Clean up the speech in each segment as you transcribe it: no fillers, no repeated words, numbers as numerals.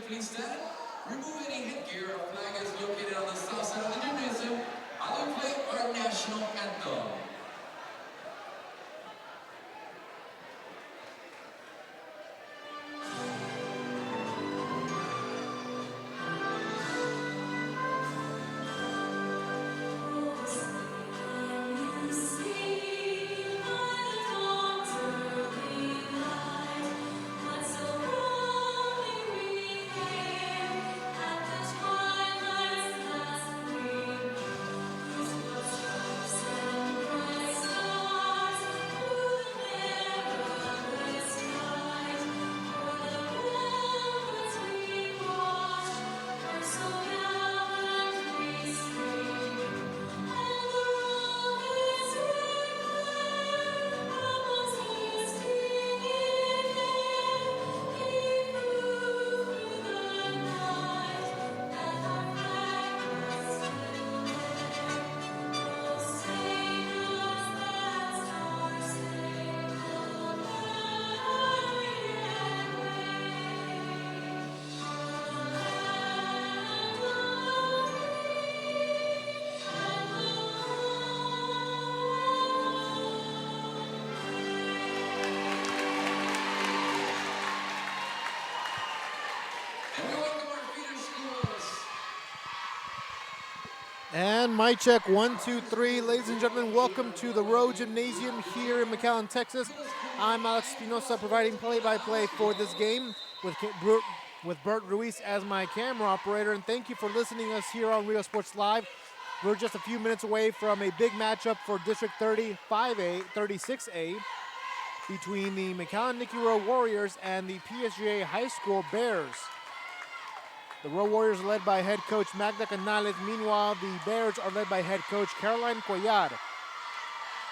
please stand. Remove any headgear. Our flag is located on the south side of the gymnasium. I will play our national anthem. And mic check, 1, 2, 3. Ladies and gentlemen, welcome to the Rowe Gymnasium here in McAllen, Texas. I'm Alex Espinosa, providing play-by-play for this game with Bert Ruiz as my camera operator. And thank you for listening to us here on Rio Sports Live. We're just a few minutes away from a big matchup for District 36A between the McAllen Nikki Rowe Warriors and the PSJA High School Bears. The Rowe Warriors are led by head coach Magda Canales. Meanwhile, the Bears are led by head coach Caroline Cuellar.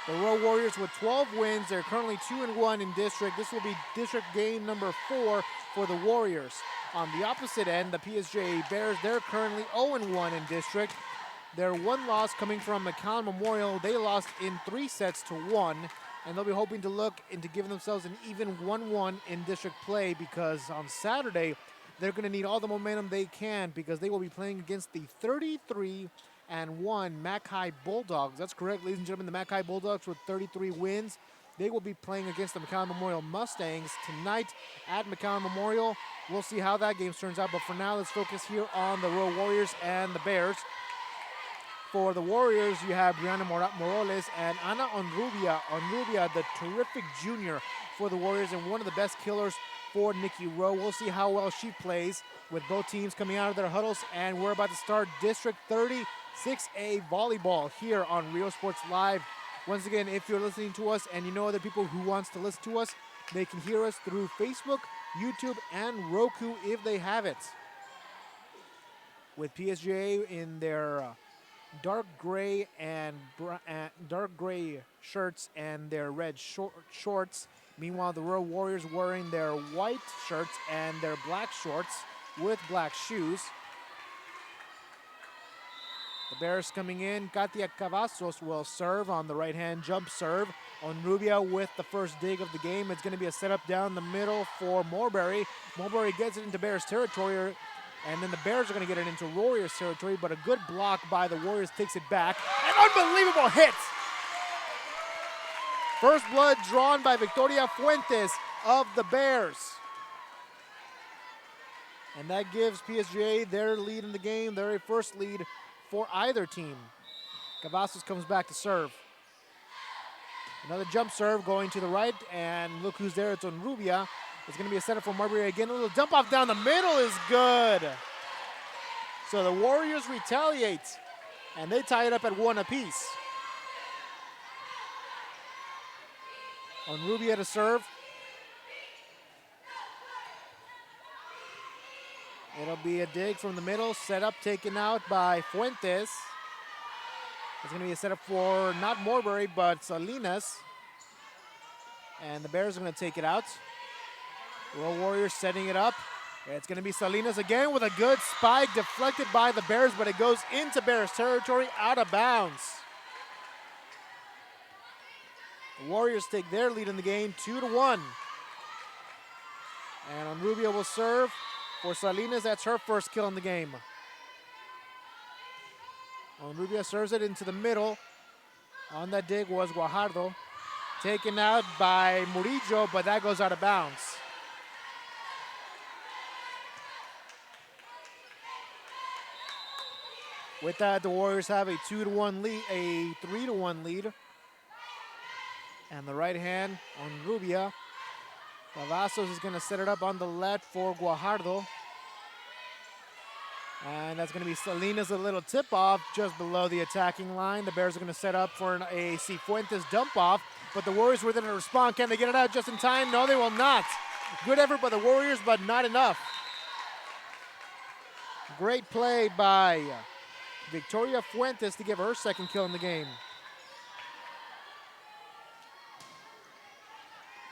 The Rowe Warriors with 12 wins. They're currently 2-1 in district. This will be district game number 4 for the Warriors. On the opposite end, the PSJA Bears, they're currently 0-1 in district. Their one loss coming from McAllen Memorial. They lost in 3-1, and they'll be hoping to look into giving themselves an even 1-1 in district play, because on Saturday, they're going to need all the momentum they can, because they will be playing against the 33-1 Mac High Bulldogs. That's correct, ladies and gentlemen. The Mac High Bulldogs with 33 wins. They will be playing against the McAllen Memorial Mustangs tonight at McAllen Memorial. We'll see how that game turns out, but for now, let's focus here on the Rowe Warriors and the Bears. For the Warriors, you have Brianna Morales and Ana Onrubia. Onrubia, the terrific junior for the Warriors and one of the best killers for Nikki Rowe. We'll see how well she plays with both teams coming out of their huddles, and we're about to start District 36A Volleyball here on Rio Sports Live. Once again, if you're listening to us and you know other people who wants to listen to us, they can hear us through Facebook, YouTube, and Roku if they have it. With PSJA in their dark gray shirts and their red shorts. Meanwhile, the Rowe Warriors wearing their white shirts and their black shorts with black shoes. The Bears coming in. Katia Cavazos will serve on the right-hand jump serve. Onrubia with the first dig of the game. It's going to be a setup down the middle for Morbury. Morbury gets it into Bears territory, and then the Bears are going to get it into Warriors territory, but a good block by the Warriors takes it back. An unbelievable hit! First blood drawn by Victoria Fuentes of the Bears. And that gives PSJA their lead in the game, their first lead for either team. Cavazos comes back to serve. Another jump serve going to the right, and look who's there, it's Onrubia. It's going to be a setup for Marbury again. A little dump off down the middle is good. So the Warriors retaliate, and they tie it up at 1 apiece. Onrubia to serve. It'll be a dig from the middle, set up, taken out by Fuentes. It's going to be a setup for not Morbury, but Salinas. And the Bears are going to take it out. Rowe Warriors setting it up. It's going to be Salinas again with a good spike, deflected by the Bears, but it goes into Bears territory, out of bounds. The Warriors take their lead in the game, 2-1. And Onrubia will serve. for Salinas. That's her first kill in the game. Rubia serves it into the middle. On that dig was Guajardo. Taken out by Murillo, but that goes out of bounds. With that, the Warriors have a 2-1 lead, a 3-1 lead. And the right hand on Rubia. Cavazos is going to set it up on the left for Guajardo. And that's going to be Salinas, a little tip-off just below the attacking line. The Bears are going to set up for a Cifuentes dump-off, but the Warriors were going to respond. Can they get it out just in time? No, they will not. Good effort by the Warriors, but not enough. Great play by Victoria Fuentes to give her second kill in the game.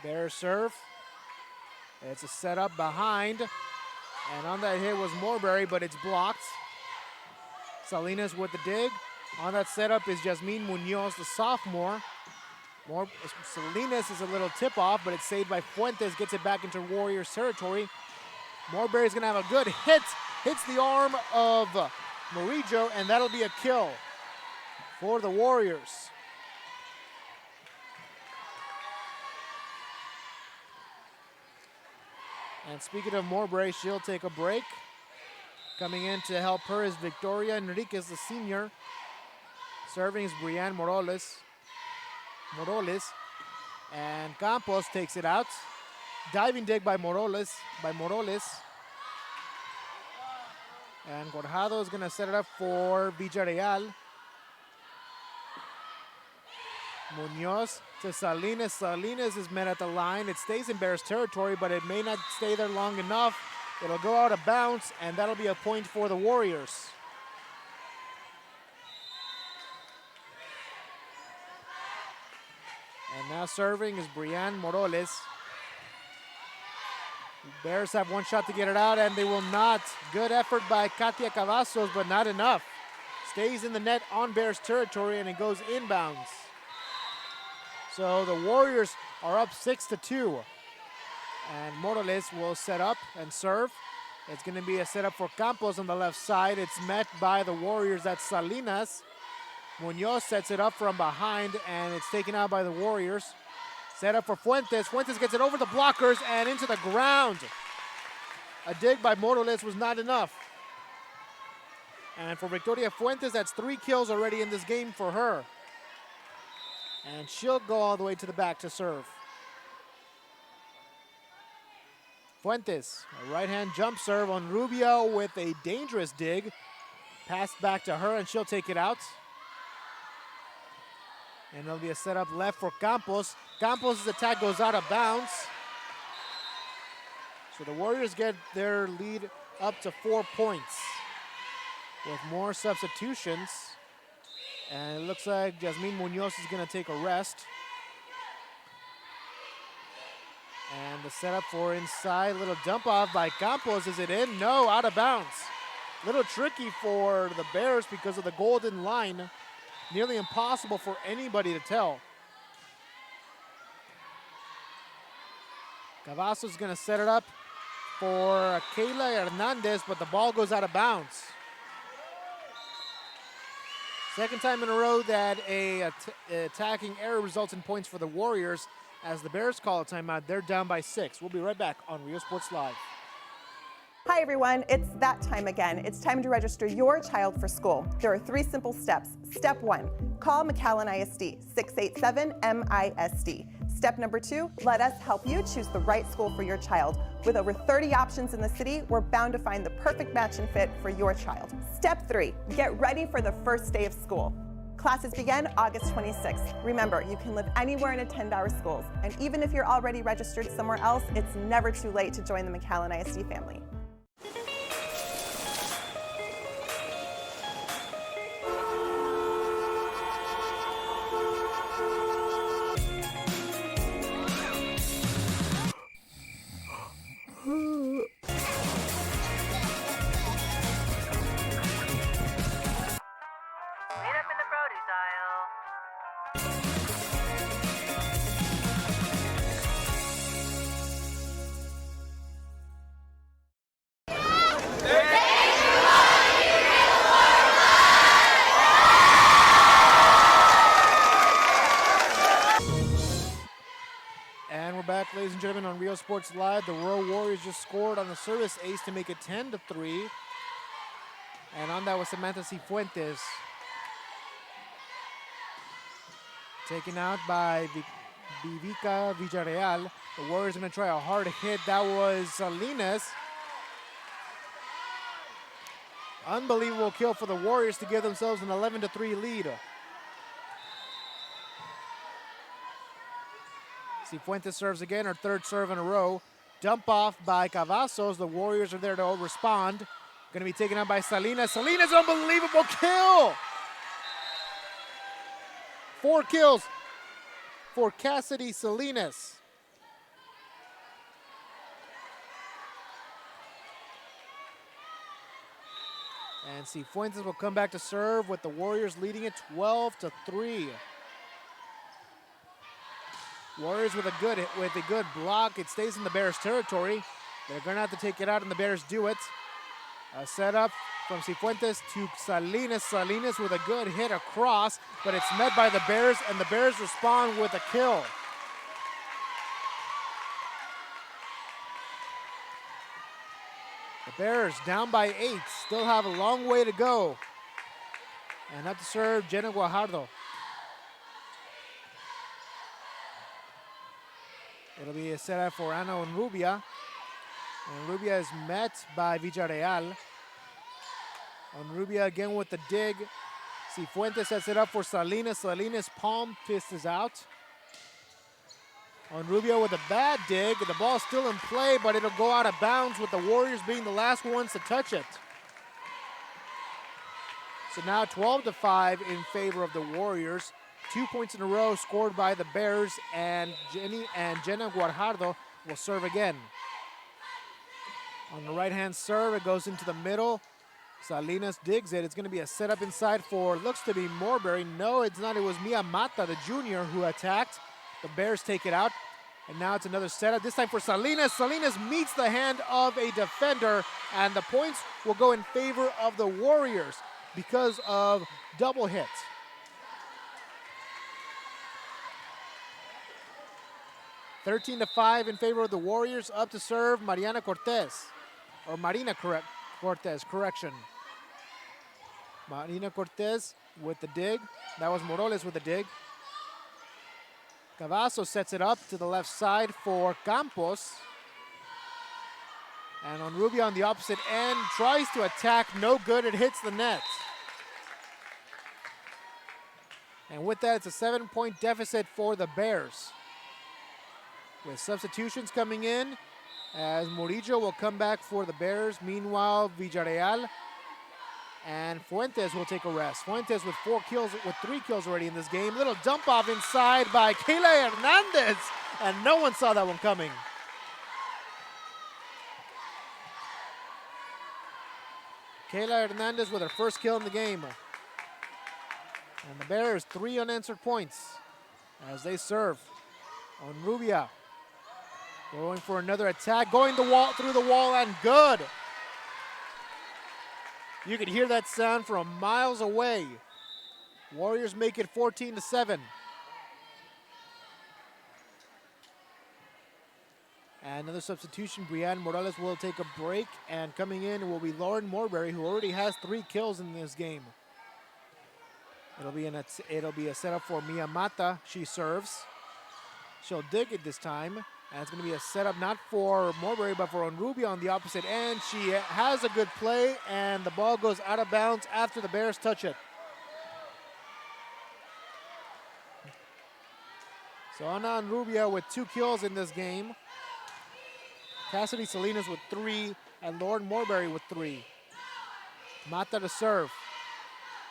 Bears serve. It's a setup behind. And on that hit was Morberry, but it's blocked. Salinas with the dig. On that setup is Jasmine Munoz, the sophomore. Salinas is a little tip-off, but it's saved by Fuentes. Gets it back into Warriors territory. Morberry's going to have a good hit. Hits the arm of Murillo, and that'll be a kill for the Warriors. And speaking of Morberry, she'll take a break. Coming in to help her is Victoria Enriquez, the senior. Serving is Brianne Morales. And Campos takes it out. Diving dig by Morales. And Guajardo is going to set it up for Villarreal. Munoz to Salinas. Salinas is met at the line. It stays in Bears territory, but it may not stay there long enough. It'll go out of bounds, and that'll be a point for the Warriors. And now serving is Brianne Morales. Bears have one shot to get it out, and they will not. Good effort by Katia Cavazos, but not enough. Stays in the net on Bears territory, and it goes inbounds. So the Warriors are up 6-2. And Morales will set up and serve. It's going to be a setup for Campos on the left side. It's met by the Warriors. That's Salinas. Munoz sets it up from behind, and it's taken out by the Warriors. Set up for Fuentes. Fuentes gets it over the blockers and into the ground. A dig by Morales was not enough. And for Victoria Fuentes, that's 3 kills already in this game for her. And she'll go all the way to the back to serve. Fuentes, a right-hand jump serve on Rubio with a dangerous dig. Passed back to her, and she'll take it out. And there'll be a setup left for Campos. Campos' attack goes out of bounds. So the Warriors get their lead up to 4 points with more substitutions. And it looks like Jasmine Munoz is going to take a rest. And the setup for inside, little dump off by Campos. Is it in? No, out of bounds. Little tricky for the Bears because of the golden line. Nearly impossible for anybody to tell. Cavazos is going to set it up for Kayla Hernandez, but the ball goes out of bounds. Second time in a row that a attacking error results in points for the Warriors. As the Bears call a timeout, they're down by 6. We'll be right back on Rio Sports Live. Hi everyone, it's that time again. It's time to register your child for school. There are 3 simple steps. Step 1, call McAllen ISD, 687-MISD. Step number 2, let us help you choose the right school for your child. With over 30 options in the city, we're bound to find the perfect match and fit for your child. Step 3, get ready for the first day of school. Classes begin August 26th. Remember, you can live anywhere and attend our schools. And even if you're already registered somewhere else, it's never too late to join the McAllen ISD family. Ladies and gentlemen, on Rio Sports Live, the Rowe Warriors just scored on the service ace to make it 10-3. And on that was Samantha Cifuentes. Taken out by Vivica Villarreal. The Warriors are going to try a hard hit. That was Salinas. Unbelievable kill for the Warriors to give themselves an 11-3 lead. Cifuentes serves again, her third serve in a row. Dump off by Cavazos. The Warriors are there to respond. Going to be taken out by Salinas. Salinas, unbelievable kill! 4 kills for Cassidy Salinas. And Cifuentes will come back to serve with the Warriors leading it 12-3. Warriors with a good block. It stays in the Bears' territory. They're going to have to take it out, and the Bears do it. A setup from Cifuentes to Salinas. Salinas with a good hit across, but it's met by the Bears, and the Bears respond with a kill. The Bears down by 8, still have a long way to go. And up to serve, Jenna Guajardo. It'll be a setup for Ana Onrubia. And Onrubia is met by Villarreal. Onrubia again with the dig. Cifuentes sets it up for Salinas. Salinas' palm fist is out. Onrubia with a bad dig. The ball's still in play, but it'll go out of bounds with the Warriors being the last ones to touch it. So now 12-5 in favor of the Warriors. 2 points in a row scored by the Bears, and Jenna Guajardo will serve again. On the right-hand serve, it goes into the middle. Salinas digs it. It's going to be a setup inside for, looks to be Morberry. No, it's not. It was Mia Mata, the junior, who attacked. The Bears take it out, and now it's another setup, this time for Salinas. Salinas meets the hand of a defender, and the points will go in favor of the Warriors because of double hit. 13-5 in favor of the Warriors. Up to serve, Marina Cortez. Or Marina Cortez, correction. Marina Cortez with the dig. That was Morales with the dig. Cavazos sets it up to the left side for Campos. And Onrubia on the opposite end tries to attack. No good. It hits the net. And with that, it's a 7-point deficit for the Bears. With substitutions coming in, as Murillo will come back for the Bears. Meanwhile, Villarreal and Fuentes will take a rest. Fuentes with 3 kills already in this game. Little dump off inside by Kayla Hernandez, and no one saw that one coming. Kayla Hernandez with her first kill in the game. And the Bears 3 unanswered points as they serve. Onrubia going for another attack, going through the wall, and good. You could hear that sound from miles away. Warriors make it 14-7. And another substitution, Brianne Morales will take a break, and coming in will be Lauren Morberry, who already has 3 kills in this game. It'll be a setup for Mia Mata. She serves. She'll dig it this time. And it's going to be a setup not for Morberry, but for Onrubia on the opposite end. She has a good play, and the ball goes out of bounds after the Bears touch it. So Ana Onrubia with 2 kills in this game. Cassidy Salinas with 3, and Lauren Morberry with 3. Mata to serve.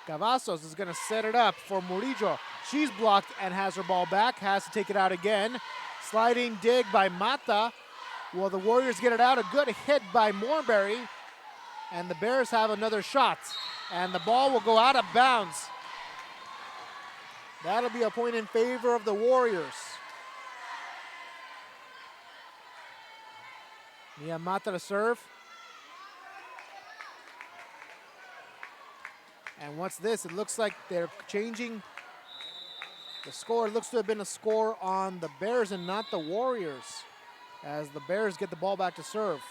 Cavazos is going to set it up for Murillo. She's blocked and has her ball back. Has to take it out again. Sliding dig by Mata. Will the Warriors get it out? A good hit by Morberry. And the Bears have another shot. And the ball will go out of bounds. That'll be a point in favor of the Warriors. Mia Mata to serve. And what's this? It looks like they're changing the score. It looks to have been a score on the Bears and not the Warriors. as the Bears get the ball back to serve.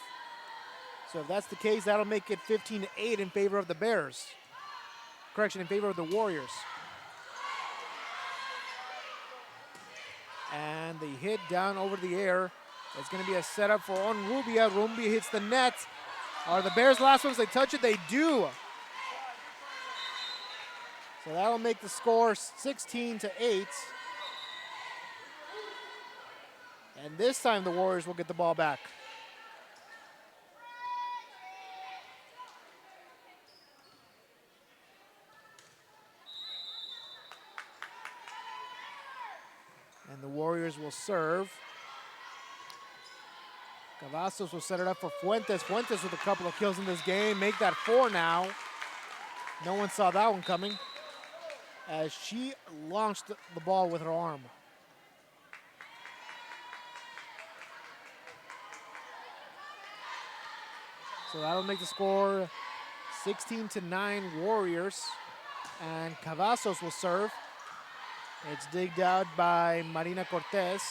So if that's the case, that'll make it 15-8 in favor of the Bears. Correction, in favor of the Warriors. And the hit down over the air. It's going to be a setup for Onrubia. Rumbia hits the net. Are the Bears last ones? They touch it. They do. So that'll make the score 16-8. And this time the Warriors will get the ball back. And the Warriors will serve. Cavazos will set it up for Fuentes. Fuentes with a couple of kills in this game. Make that 4 now. No one saw that one coming as she launched the ball with her arm. So that'll make the score 16-9 Warriors. And Cavazos will serve. It's digged out by Marina Cortez.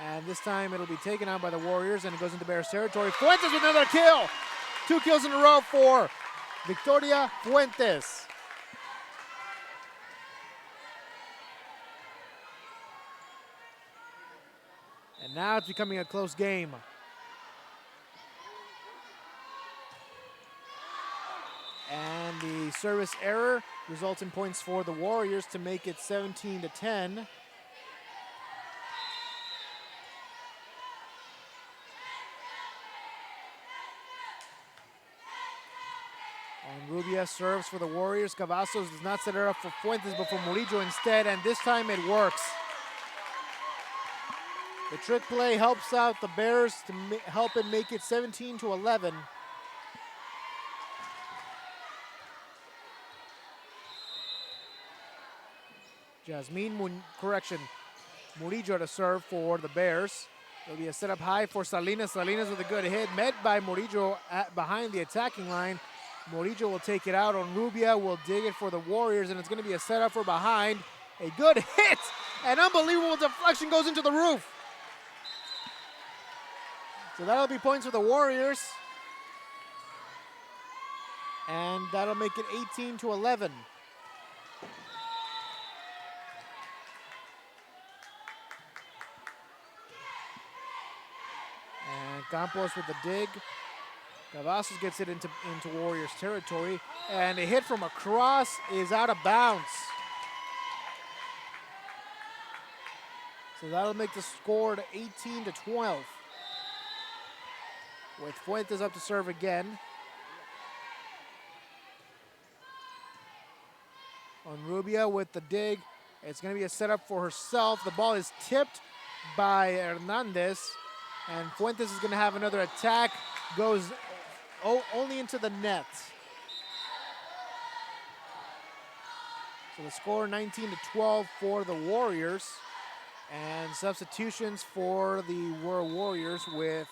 And this time it'll be taken out by the Warriors and it goes into Bears territory. Fuentes with another kill. 2 kills in a row for Victoria Fuentes. And now it's becoming a close game. And the service error results in points for the Warriors to make it 17-10. And Rubia serves for the Warriors. Cavazos does not set it up for Fuentes, but for Murillo instead, and this time it works. The trick play helps out the Bears to help it make it 17-11. Murillo to serve for the Bears. There'll be a setup high for Salinas. Salinas with a good hit, met by Murillo behind the attacking line. Murillo will take it out on Rubia, will dig it for the Warriors, and it's going to be a setup for behind. A good hit! An unbelievable deflection goes into the roof. So that'll be points for the Warriors. And that'll make it 18-11. And Campos with the dig. Cavazos gets it into Warriors territory. And a hit from across is out of bounds. So that'll make the score to 18-12. With Fuentes up to serve again. On Rubia with the dig. It's going to be a setup for herself. The ball is tipped by Hernandez. And Fuentes is going to have another attack. Goes only into the net. So the score 19-12 for the Warriors. And substitutions for the Warriors with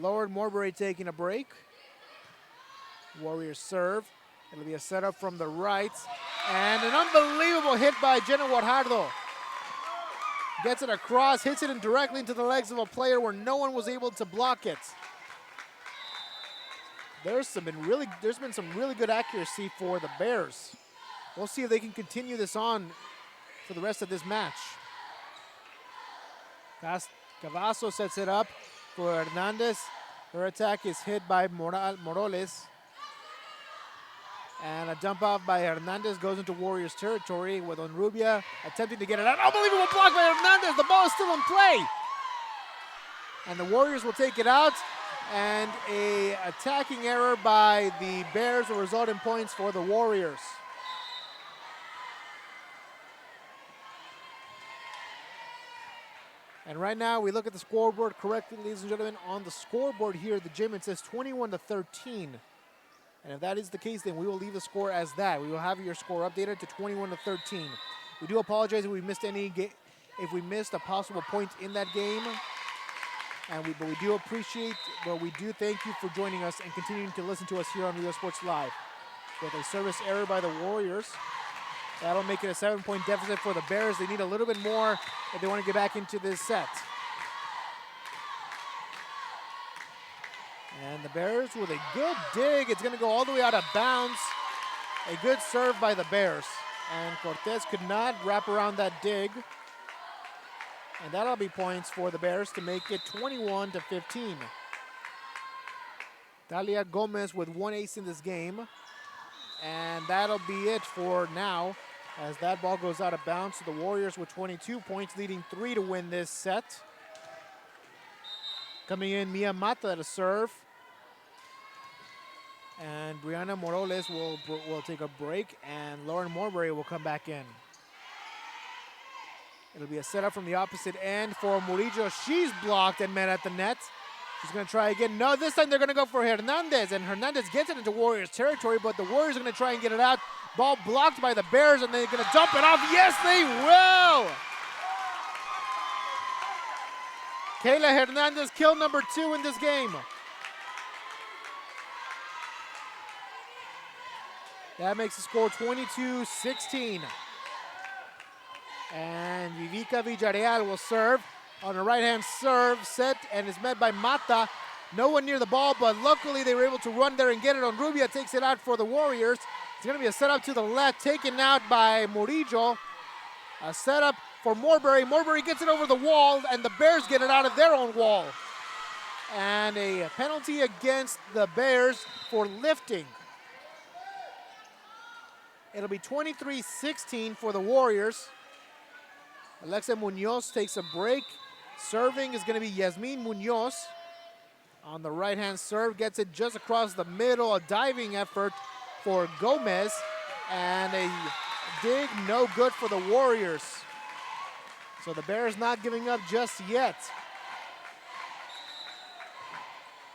Lord Morbury taking a break. Warriors serve. It'll be a setup from the right. And an unbelievable hit by Jenna Guajardo. Gets it across, hits it directly into the legs of a player where no one was able to block it. There's been some really good accuracy for the Bears. We'll see if they can continue this on for the rest of this match. Cavazos sets it up for Hernandez. Her attack is hit by Morales. And a dump off by Hernandez goes into Warriors territory with Onrubia attempting to get it out. Unbelievable block by Hernandez. The ball is still in play. And the Warriors will take it out. And a attacking error by the Bears will result in points for the Warriors. And right now we look at the scoreboard correctly, ladies and gentlemen. On the scoreboard here at the gym, it says 21-13. And if that is the case, then we will leave the score as that. We will have your score updated to 21-13. We do apologize if we missed if we missed a possible point in that game. But we do appreciate, we do thank you for joining us and continuing to listen to us here on Rio Sports Live. With a service error by the Warriors, that'll make it a 7-point deficit for the Bears. They need a little bit more if they want to get back into this set. And the Bears with a good dig. It's going to go all the way out of bounds. A good serve by the Bears. And Cortez could not wrap around that dig. And that'll be points for the Bears to make it 21-15. Dalia Gomez with 1 ace in this game. And that'll be it for now, as that ball goes out of bounds. So the Warriors with 22 points, leading 3 to win this set. Coming in, Mia Mata to serve. And Brianna Morales will take a break, and Lauren Morbury will come back in. It'll be a setup from the opposite end for Murillo. She's blocked and met at the net. She's going to try again. No, this time they're going to go for Hernandez, and Hernandez gets it into Warriors territory, but the Warriors are going to try and get it out. Ball blocked by the Bears, and they're going to dump it off. Yes, they will! Kayla Hernandez, kill number 2 in this game. That makes the score 22-16. And Vivica Villarreal will serve on a right-hand serve set, and is met by Mata. No one near the ball, but luckily they were able to run there and get it on Rubia. Takes it out for the Warriors. It's going to be a setup to the left, taken out by Murillo. A setup for Morbury. Morbury gets it over the wall, and the Bears get it out of their own wall. And a penalty against the Bears for lifting. It'll be 23-16 for the Warriors. Alexa Munoz takes a break. Serving is going to be Yasmin Munoz. On the right-hand serve, gets it just across the middle. A diving effort for Gomez. And a dig, no good for the Warriors. So the Bears not giving up just yet.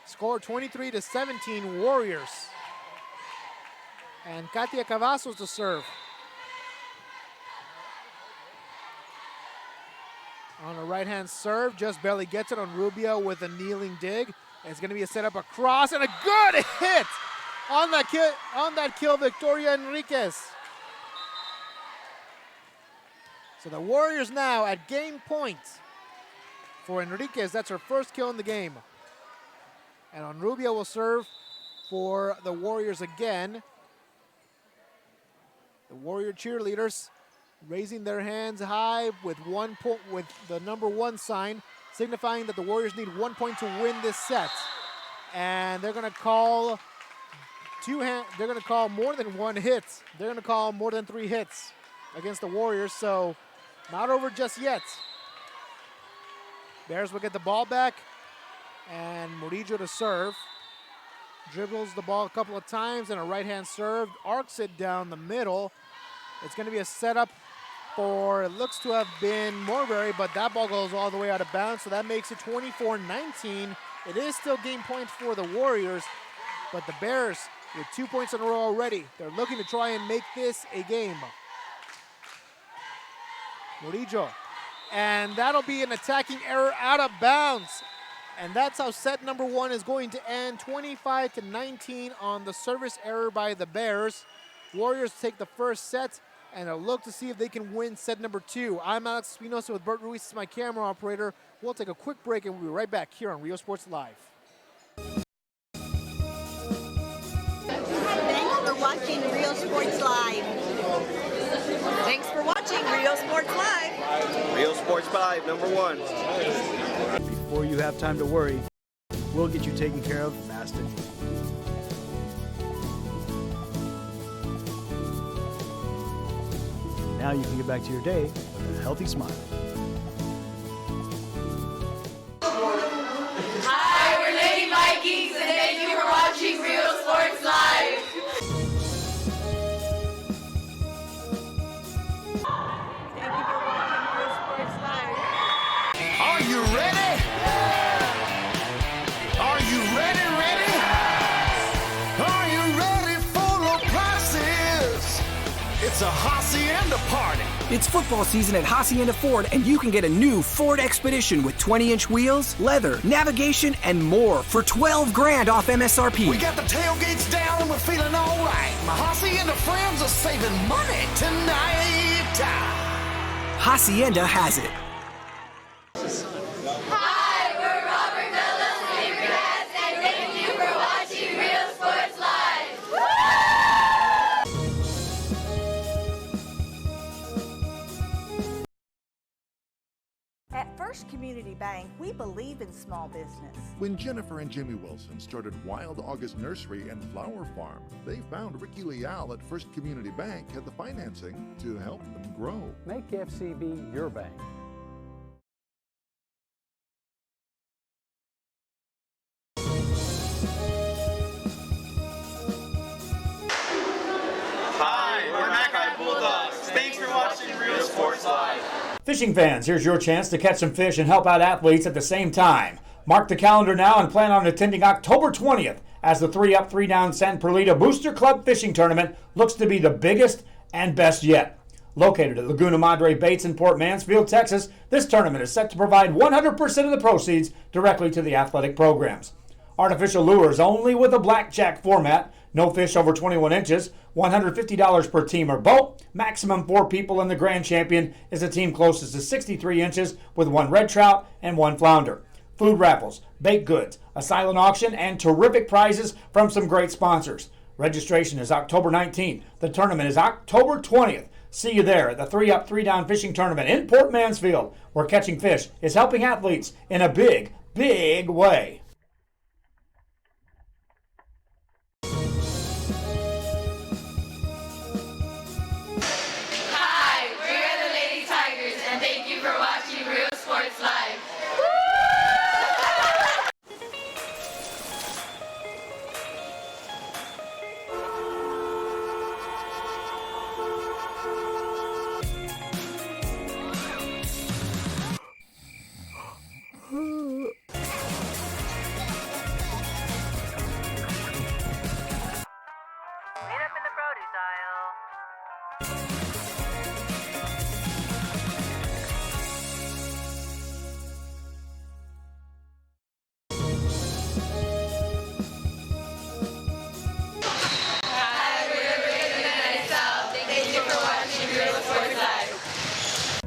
Score 23-17 Warriors. And Katia Cavazos to serve. On a right-hand serve, just barely gets it on Rubio with a kneeling dig. It's going to be a setup across, and a good hit on that kill, Victoria Enriquez. So the Warriors now at game point for Enriquez. That's her first kill in the game. And on Rubio will serve for the Warriors again. The Warrior cheerleaders raising their hands high with with the number 1 sign, signifying that the Warriors need 1 point to win this set. And they're going to call they're going to call more than 1 hit. They're going to call more than 3 hits against the Warriors, so not over just yet. Bears will get the ball back, and Murillo to serve. Dribbles the ball a couple of times, and a right-hand serve, arcs it down the middle. It's going to be a setup for, it looks to have been Morbury, but that ball goes all the way out of bounds, so that makes it 24-19. It is still game point for the Warriors, but the Bears with 2 points in a row already. They're looking to try and make this a game. Murillo, and that'll be an attacking error out of bounds. And that's how set number 1 is going to end, 25-19 on the service error by the Bears. Warriors take the first set, and they'll look to see if they can win set number 2. I'm Alex Espinosa with Bert Ruiz, my camera operator. We'll take a quick break, and we'll be right back here on Rio Sports Live. Thanks for watching Rio Sports Live. Thanks for watching Rio Sports Live. Rio Sports Live, number 1. Before you have time to worry, we'll get you taken care of fast and easy. Now you can get back to your day with a healthy smile. Hi, we're Lady Vikings, and thank you for watching Rio Sports Live. Thank you for watching Rio Sports Live. Are you ready? Are you ready? Are you ready for low prices? It's a Hacienda party. It's football season at Hacienda Ford, and you can get a new Ford Expedition with 20-inch wheels, leather, navigation, and more for $12,000 off MSRP. We got the tailgates down and we're feeling all right. My Hacienda friends are saving money tonight. Hacienda has it. Hi, we're Robert Bella's favorite cats, and thank you for First Community Bank, we believe in small business. When Jennifer and Jimmy Wilson started Wild August Nursery and Flower Farm, they found Ricky Leal at First Community Bank had the financing to help them grow. Make FCB your bank. Hi, we're Mackay Bulldogs. Thanks for watching Real Sports Live. Fishing fans, here's your chance to catch some fish and help out athletes at the same time. Mark the calendar now and plan on attending October 20th as the 3-Up, 3-Down San Perlita Booster Club Fishing Tournament looks to be the biggest and best yet. Located at Laguna Madre Baits in Port Mansfield, Texas, this tournament is set to provide 100% of the proceeds directly to the athletic programs. Artificial lures only with a blackjack format, no fish over 21 inches, $150 per team or boat, maximum 4 people, and the grand champion is a team closest to 63 inches with 1 red trout and 1 flounder. Food raffles, baked goods, a silent auction, and terrific prizes from some great sponsors. Registration is October 19th. The tournament is October 20th. See you there at the 3-Up, 3-Down Fishing Tournament in Port Mansfield, where catching fish is helping athletes in a big, big way. Hi, we're the Lady Tigers, and thank you for watching Real Sports Live.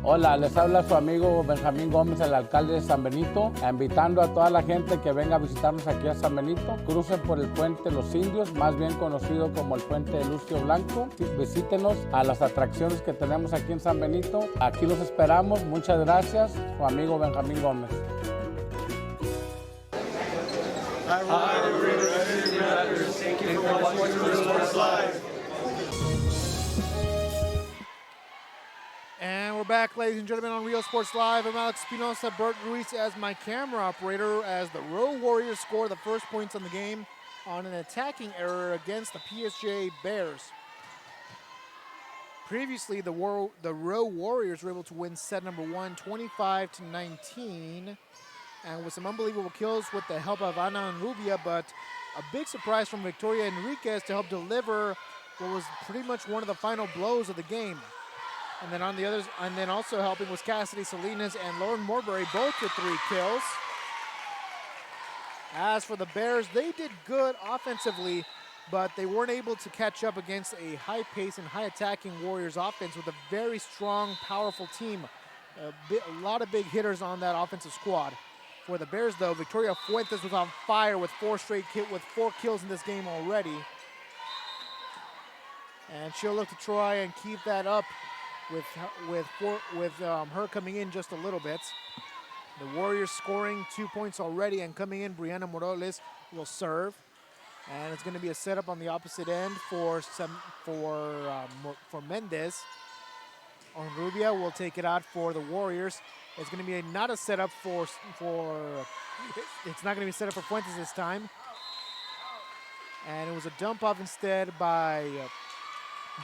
Hola, les habla su amigo Benjamín Gómez, el alcalde de San Benito, invitando a toda la gente que venga a visitarnos aquí a San Benito. Crucen por el puente Los Indios, más bien conocido como el puente de Lucio Blanco. Visítenos a las atracciones que tenemos aquí en San Benito. Aquí los esperamos. Muchas gracias. Su amigo Benjamín Gómez. Hi, we're the Resident Matters. Thank you for watching Real Sports Live. And we're back, ladies and gentlemen, on Real Sports Live. I'm Alex Espinosa, Bert Ruiz as my camera operator, as the Rowe Warriors score the first points on the game on an attacking error against the PSJA Bears. Previously, the Rowe Warriors were able to win set number 1, 25-19, and with some unbelievable kills with the help of Ana and Rubia, but a big surprise from Victoria Enriquez to help deliver what was pretty much one of the final blows of the game. And then on the others, and then also helping was Cassidy Salinas and Lauren Morbury, both with 3 kills. As for the Bears, they did good offensively, but they weren't able to catch up against a high-pace and high-attacking Warriors offense with a very strong, powerful team. A lot of big hitters on that offensive squad. For the Bears, though, Victoria Fuentes was on fire with 4 kills in this game already. And she'll look to try and keep that up with her coming in just a little bit. The Warriors scoring 2 points already and coming in, Brianna Morales will serve. And it's going to be a setup on the opposite end for Mendez. Onrubia will take it out for the Warriors. It's going to be not a setup it's not going to be a setup for Fuentes this time. And it was a dump off instead by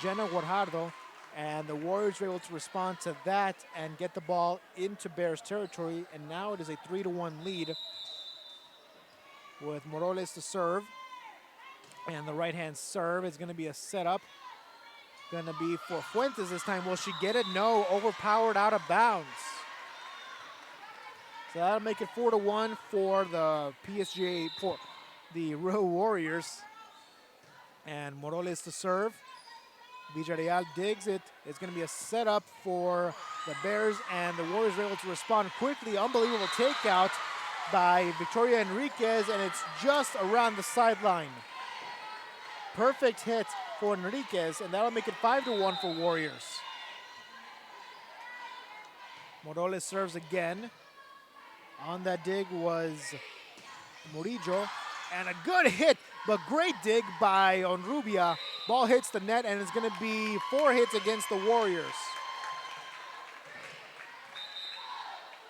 Jenna Guajardo. And the Warriors were able to respond to that and get the ball into Bears territory. And now it is a 3-1 lead with Morales to serve. And the right-hand serve is going to be a setup. Going to be for Fuentes this time. Will she get it? No, overpowered out of bounds. So that'll make it 4-1 for the PSJA, for the Rowe Warriors. And Morales to serve. Villarreal digs it. It's going to be a setup for the Bears, and the Warriors are able to respond quickly. Unbelievable takeout by Victoria Enriquez, and it's just around the sideline. Perfect hit for Enriquez, and that'll make it 5-1 for Warriors. Morales serves again. On that dig was Murillo, and a good hit, but great dig by Onrubia. Ball hits the net, and it's going to be 4 hits against the Warriors.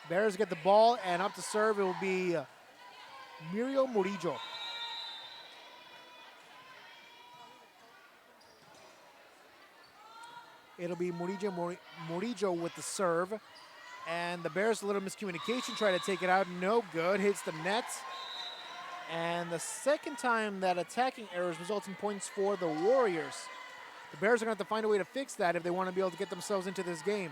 Bears get the ball, and up to serve, it will be Muriel Murillo. It'll be Murillo with the serve. And the Bears, a little miscommunication, try to take it out. No good. Hits the net. And the second time that attacking errors result in points for the Warriors. The Bears are going to have to find a way to fix that if they want to be able to get themselves into this game.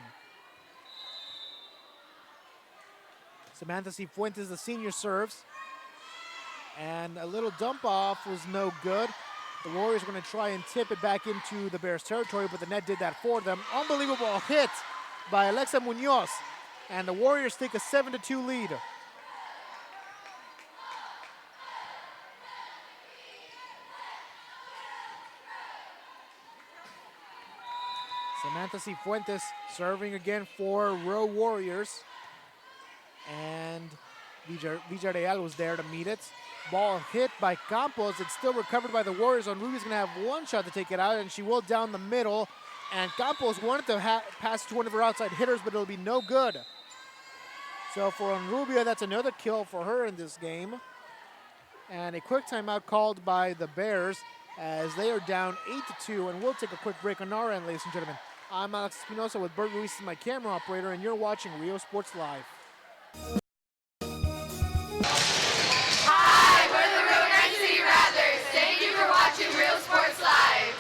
Samantha Cifuentes, the senior, serves. And a little dump off was no good. The Warriors are going to try and tip it back into the Bears' territory, but the net did that for them. Unbelievable hit by Alexa Munoz. And the Warriors take a 7-2 lead. Samantha Cifuentes serving again for Rowe Warriors. And Villarreal was there to meet it. Ball hit by Campos. It's still recovered by the Warriors. Onrubia's going to have one shot to take it out, and she will down the middle. And Campos wanted to pass to one of her outside hitters, but it'll be no good. So for Onrubia, that's another kill for her in this game. And a quick timeout called by the Bears as they are down 8-2. And we'll take a quick break on our end, ladies and gentlemen. I'm Alex Espinosa with Bert Ruiz as my camera operator, and you're watching Rio Sports Live. Hi, we're the Rowe City Rattlers. Thank you for watching Real Sports Live.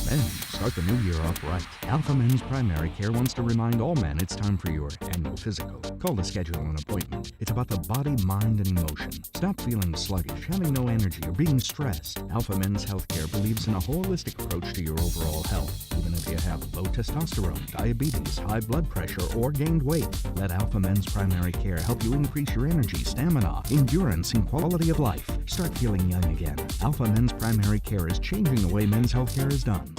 Men, start the new year off right. Alpha Men's Primary Care wants to remind all men it's time for your annual physical. Call to schedule an appointment. It's about the body, mind, and emotion. Stop feeling sluggish, having no energy, or being stressed. Alpha Men's Healthcare believes in a holistic approach to your overall health. Even if you have low testosterone, diabetes, high blood pressure, or gained weight, let Alpha Men's Primary Care help you increase your energy, stamina, endurance, and quality of life. Start feeling young again. Alpha Men's Primary Care is changing the way men's healthcare is done.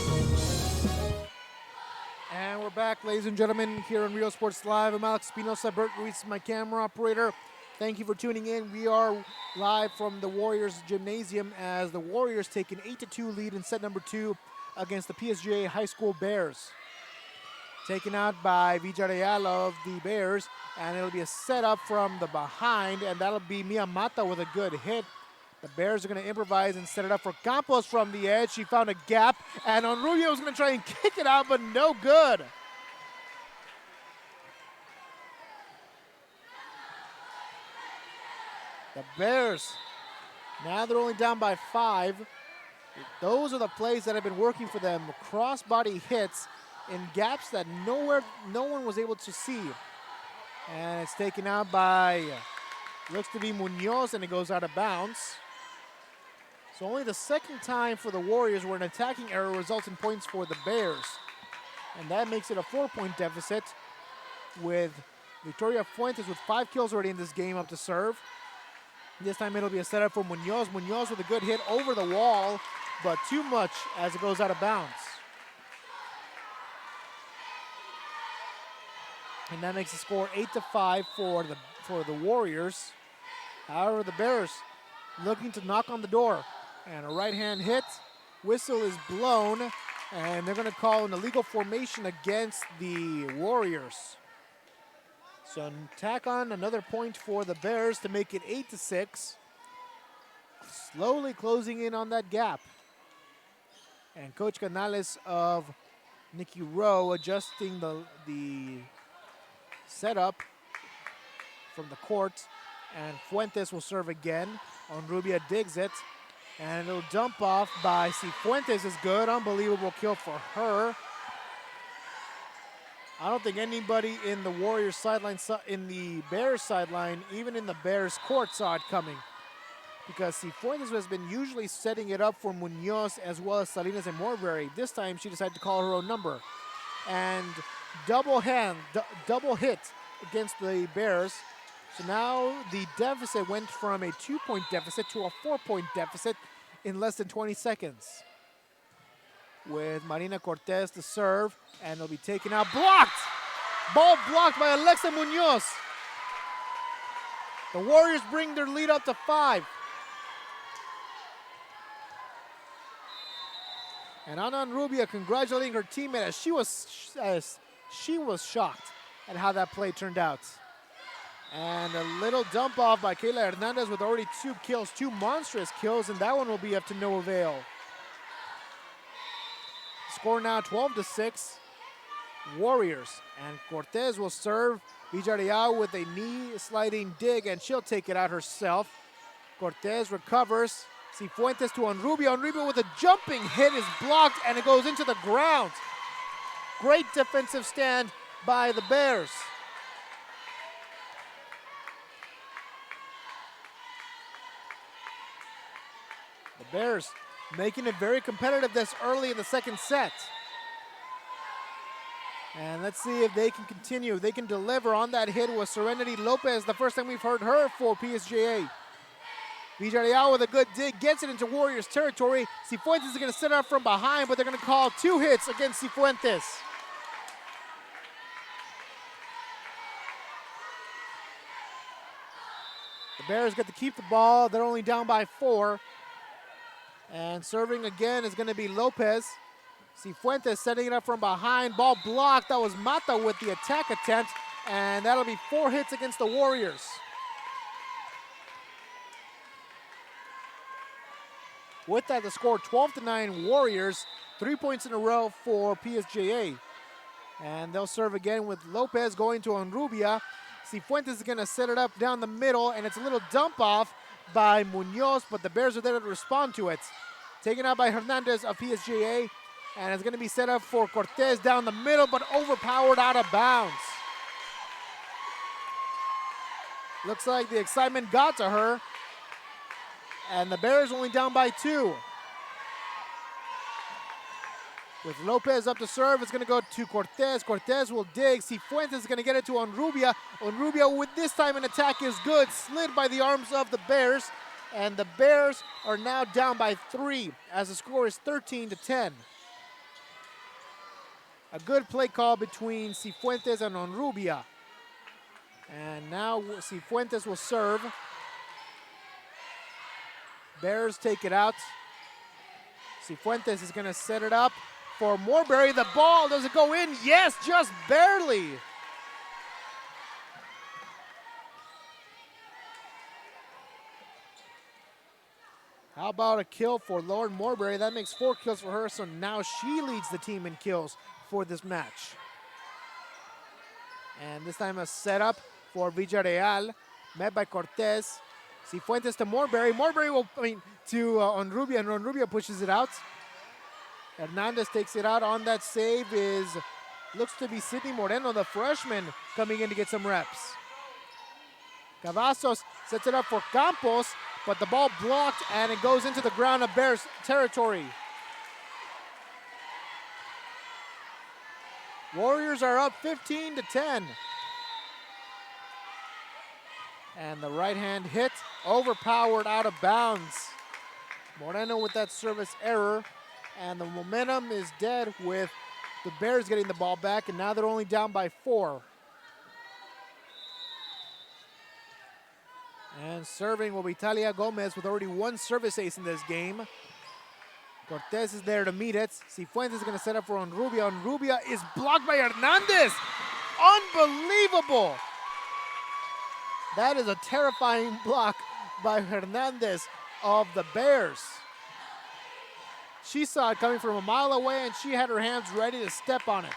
And we're back, ladies and gentlemen, here on Rio Sports Live. I'm Alex Espinosa, Bert Ruiz, my camera operator. Thank you for tuning in. We are live from the Warriors Gymnasium as the Warriors take an 8-2 lead in set number 2 against the PSJA High School Bears. Taken out by Villarreal of the Bears, and it'll be a setup from the behind, and that'll be Mia Mata with a good hit. The Bears are going to improvise and set it up for Campos from the edge. She found a gap, and Onrubia was going to try and kick it out, but no good. The Bears, now they're only down by 5. Those are the plays that have been working for them. Cross-body hits in gaps that no one was able to see. And it's taken out by, looks to be Munoz, and it goes out of bounds. So only the second time for the Warriors where an attacking error results in points for the Bears. And that makes it a 4-point deficit with Victoria Fuentes with 5 kills already in this game up to serve. This time it'll be a setup for Munoz. Munoz with a good hit over the wall, but too much as it goes out of bounds. And that makes the score 8-5 for the Warriors. However, the Bears looking to knock on the door. And a right-hand hit. Whistle is blown, and they're going to call an illegal formation against the Warriors. So tack on another point for the Bears to make it 8-6. Slowly closing in on that gap. And Coach Canales of Nikki Rowe adjusting the setup from the court. And Fuentes will serve again. Onrubia digs it. And it'll dump off by Cifuentes is good. Unbelievable kill for her. I don't think anybody in the Warriors sideline, in the Bears sideline, even in the Bears court saw it coming. Because Cifuentes has been usually setting it up for Munoz as well as Salinas and Morberry. This time she decided to call her own number. And double hit against the Bears. So now the deficit went from a 2-point deficit to a 4-point deficit in less than 20 seconds. With Marina Cortez to serve, and it'll be taken out. Blocked! Ball blocked by Alexa Munoz. The Warriors bring their lead up to 5. And Ana Rubia congratulating her teammate as she was shocked at how that play turned out. And a little dump off by Kayla Hernandez with already 2 kills, 2 monstrous kills, and that one will be up to no avail. Score now 12-6, Warriors. And Cortez will serve. Villarreal with a knee sliding dig, and she'll take it out herself. Cortez recovers. Cifuentes to Onrubia. Onrubia with a jumping hit is blocked, and it goes into the ground. Great defensive stand by the Bears. The Bears making it very competitive this early in the second set. And let's see if they can continue. They can deliver on that hit with Serenity Lopez. The first time we've heard her for PSJA. Villarreal with a good dig, gets it into Warriors territory. Cifuentes is going to set up from behind, but they're going to call 2 hits against Cifuentes. The Bears get to keep the ball. They're only down by 4. And serving again is going to be Lopez. Cifuentes setting it up from behind. Ball blocked. That was Mata with the attack attempt. And that'll be 4 hits against the Warriors. With that, the score 12-9 Warriors. 3 points in a row for PSJA. And they'll serve again with Lopez going to Onrubia. Cifuentes is going to set it up down the middle, and it's a little dump off by Munoz, but the Bears are there to respond to it. Taken out by Hernandez of PSJA, and it's going to be set up for Cortez down the middle, but overpowered out of bounds. Looks like the excitement got to her, and the Bears only down by 2. With Lopez up to serve, it's going to go to Cortez. Cortez will dig. Cifuentes is going to get it to Onrubia. Onrubia with this time an attack is good. Slid by the arms of the Bears. And the Bears are now down by 3 as the score is 13-10. A good play call between Cifuentes and Onrubia. And now Cifuentes will serve. Bears take it out. Cifuentes is going to set it up for Morberry. The ball, does it go in? Yes, just barely. How about a kill for Lauren Morberry? That makes 4 kills for her, so now she leads the team in kills for this match. And this time a setup for Villarreal, met by Cortez. Cifuentes to Morberry. Morberry will, to Onrubia, and Onrubia pushes it out. Hernandez takes it out. On that save looks to be Sydney Moreno, the freshman, coming in to get some reps. Cavazos sets it up for Campos, but the ball blocked, and it goes into the ground of Bears territory. Warriors are up 15-10. And the right hand hit, overpowered out of bounds. Moreno with that service error. And the momentum is dead with the Bears getting the ball back, and now they're only down by 4. And serving will be Talia Gomez with already 1 service ace in this game. Cortez is there to meet it. Cifuentes is going to set up for Onrubia. Onrubia is blocked by Hernandez. Unbelievable. That is a terrifying block by Hernandez of the Bears. She saw it coming from a mile away, and she had her hands ready to step on it.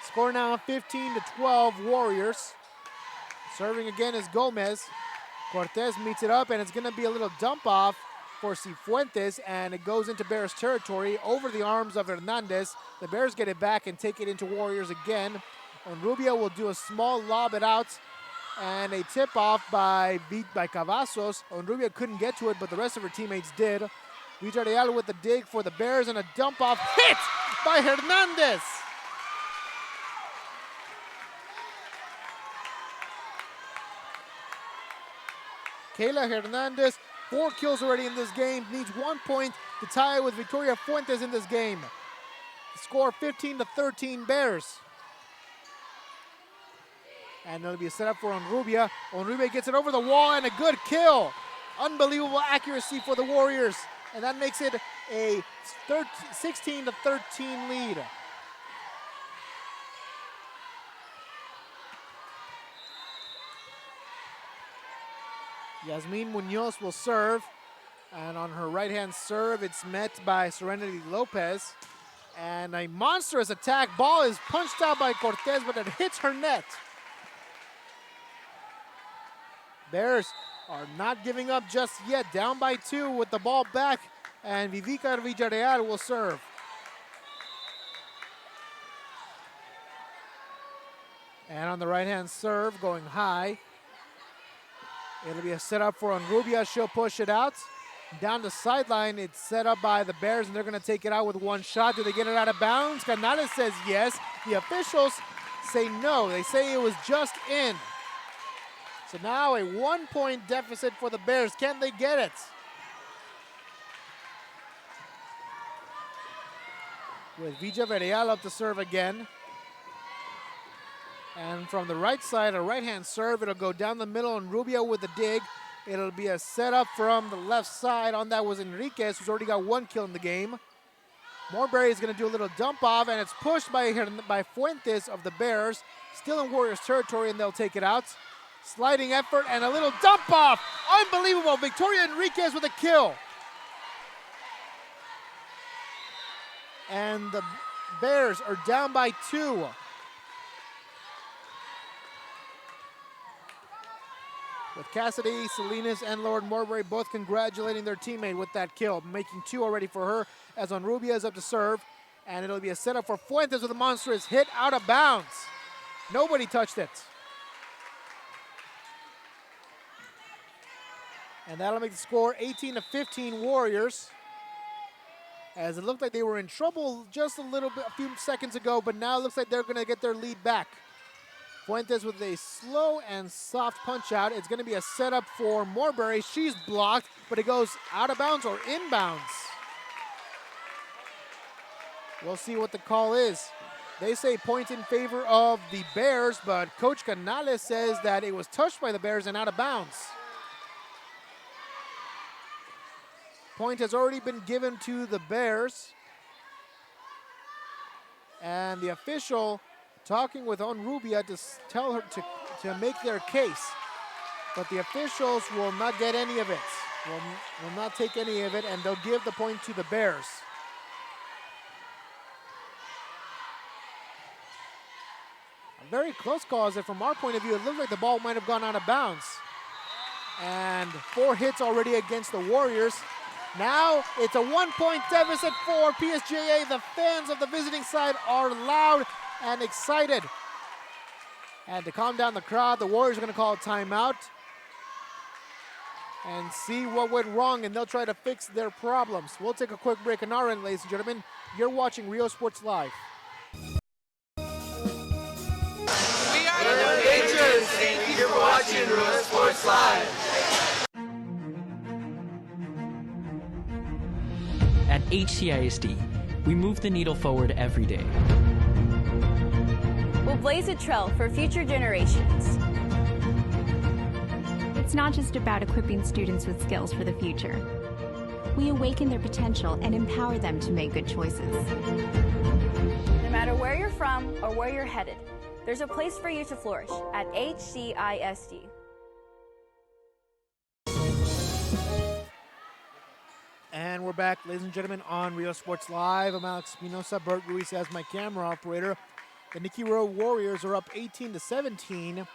Score now 15-12 Warriors. Serving again is Gomez. Cortez meets it up, and it's going to be a little dump off for Cifuentes, and it goes into Bears territory over the arms of Hernandez. The Bears get it back and take it into Warriors again. Onrubia will do a small lob it out, and a tip off by Cavazos. Onrubia couldn't get to it, but the rest of her teammates did. Villarreal with the dig for the Bears, and a dump off hit by Hernandez. Kayla Hernandez, 4 kills already in this game, needs 1 point to tie with Victoria Fuentes in this game. The score 15-13 Bears. And it'll be a setup for Onrubia. Onrubia gets it over the wall and a good kill. Unbelievable accuracy for the Warriors. And that makes it a 16-13 lead. Yasmin Munoz will serve. And on her right-hand serve, it's met by Serenity Lopez. And a monstrous attack. Ball is punched out by Cortez, but it hits her net. Bears are not giving up just yet. Down by 2 with the ball back. And Vivica Villarreal will serve. And on the right-hand serve, going high. It'll be a setup for Onrubia. She'll push it out. Down the sideline, it's set up by the Bears, and they're going to take it out with one shot. Do they get it out of bounds? Canales says yes. The officials say no. They say it was just in. So now a 1-point deficit for the Bears. Can they get it? With Villarreal up to serve again. And from the right side, a right-hand serve. It'll go down the middle, and Rubio with the dig. It'll be a setup from the left side. On that was Enriquez, who's already got 1 kill in the game. Morberry is going to do a little dump off, and it's pushed by Fuentes of the Bears. Still in Warriors territory, and they'll take it out. Sliding effort and a little dump off. Unbelievable. Victoria Enriquez with a kill. And the Bears are down by 2. With Cassidy, Salinas, and Lord Morberry both congratulating their teammate with that kill, making 2 already for her as Onrubia is up to serve. And it'll be a setup for Fuentes with a monstrous hit out of bounds. Nobody touched it. And that'll make the score 18-15 Warriors. As it looked like they were in trouble just a few seconds ago, but now it looks like they're going to get their lead back. Fuentes with a slow and soft punch out. It's going to be a setup for Morberry. She's blocked, but it goes out of bounds or inbounds. We'll see what the call is. They say point in favor of the Bears, but Coach Canales says that it was touched by the Bears and out of bounds. Point has already been given to the Bears. And the official talking with Onrubia to tell her to make their case. But the officials will not get any of it. Will not take any of it, and they'll give the point to the Bears. A very close call, as if from our point of view, it looked like the ball might have gone out of bounds. And 4 hits already against the Warriors. Now it's a 1-point deficit for PSJA. The fans of the visiting side are loud and excited. And to calm down the crowd, the Warriors are going to call a timeout and see what went wrong, and they'll try to fix their problems. We'll take a quick break on our end, ladies and gentlemen. You're watching Rio Sports Live. We are the Rangers. Thank you for watching Rio Sports Live. At HCISD, we move the needle forward every day. We'll blaze a trail for future generations. It's not just about equipping students with skills for the future. We awaken their potential and empower them to make good choices. No matter where you're from or where you're headed, there's a place for you to flourish at HCISD. And we're back, ladies and gentlemen, on Rio Sports Live. I'm Alex Espinosa. Bert Ruiz as my camera operator. The Nikki Rowe Warriors are up 18-17,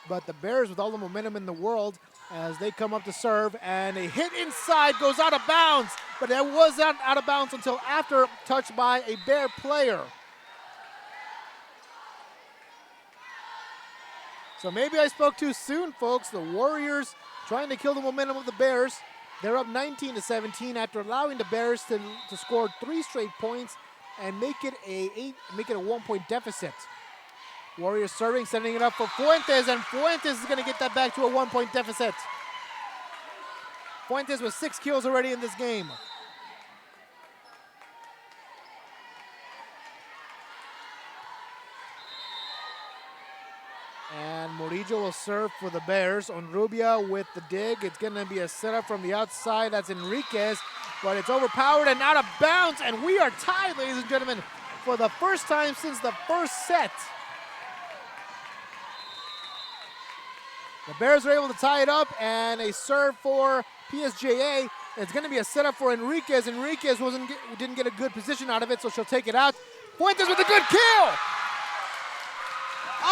but the Bears with all the momentum in the world as they come up to serve, and a hit inside goes out of bounds, but that was not out of bounds until after touched by a Bear player. So maybe I spoke too soon, folks. The Warriors trying to kill the momentum of the Bears. They're up 19-17 after allowing the Bears to score 3 straight points and make it a 1-point deficit. Warriors serving, setting it up for Fuentes, and Fuentes is going to get that back to a 1-point deficit. Fuentes with 6 kills already in this game. And Murillo will serve for the Bears. Onrubia with the dig. It's going to be a setup from the outside. That's Enriquez, but it's overpowered and out of bounds. And we are tied, ladies and gentlemen, for the first time since the first set. The Bears are able to tie it up, and a serve for PSJA. It's going to be a setup for Enriquez. Enriquez didn't get a good position out of it, so she'll take it out. Fuentes with a good kill!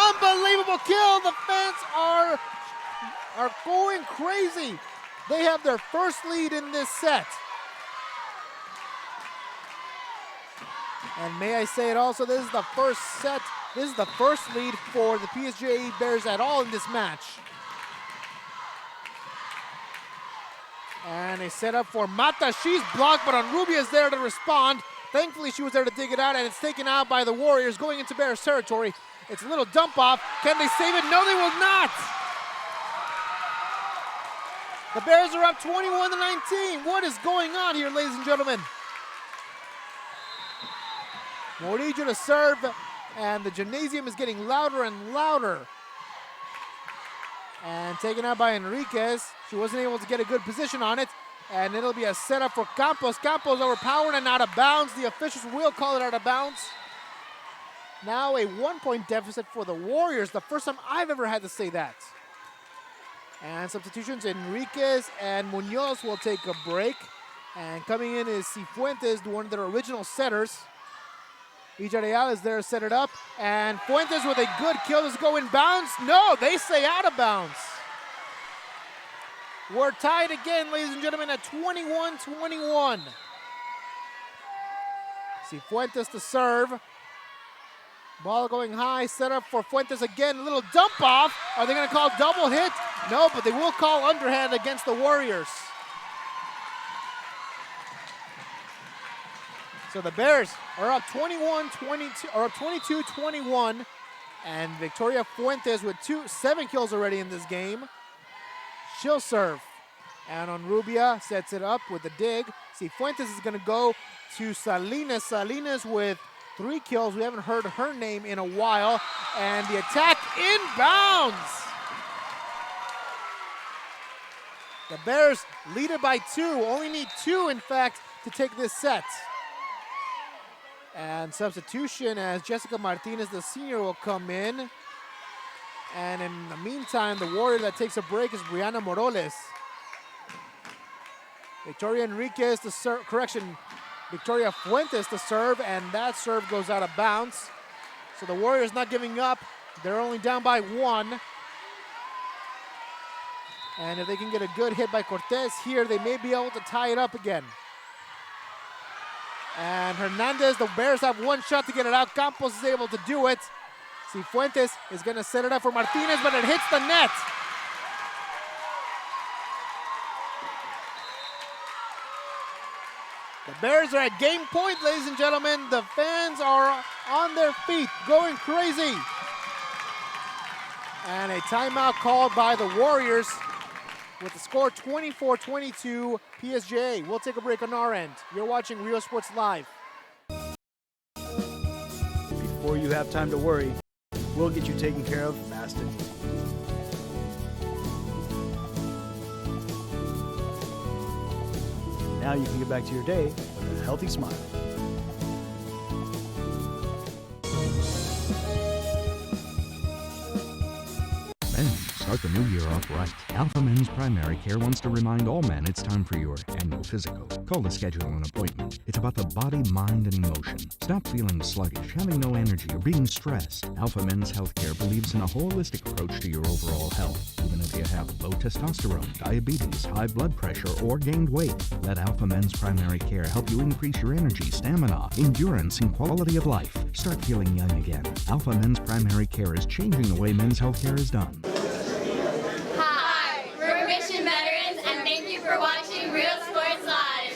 Unbelievable kill! The fans are going crazy. They have their first lead in this set. And may I say it also, this is the first set. This is the first lead for the PSJA Bears at all in this match. And a setup for Mata. She's blocked, but Onrubia is there to respond. Thankfully, she was there to dig it out, and it's taken out by the Warriors going into Bears territory. It's a little dump off. Can they save it? No, they will not. The Bears are up 21-19. What is going on here, ladies and gentlemen? Murillo to serve, and the gymnasium is getting louder and louder. And taken out by Enriquez. She wasn't able to get a good position on it. And it'll be a setup for Campos. Campos overpowered and out of bounds. The officials will call it out of bounds. Now a 1-point deficit for the Warriors. The first time I've ever had to say that. And substitutions, Enriquez and Munoz will take a break. And coming in is Cifuentes, one of their original setters. Villarreal is there to set it up. And Fuentes with a good kill. Does it go in bounds? No, they say out of bounds. We're tied again, ladies and gentlemen, at 21-21. Cifuentes to serve. Ball going high, set up for Fuentes again. A little dump off. Are they going to call double hit? No, but they will call underhand against the Warriors. So the Bears are up 22-21, and Victoria Fuentes with 7 kills already in this game. She'll serve. And Onrubia sets it up with the dig. Fuentes is going to go to Salinas. Salinas with 3 kills. We haven't heard her name in a while. And the attack inbounds. The Bears lead it by 2. Only need 2, in fact, to take this set. And substitution as Jessica Martinez, the senior, will come in. And in the meantime, the Warrior that takes a break is Brianna Morales. Victoria Enriquez to serve, Victoria Fuentes to serve, and that serve goes out of bounds. So the Warriors not giving up. They're only down by 1. And if they can get a good hit by Cortez here, they may be able to tie it up again. And Hernandez, the Bears have 1 shot to get it out. Campos is able to do it. Cifuentes is going to set it up for Martinez, but it hits the net. The Bears are at game point, ladies and gentlemen. The fans are on their feet, going crazy. And a timeout called by the Warriors with the score 24-22 PSJA. We'll take a break on our end. You're watching Rio Sports Live. Before you have time to worry, we'll get you taken care of fast and easy. Now you can get back to your day with a healthy smile. Men, start the new year off right. Alpha Men's Primary Care wants to remind all men it's time for your annual physical. Call to schedule an appointment. It's about the body, mind, and emotion. Stop feeling sluggish, having no energy, or being stressed. Alpha Men's Healthcare believes in a holistic approach to your overall health. Even if you have low testosterone, diabetes, high blood pressure, or gained weight, let Alpha Men's Primary Care help you increase your energy, stamina, endurance, and quality of life. Start feeling young again. Alpha Men's Primary Care is changing the way men's healthcare is done. Hi, we're Mission Veterans, and thank you for watching Real Sports Live.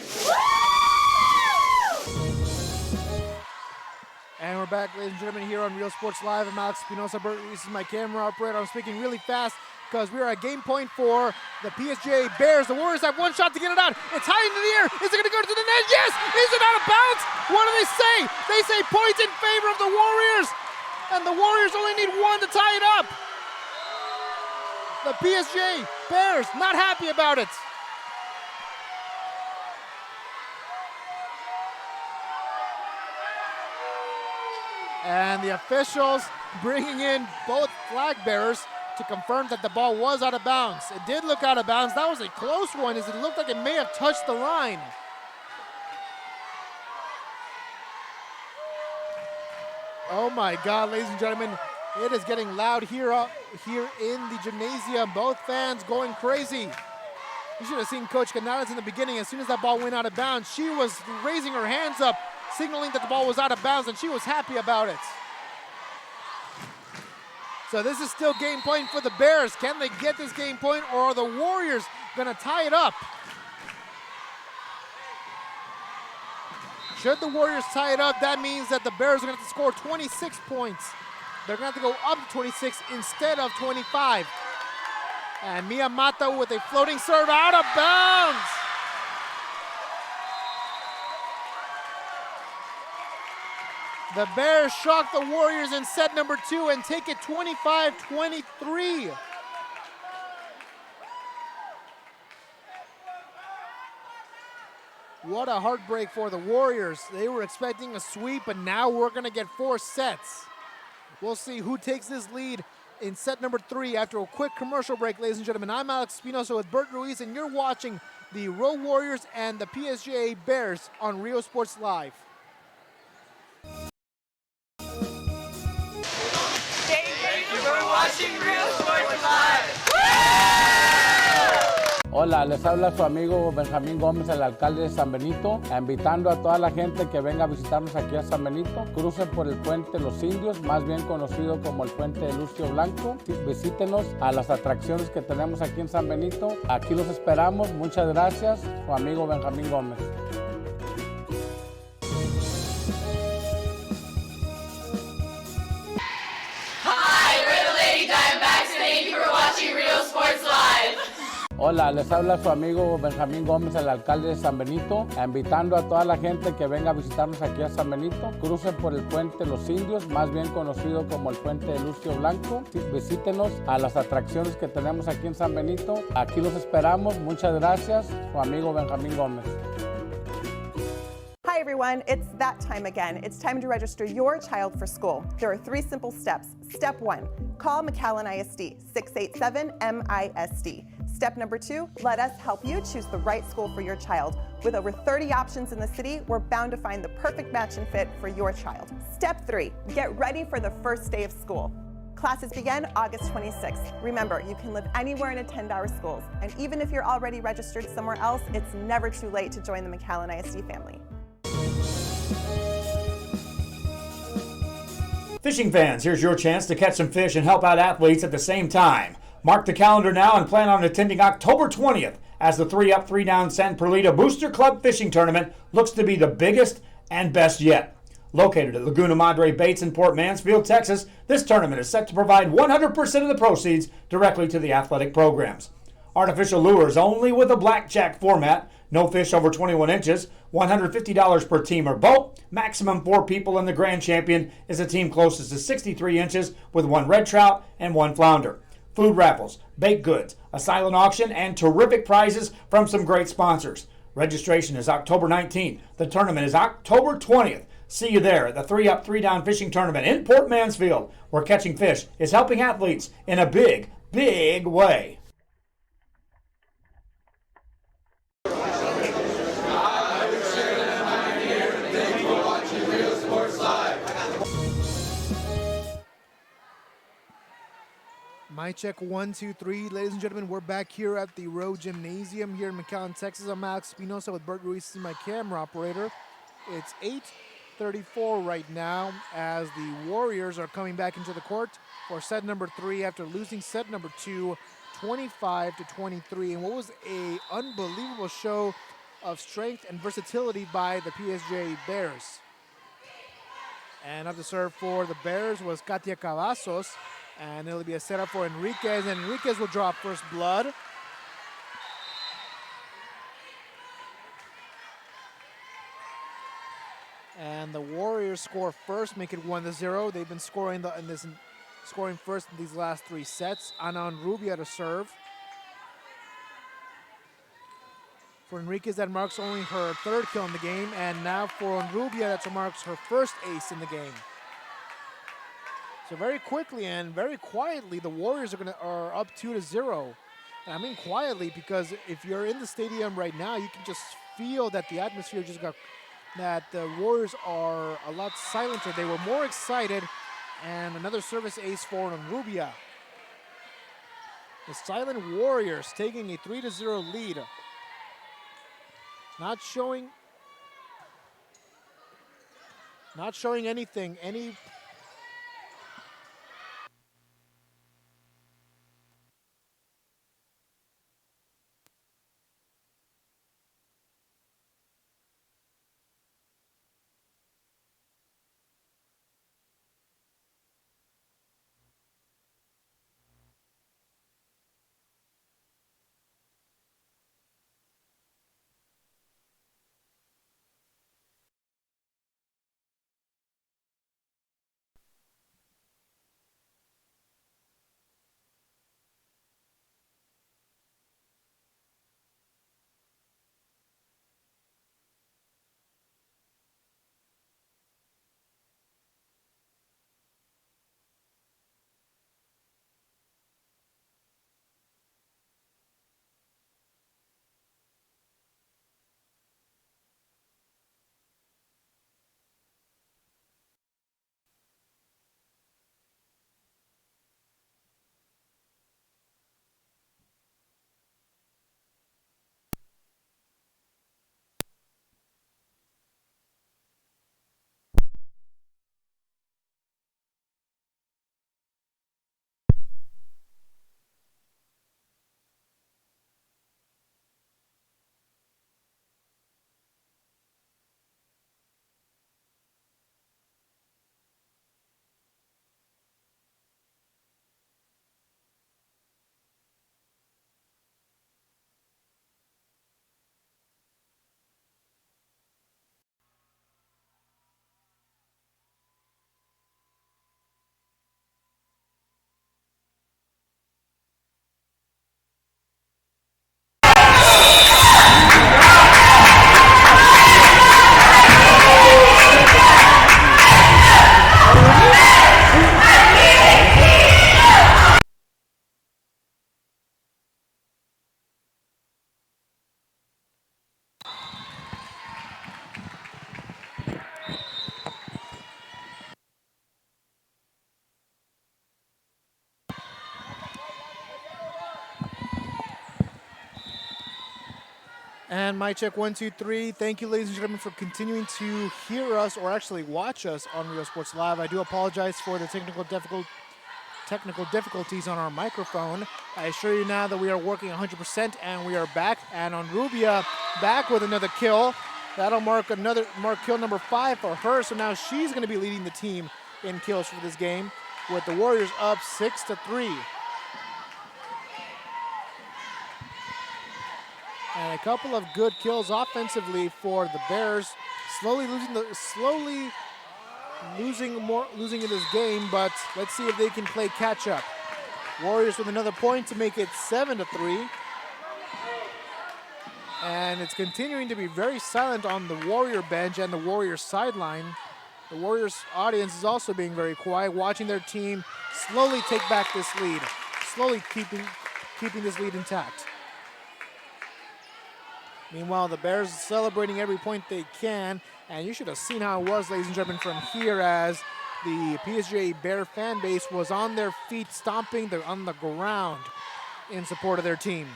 And we're back, ladies and gentlemen, here on Real Sports Live. I'm Alex Espinosa. This is my camera operator. I'm speaking really fast because we are at game point for the PSJA Bears. The Warriors have 1 shot to get it out. It's high into the air. Is it going to go to the net? Yes! Is it out of bounds? What do they say? They say points in favor of the Warriors. And the Warriors only need 1 to tie it up. The PSJA Bears not happy about it. And the officials bringing in both flag bearers to confirm that the ball was out of bounds. It did look out of bounds. That was a close one, as it looked like it may have touched the line. Oh my God, ladies and gentlemen, it is getting loud here in the gymnasium. Both fans going crazy. You should have seen Coach Canales in the beginning. As soon as that ball went out of bounds, she was raising her hands up, signaling that the ball was out of bounds, and she was happy about it. So this is still game point for the Bears. Can they get this game point, or are the Warriors gonna tie it up? Should the Warriors tie it up, that means that the Bears are gonna have to score 26 points. They're gonna have to go up to 26 instead of 25. And Mia Mata with a floating serve out of bounds. The Bears shock the Warriors in set number 2 and take it 25-23. What a heartbreak for the Warriors. They were expecting a sweep, but now we're gonna get 4 sets. We'll see who takes this lead in set number 3 after a quick commercial break, ladies and gentlemen. I'm Alex Espinosa with Bert Ruiz, and you're watching the Rowe Warriors and the PSJA Bears on Rio Sports Live. Thank you for watching Rio Sports Live. Hola, les habla su amigo Benjamín Gómez, el alcalde de San Benito, invitando a toda la gente que venga a visitarnos aquí a San Benito. Crucen por el puente Los Indios, más bien conocido como el puente de Lucio Blanco. Visítenos a las atracciones que tenemos aquí en San Benito. Aquí los esperamos. Muchas gracias, su amigo Benjamín Gómez. Hi, we're the Lady Diamondbacks, and thank you for watching Rio Sports Live. Hola, les habla su amigo Benjamín Gómez, el alcalde de San Benito, invitando a toda la gente que venga a visitarnos aquí a San Benito. Crucen por el puente Los Indios, más bien conocido como el puente de Lucio Blanco. Visítenos a las atracciones que tenemos aquí en San Benito. Aquí los esperamos. Muchas gracias, su amigo Benjamín Gómez. Hi everyone, it's that time again. It's time to register your child for school. There are 3 simple steps. Step 1, call McAllen ISD, 687-MISD. Step number 2, let us help you choose the right school for your child. With over 30 options in the city, we're bound to find the perfect match and fit for your child. Step 3, get ready for the first day of school. Classes begin August 26th. Remember, you can live anywhere and attend our schools. And even if you're already registered somewhere else, it's never too late to join the McAllen ISD family. Fishing fans, here's your chance to catch some fish and help out athletes at the same time. Mark the calendar now and plan on attending October 20th as the 3-up, 3-down San Perlita Booster Club Fishing Tournament looks to be the biggest and best yet. Located at Laguna Madre Baits in Port Mansfield, Texas, this tournament is set to provide 100% of the proceeds directly to the athletic programs. Artificial lures only with a blackjack format, no fish over 21 inches, $150 per team or boat, maximum 4 people, and the grand champion is a team closest to 63 inches with 1 red trout and 1 flounder. Food raffles, baked goods, a silent auction, and terrific prizes from some great sponsors. Registration is October 19th. The tournament is October 20th. See you there at the 3-up, 3-down fishing tournament in Port Mansfield, where catching fish is helping athletes in a big, big way. Mic check 1, 2, 3. Ladies and gentlemen, we're back here at the Rowe Gymnasium here in McAllen, Texas. I'm Alex Espinosa with Bert Ruiz, my camera operator. It's 8:34 right now as the Warriors are coming back into the court for set number 3 after losing set number 2, 25-23. And what was a unbelievable show of strength and versatility by the PSJA Bears. And up to serve for the Bears was Katia Cavazos. And it'll be a setup for Enriquez, and Enriquez will draw first blood. And the Warriors score first, make it 1-0. They've been scoring in this scoring first in these last 3 sets. Ana Rubia to serve. For Enriquez, that marks only her 3rd kill in the game, and now for Rubia, that marks her 1st ace in the game. So very quickly and very quietly, the Warriors are up 2-0. And I mean quietly because if you're in the stadium right now, you can just feel that the atmosphere just got, that the Warriors are a lot silenter. They were more excited, and another service ace for Rubia. The Silent Warriors taking a 3-0 lead. Not showing anything, any And mic check 1, 2, 3. Thank you, ladies and gentlemen, for continuing to hear us or actually watch us on Rio Sports Live. I do apologize for the technical difficulties on our microphone. I assure you now that we are working 100% and we are back. And on Rubia, back with another kill. That'll mark kill number 5 for her. So now she's going to be leading the team in kills for this game, with the Warriors up 6-3. And a couple of good kills offensively for the Bears, slowly losing in this game, but let's see if they can play catch up. Warriors with another point to make it 7-3. And it's continuing to be very silent on the Warrior bench and the Warriors sideline. The Warriors audience is also being very quiet, watching their team slowly take back this lead, slowly keeping this lead intact. Meanwhile, the Bears celebrating every point they can, and you should have seen how it was, ladies and gentlemen, from here as the PSJA Bear fan base was on their feet, stomping. They're on the ground in support of their team.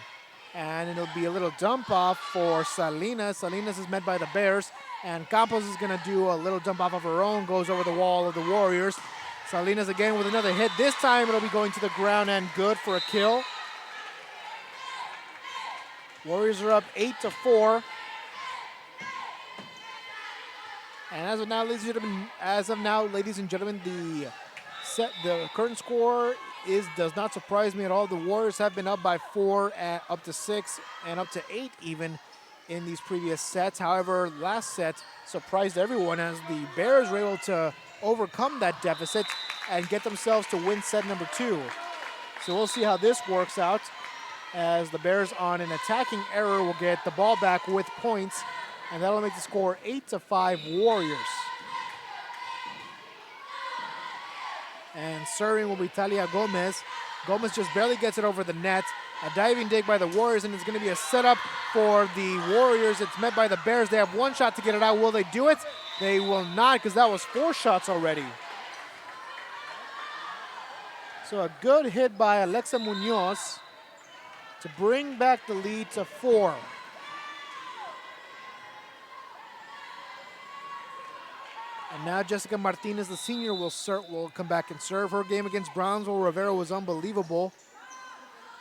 And it'll be a little dump off for Salinas. Salinas is met by the Bears, and Campos is going to do a little dump off of her own, goes over the wall of the Warriors. Salinas again with another hit. This time it'll be going to the ground and good for a kill. Warriors are up 8-4. And as of now, ladies and gentlemen, the current score does not surprise me at all. The Warriors have been up by 4, up to 6, and up to 8 even in these previous sets. However, last set surprised everyone as the Bears were able to overcome that deficit and get themselves to win set number 2. So we'll see how this works out, as the Bears on an attacking error will get the ball back with points, and that'll make the score 8-5 Warriors. And serving will be Talia Gomez. Gomez just barely gets it over the net. A diving dig by the Warriors, and it's going to be a setup for the Warriors. It's met by the Bears. They have one shot to get it out. Will they do it? They will not, because that was 4 shots already. So a good hit by Alexa Munoz to bring back the lead to 4. And now Jessica Martinez, the senior, will come back and serve. Her game against Brownsville Rivera was unbelievable,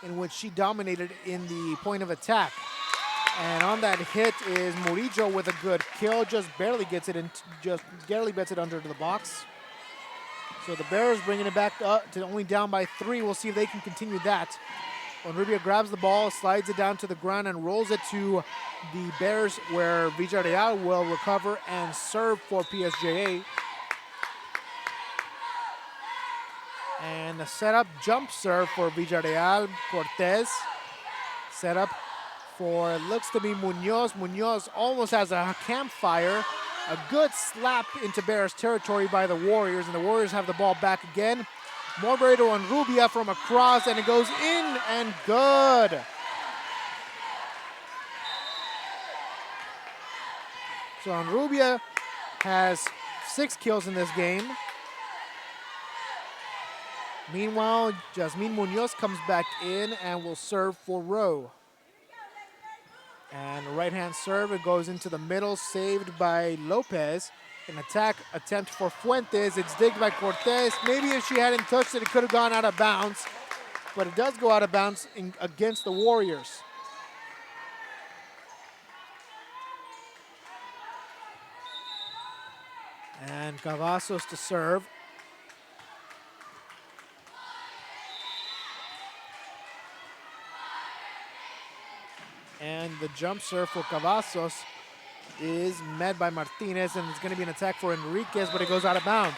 in which she dominated in the point of attack. And on that hit is Murillo with a good kill. Just barely gets it under the box. So the Bears bringing it back up to only down by 3. We'll see if they can continue that. Onrubia grabs the ball, slides it down to the ground, and rolls it to the Bears, where Villarreal will recover and serve for PSJA. And a setup jump serve for Villarreal. Cortez. Setup for, looks to be Munoz. Munoz almost has a campfire. A good slap into Bears territory by the Warriors, and the Warriors have the ball back again. Morbury to Onrubia from across, and it goes in and good. So Onrubia has 6 kills in this game. Meanwhile, Jasmine Munoz comes back in and will serve for Rowe. And right-hand serve, it goes into the middle, saved by Lopez. An attack attempt for Fuentes. It's digged by Cortez. Maybe if she hadn't touched it, it could have gone out of bounds. But it does go out of bounds against the Warriors. And Cavazos to serve. And the jump serve for Cavazos is met by Martinez, and it's going to be an attack for Enriquez, but it goes out of bounds.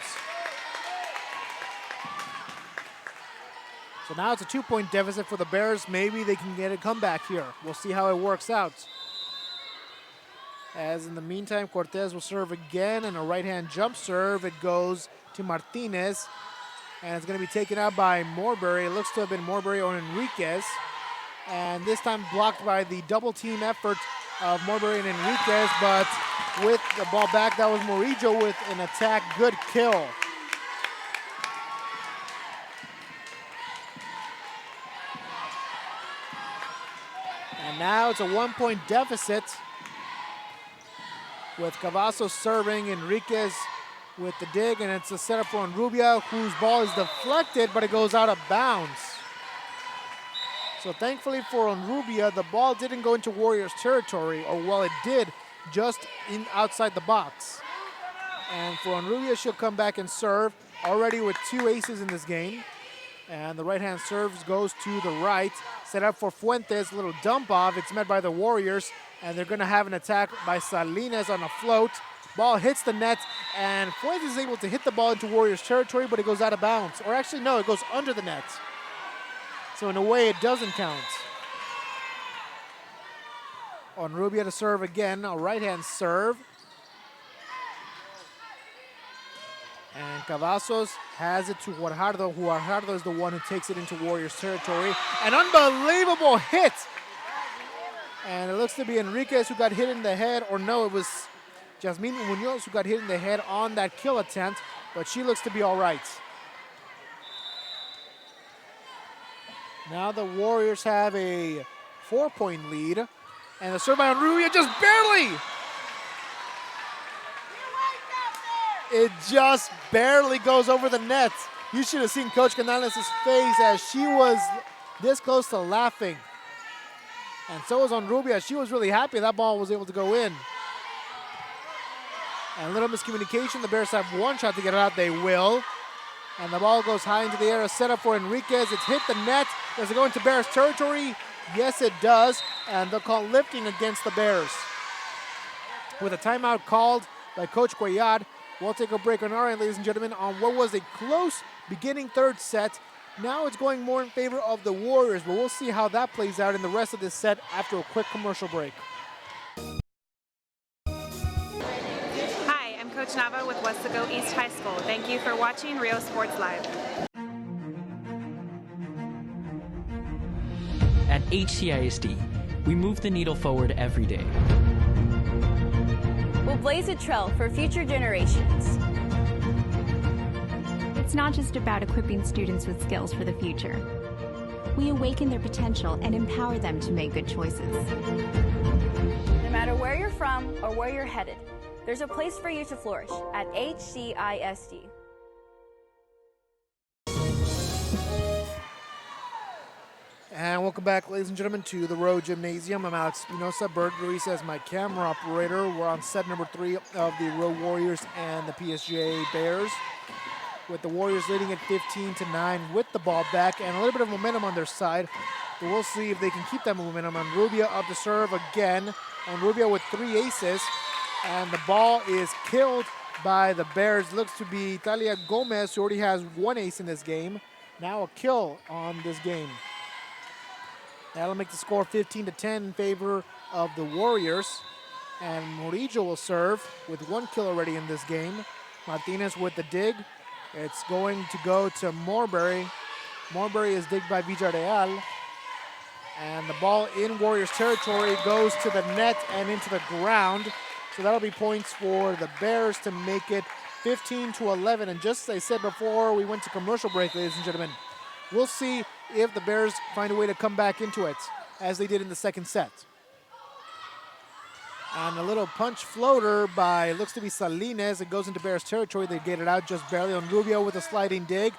So now it's a 2-point deficit for the Bears. Maybe they can get a comeback here. We'll see how it works out. As in the meantime, Cortez will serve again, and a right-hand jump serve. It goes to Martinez, and it's going to be taken out by Morbury. It looks to have been Morbury on Enriquez. And this time blocked by the double-team effort of Morbury and Enriquez, but with the ball back, that was Murillo with an attack. Good kill. And now it's a 1-point deficit with Cavazos serving, Enriquez with the dig, and it's a setup for Onrubia, whose ball is deflected, but it goes out of bounds. So thankfully for Onrubia, the ball didn't go into Warriors territory, or well, it did, just outside the box. And for Onrubia, she'll come back and serve, already with 2 aces in this game. And the right-hand serve goes to the right, set up for Fuentes, little dump off. It's met by the Warriors, and they're gonna have an attack by Salinas on a float. Ball hits the net, and Fuentes is able to hit the ball into Warriors territory, but it goes out of bounds. Or actually, no, it goes under the net. So in a way, it doesn't count. Onrubia to serve again, a right-hand serve. And Cavazos has it to Guajardo. Guajardo is the one who takes it into Warriors territory. An unbelievable hit! And it looks to be Enriquez who got hit in the head, or no, it was Jasmine Munoz who got hit in the head on that kill attempt, but she looks to be all right. Now the Warriors have a 4-point lead, and the serve by Onrubia just barely. It just barely goes over the net. You should have seen Coach Canales' face as she was this close to laughing. And so was Onrubia. She was really happy that ball was able to go in. And a little miscommunication. The Bears have 1 shot to get it out. They will. And the ball goes high into the air. A setup for Enriquez. It's hit the net. Does it go into Bears territory? Yes, it does. And they'll call lifting against the Bears. With a timeout called by Coach Cuellar, We'll take a break on our end, ladies and gentlemen, on what was a close beginning third set. Now it's going more in favor of the Warriors, but we'll see how that plays out in the rest of this set after a quick commercial break. Hi, I'm Coach Nava with Westaco East High School. Thank you for watching Rio Sports Live. At HCISD, we move the needle forward every day. We'll blaze a trail for future generations. It's not just about equipping students with skills for the future. We awaken their potential and empower them to make good choices. No matter where you're from or where you're headed, there's a place for you to flourish at HCISD. And welcome back, ladies and gentlemen, to the Rowe Gymnasium. I'm Alex Espinosa. Bert Ruiz as my camera operator. We're on set number 3 of the Rowe Warriors and the PSJA Bears, with the Warriors leading at 15-9 with the ball back and a little bit of momentum on their side. But we'll see if they can keep that momentum. On Rubio up to serve again. On Rubio with 3 aces. And the ball is killed by the Bears. Looks to be Talia Gomez, who already has 1 ace in this game. Now a kill on this game. That'll make the score 15-10 in favor of the Warriors. And Murillo will serve with 1 kill already in this game. Martinez with the dig. It's going to go to Morbury. Morbury is digged by Villarreal. And the ball in Warriors territory goes to the net and into the ground. So that'll be points for the Bears to make it 15-11. And just as I said before we went to commercial break, ladies and gentlemen, we'll see if the Bears find a way to come back into it, as they did in the second set. And a little punch floater by, looks to be Salinas. It goes into Bears territory. They get it out just barely on Rubio with a sliding dig.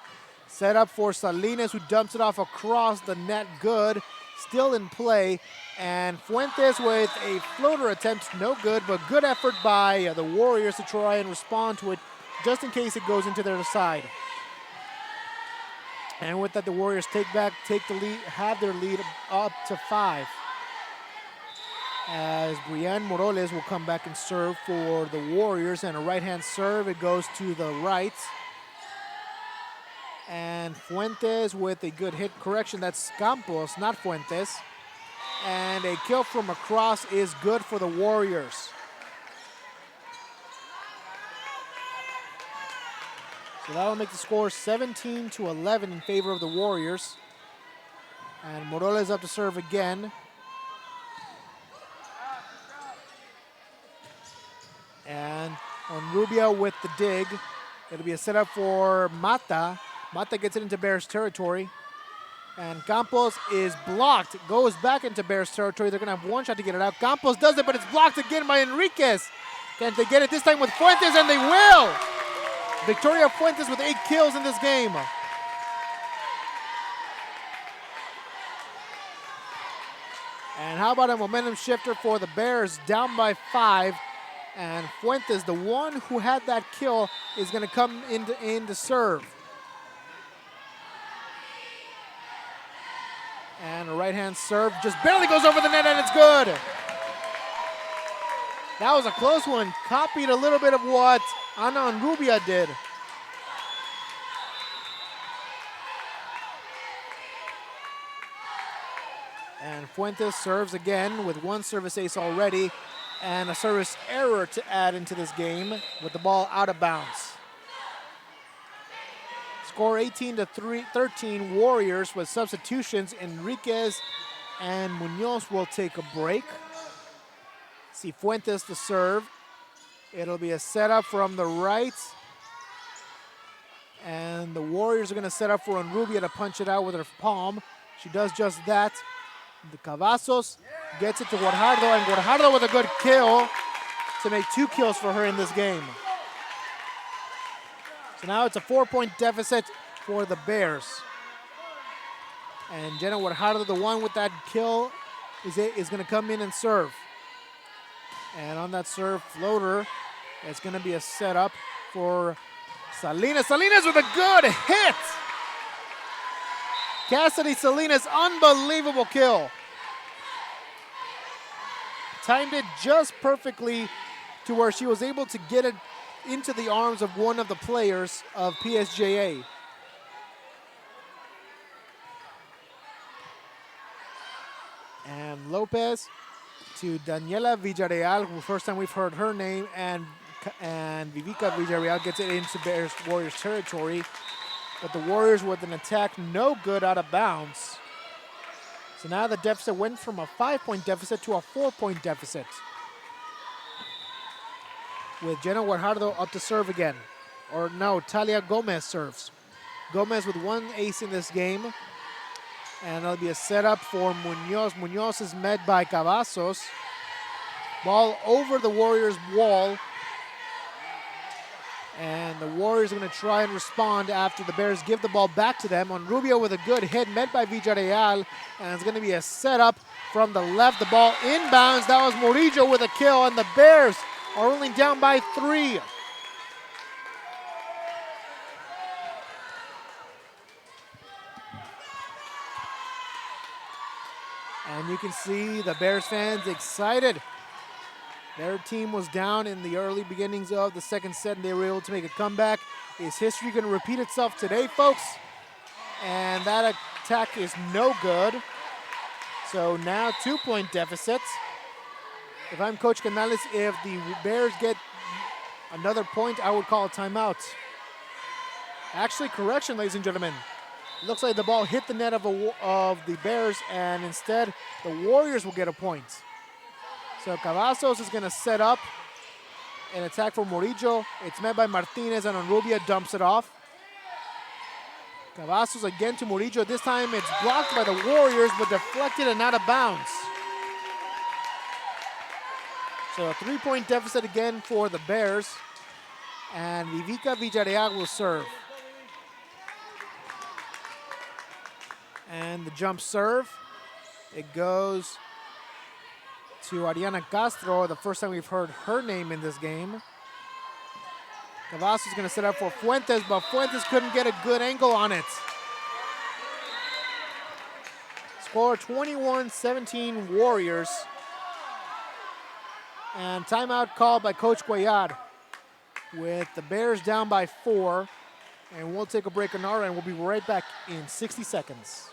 Set up for Salinas, who dumps it off across the net. Good. Still in play. And Fuentes with a floater attempt. No good, but good effort by the Warriors to try and respond to it, just in case it goes into their side. And with that, the Warriors take the lead, have their lead up to 5. As Brian Morales will come back and serve for the Warriors, and a right-hand serve, it goes to the right. And Fuentes with a good hit. Correction, that's Campos, not Fuentes. And a kill from across is good for the Warriors. So that'll make the score 17-11 in favor of the Warriors. And Morales up to serve again. And on Rubio with the dig. It'll be a setup for Mata. Mata gets it into Bears territory. And Campos is blocked. Goes back into Bears territory. They're going to have 1 shot to get it out. Campos does it, but it's blocked again by Enriquez. Can they get it this time with Fuentes? And they will! Victoria Fuentes with 8 kills in this game. And how about a momentum shifter for the Bears, down by 5. And Fuentes, the one who had that kill, is going to come in to serve. And a right-hand serve just barely goes over the net, and it's good. That was a close one. Copied a little bit of what Ana Rubia did. And Fuentes serves again with 1 service ace already, and a service error to add into this game with the ball out of bounds. Score 18-13 Warriors with substitutions. Enriquez and Munoz will take a break. See Fuentes to serve. It'll be a setup from the right. And the Warriors are going to set up for Enrubia to punch it out with her palm. She does just that. The Cavazos gets it to Guajardo, and Guajardo with a good kill to make 2 kills for her in this game. So now it's a 4-point deficit for the Bears. And Jenna Guajardo, the one with that kill, is going to come in and serve. And on that serve floater, it's going to be a setup for Salinas. Salinas with a good hit! Cassidy Salinas, unbelievable kill. Timed it just perfectly to where she was able to get it into the arms of one of the players of PSJA. And Lopez to Daniela Villarreal, who first time we've heard her name, and Vivica Villarreal gets it into Warriors territory. But the Warriors with an attack no good out of bounds. So now the deficit went from a 5-point deficit to a 4-point deficit. With Jenna Guajardo up to serve again. Or no, Talia Gomez serves. Gomez with one ace in this game. And it'll be a setup for Munoz. Munoz is met by Cavazos. Ball over the Warriors' wall. And the Warriors are going to try and respond after the Bears give the ball back to them. On Rubio with a good hit, met by Villarreal. And it's going to be a setup from the left. The ball inbounds. That was Murillo with a kill. And the Bears are only down by 3. And you can see the Bears fans excited. Their team was down in the early beginnings of the second set, and they were able to make a comeback. Is history going to repeat itself today, folks? And that attack is no good. So now 2-point deficits. If I'm Coach Canales, if the Bears get another point, I would call a timeout. Actually, correction, ladies and gentlemen. Looks like the ball hit the net of the Bears, and instead the Warriors will get a point. So Cavazos is going to set up an attack for Murillo. It's met by Martinez, and Onrubia dumps it off. Cavazos again to Murillo. This time it's blocked by the Warriors, but deflected and out of bounds. So a 3-point deficit again for the Bears. And Vivica Villarreal will serve. And the jump serve, it goes to Ariana Castro, the first time we've heard her name in this game. Cavazos is going to set up for Fuentes, but Fuentes couldn't get a good angle on it. Score 21-17 Warriors. And timeout called by Coach Cuellar with the Bears down by 4. And we'll take a break on our end. We'll be right back in 60 seconds.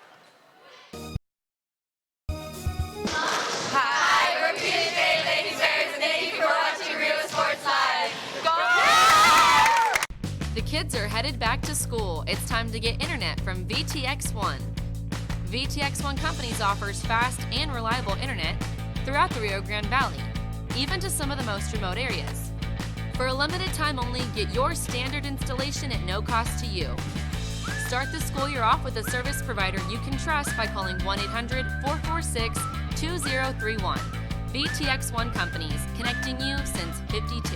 Hi, we're PSJA Lady Bears, and thank you for watching Real Sports Live. Go! The kids are headed back to school. It's time to get internet from VTX1. VTX1 Companies offers fast and reliable internet throughout the Rio Grande Valley, even to some of the most remote areas. For a limited time only, get your standard installation at no cost to you. Start the school year off with a service provider you can trust by calling 1-800-446-2031. VTX1 Companies, connecting you since '52.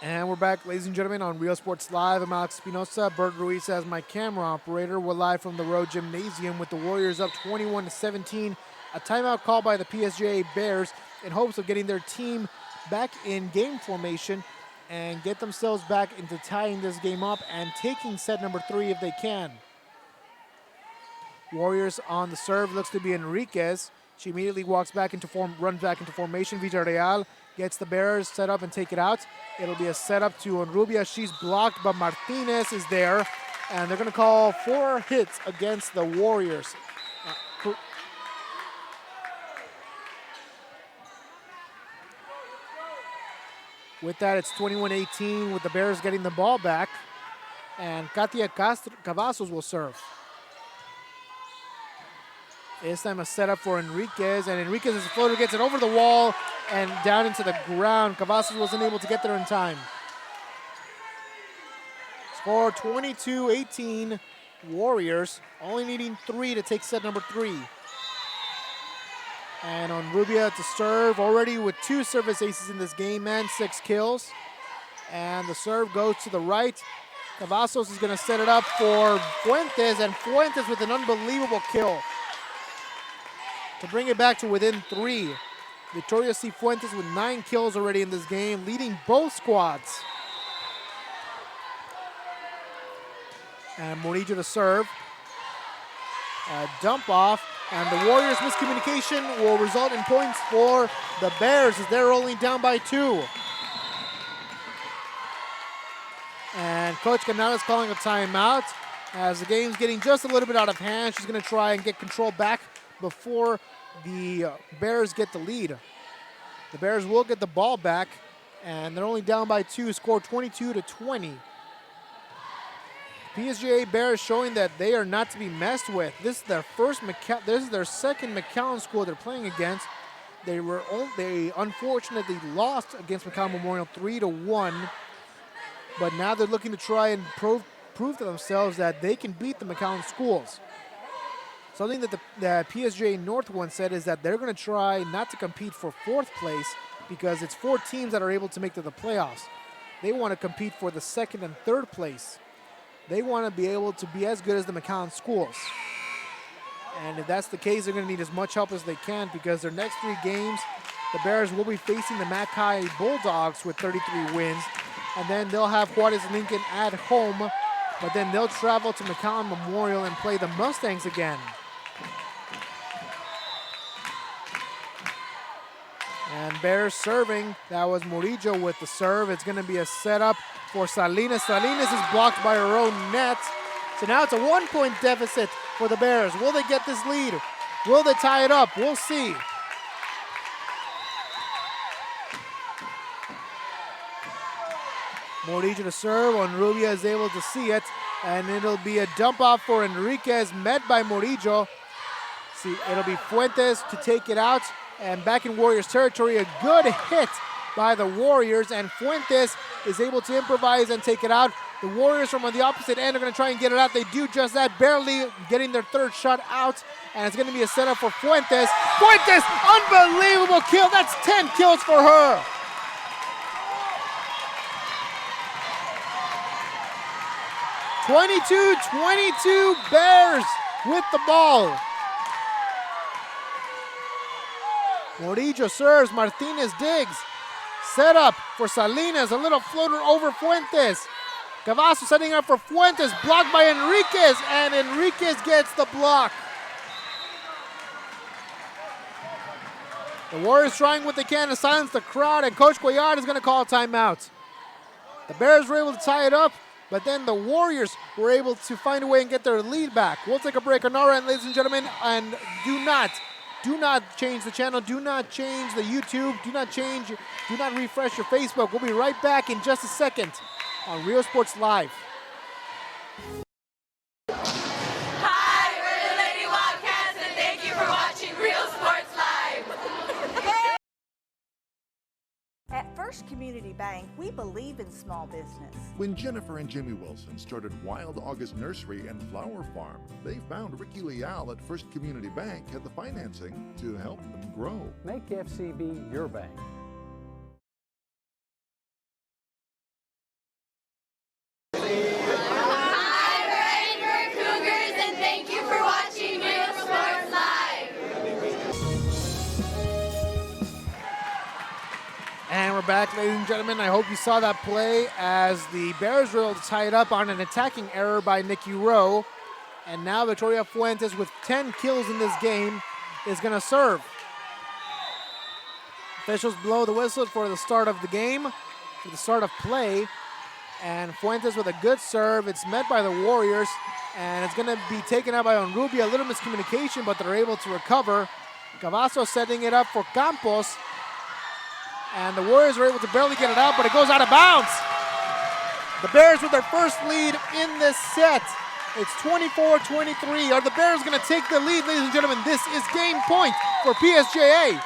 And we're back, ladies and gentlemen, on Real Sports Live. I'm Alex Espinosa. Bert Ruiz as my camera operator. We're live from the Rowe Gymnasium with the Warriors up 21-17. A timeout called by the PSJA Bears in hopes of getting their team back in game formation and get themselves back into tying this game up and taking set number 3 if they can. Warriors on the serve looks to be Enriquez. She immediately walks back into runs back into formation. Villarreal gets the Bears set up and take it out. It'll be a setup to Onrubia. She's blocked, but Martinez is there. And they're going to call 4 hits against the Warriors. With that, it's 21-18 with the Bears getting the ball back. And Katia Cavazos will serve. This time a setup for Enriquez, and Enriquez's floater gets it over the wall and down into the ground. Cavazos wasn't able to get there in time. Score 22-18 Warriors, only needing 3 to take set number 3. And on Rubia to serve, already with 2 service aces in this game and 6 kills. And the serve goes to the right. Cavazos is going to set it up for Fuentes, and Fuentes with an unbelievable kill to bring it back to within 3. Victoria C. Fuentes with 9 kills already in this game, leading both squads. And Murillo to serve. Dump off, And the Warriors' miscommunication will result in points for the Bears as they're only down by 2. And Coach Canales calling a timeout as the game's getting just a little bit out of hand. She's going to try and get control back before the Bears get the lead. The Bears will get the ball back, and they're only down by 2, score 22-20. PSJA Bears showing that they are not to be messed with. This is their second McAllen school they're playing against. They unfortunately lost against McAllen Memorial 3-1, but now they're looking to try and prove to themselves that they can beat the McAllen schools. Something that PSJA North once said is that they're going to try not to compete for 4th place because it's 4 teams that are able to make to the playoffs. They want to compete for the 2nd and 3rd place. They want to be able to be as good as the McAllen schools. And if that's the case, they're going to need as much help as they can because their next 3 games, the Bears will be facing the Mackay Bulldogs with 33 wins. And then they'll have Juarez Lincoln at home, but then they'll travel to McAllen Memorial and play the Mustangs again. And Bears serving, that was Murillo with the serve. It's going to be a setup for Salinas. Salinas is blocked by her own net. So now it's a 1-point deficit for the Bears. Will they get this lead? Will they tie it up? We'll see. Murillo to serve. Onrubia is able to see it. And it'll be a dump off for Enriquez, met by Murillo. See, it'll be Fuentes to take it out. And back in Warriors territory, a good hit by the Warriors, and Fuentes is able to improvise and take it out. The Warriors from on the opposite end are going to try and get it out. They do just that, barely getting their 3rd shot out, and it's going to be a setup for Fuentes. Fuentes, unbelievable kill. That's 10 kills for her. (22-22) Bears with the ball. Murillo serves, Martinez digs. Set up for Salinas, a little floater over Fuentes. Cavazo setting up for Fuentes, blocked by Enriquez, and Enriquez gets the block. The Warriors trying what they can to silence the crowd, and Coach Cuellar is going to call a timeout. The Bears were able to tie it up, but then the Warriors were able to find a way and get their lead back. We'll take a break on our end, ladies and gentlemen, and do not change the channel. Do not change the YouTube. Do not refresh your Facebook. We'll be right back in just a second on Rio Sports Live. Hi, we're the Lady Wildcats, and thank you for watching Rio Sports Live. At First Community Bank, we believe in small business. When Jennifer and Jimmy Wilson started Wild August Nursery and Flower Farm, they found Ricky Leal at First Community Bank had the financing to help them grow. Make FCB your bank. Hi, we're Edinburgh Cougars, and thank you for watching Rio Sports Live. And we're back, ladies and gentlemen. I hope you saw that play as the Bears were able to tie it up on an attacking error by Nikki Rowe. And now Victoria Fuentes, with 10 kills in this game, is going to serve. Officials blow the whistle for the start of the game, for the start of play. And Fuentes with a good serve. It's met by the Warriors, and it's going to be taken out by Onrubia. A little miscommunication, but they're able to recover. Cavazo setting it up for Campos. And the Warriors are able to barely get it out, but it goes out of bounds. The Bears with their first lead in this set. It's 24-23. Are the Bears going to take the lead, ladies and gentlemen? This is game point for PSJA.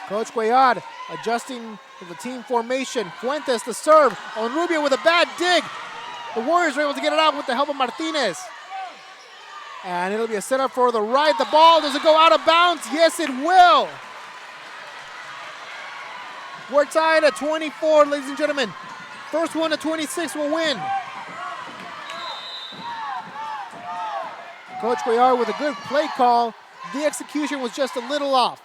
Coach Cuellar adjusting to the team formation. Fuentes to serve. Onrubia with a bad dig. The Warriors are able to get it out with the help of Martinez. And it'll be a setup for the right. The ball, does it go out of bounds? Yes, it will. We're tied at 24, ladies and gentlemen. First one to 26 will win. Coach Cuellar with a good play call. The execution was just a little off.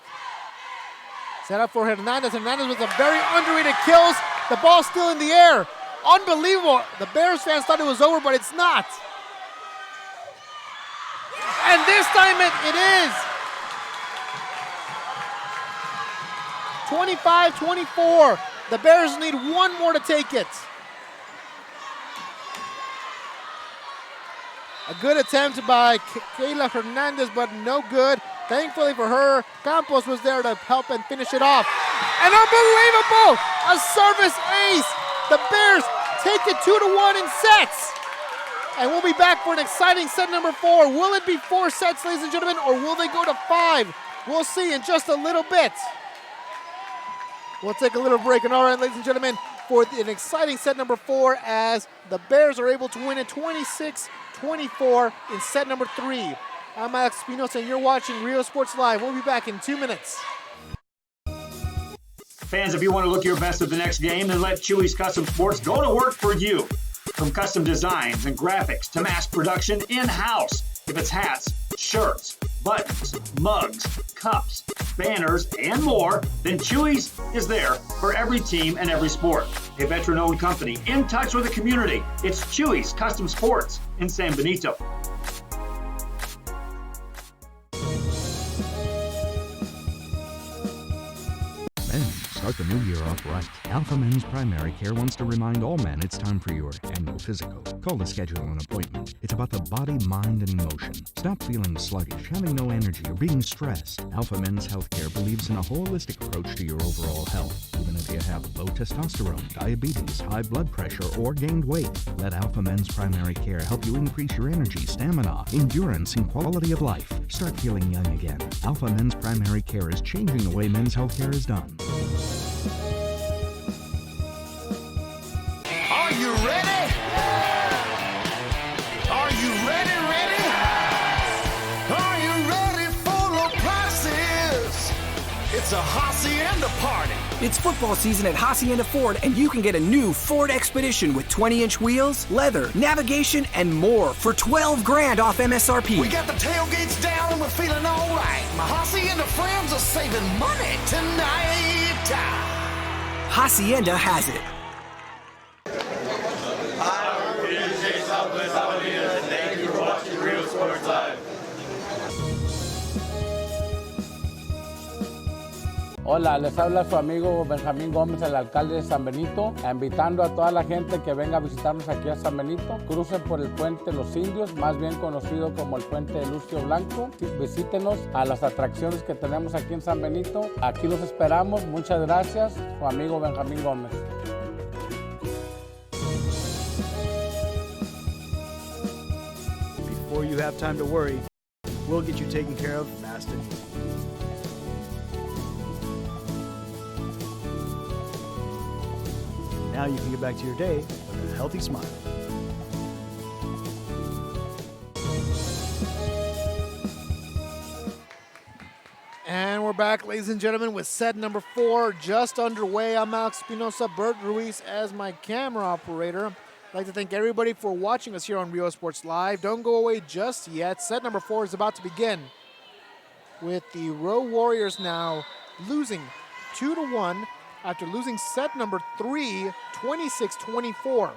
Set up for Hernandez. Hernandez with a very underrated kills. The ball's still in the air. Unbelievable. The Bears fans thought it was over, but it's not. And this time it is. 25-24. The Bears need one more to take it. A good attempt by Kayla Hernandez, but no good. Thankfully for her, Campos was there to help and finish it off. And unbelievable! A service ace! The Bears take it 2-1 in sets. And we'll be back for an exciting set number 4. Will it be 4 sets, ladies and gentlemen, or will they go to 5? We'll see in just a little bit. We'll take a little break. And all right, ladies and gentlemen, for an exciting set number 4 as the Bears are able to win it 26-24 in set number 3. I'm Alex Espinosa, and you're watching Rio Sports Live. We'll be back in 2 minutes. Fans, if you want to look your best at the next game, then let Chewy's Custom Sports go to work for you. From custom designs and graphics to mass production in-house. If it's hats, shirts, buttons, mugs, cups, banners, and more, then Chewy's is there for every team and every sport. A veteran-owned company in touch with the community. It's Chewy's Custom Sports in San Benito. Start the new year off right. Alpha Men's Primary Care wants to remind all men it's time for your annual physical. Call to schedule an appointment. It's about the body, mind, and emotion. Stop feeling sluggish, having no energy, or being stressed. Alpha Men's Healthcare believes in a holistic approach to your overall health. Even if you have low testosterone, diabetes, high blood pressure, or gained weight, let Alpha Men's Primary Care help you increase your energy, stamina, endurance, and quality of life. Start feeling young again. Alpha Men's Primary Care is changing the way men's healthcare is done. Are you ready? Are you ready? Are you ready for low prices? It's a Hacienda party. It's football season at Hacienda Ford, and you can get a new Ford Expedition with 20-inch wheels, leather, navigation, and more for $12,000 off MSRP. We got the tailgates down and we're feeling all right. My Hacienda friends are saving money tonight. Hacienda has it. Hi, we're PSJA Southwest Avenida, and thank you for watching Rio Sports Live. Hola, les habla su amigo Benjamín Gómez, el alcalde de San Benito, invitando a toda la gente que venga a visitarnos aquí a San Benito. Crucen por el puente Los Indios, más bien conocido como el puente de Lucio Blanco. Visítenos a las atracciones que tenemos aquí en San Benito. Aquí los esperamos. Muchas gracias. Su amigo Benjamín Gómez. Before you have time to worry, we'll get you taken care of fast and easy. Now you can get back to your day with a healthy smile. And we're back, ladies and gentlemen, with set number 4 just underway. I'm Alex Espinosa, Bert Ruiz as my camera operator. I'd like to thank everybody for watching us here on Rio Sports Live. Don't go away just yet. Set number 4 is about to begin with the Rowe Warriors now losing 2-1 after losing set number 3, 26-24.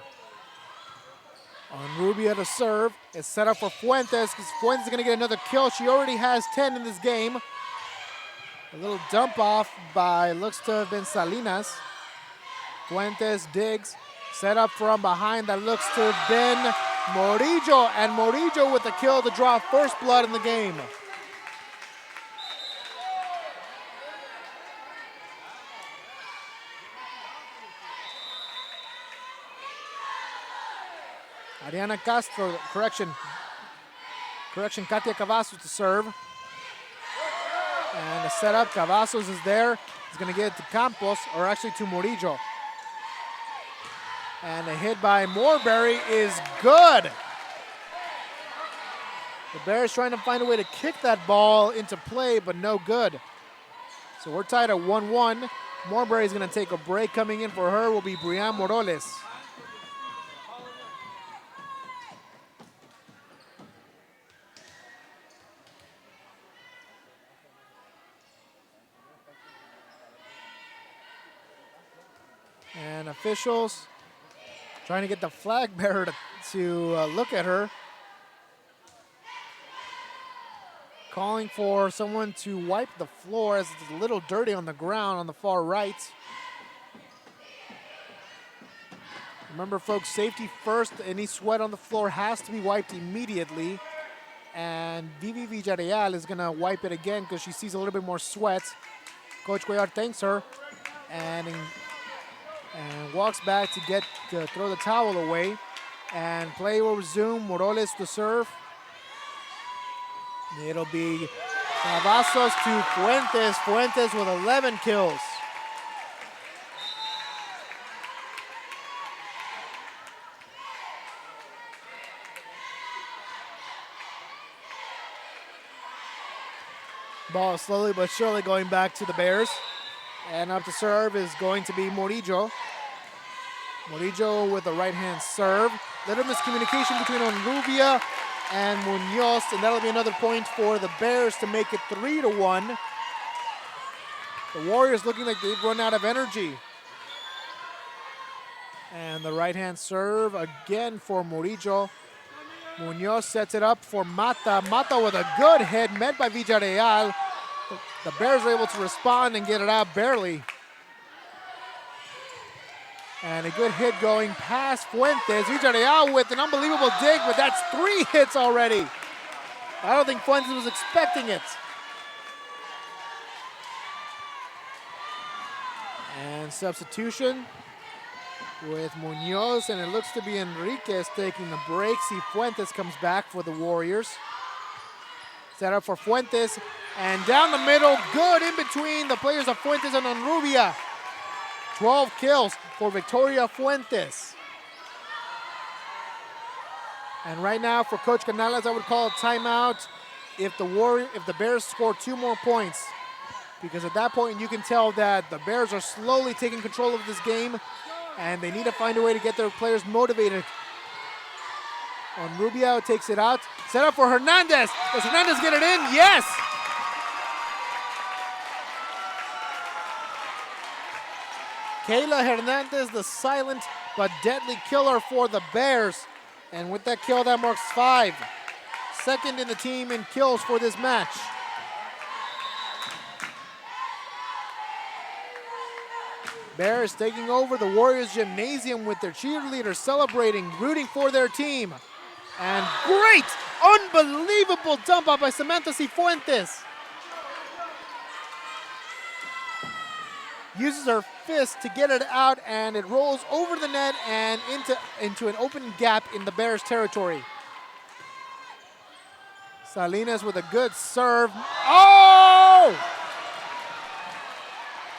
On Rubia to serve. It's set up for Fuentes because Fuentes is going to get another kill. She already has 10 in this game. A little dump off by, looks to have been Salinas. Fuentes digs. Set up from behind. That looks to have been Morillo. And Morillo with the kill to draw first blood in the game. Ariana Castro, correction, Katia Cavazos to serve. And the setup, Cavazos is there. He's going to get it to Campos, or actually to Morillo. And a hit by Morberry is good. The Bears trying to find a way to kick that ball into play, but no good. So we're tied at 1-1. Morberry is going to take a break. Coming in for her will be Brian Morales. And officials trying to get the flag bearer to look at her. calling for someone to wipe the floor as it's a little dirty on the ground on the far right. Remember, folks, safety first. Any sweat on the floor has to be wiped immediately. And Vivi Villarreal is going to wipe it again because she sees a little bit more sweat. Coach Cuellar thanks her and walks back to throw the towel away. And play will resume. Morales to serve. It'll be Cavazos to Fuentes. Fuentes with 11 kills. Ball slowly but surely going back to the Bears. And up to serve is going to be Morillo. Morillo with a right-hand serve. Little miscommunication between Onrubia and Munoz, and that'll be another point for the Bears to make it 3-1. The Warriors looking like they've run out of energy. And the right-hand serve again for Murillo. Munoz sets it up for Mata. Mata with a good head met by Villarreal. The Bears are able to respond and get it out barely. And a good hit going past Fuentes. Villarreal with an unbelievable dig, but that's 3 hits already. I don't think Fuentes was expecting it. And substitution with Munoz, and it looks to be Enriquez taking the break. See, Fuentes comes back for the Warriors. Set up for Fuentes, and down the middle, good in between the players of Fuentes and Onrubia. 12 kills for Victoria Fuentes. And right now for Coach Canales, I would call a timeout if the Bears score 2 more points. Because at that point you can tell that the Bears are slowly taking control of this game and they need to find a way to get their players motivated. Onrubia takes it out. Set up for Hernandez. Does Hernandez get it in? Yes! Kayla Hernandez, the silent but deadly killer for the Bears. And with that kill, that marks 5. Second in the team in kills for this match. Bears taking over the Warriors gymnasium with their cheerleaders celebrating, rooting for their team. And great, unbelievable dump out by Samantha Cifuentes. Uses her fist to get it out, and it rolls over the net and into an open gap in the Bears' territory. Salinas with a good serve. Oh!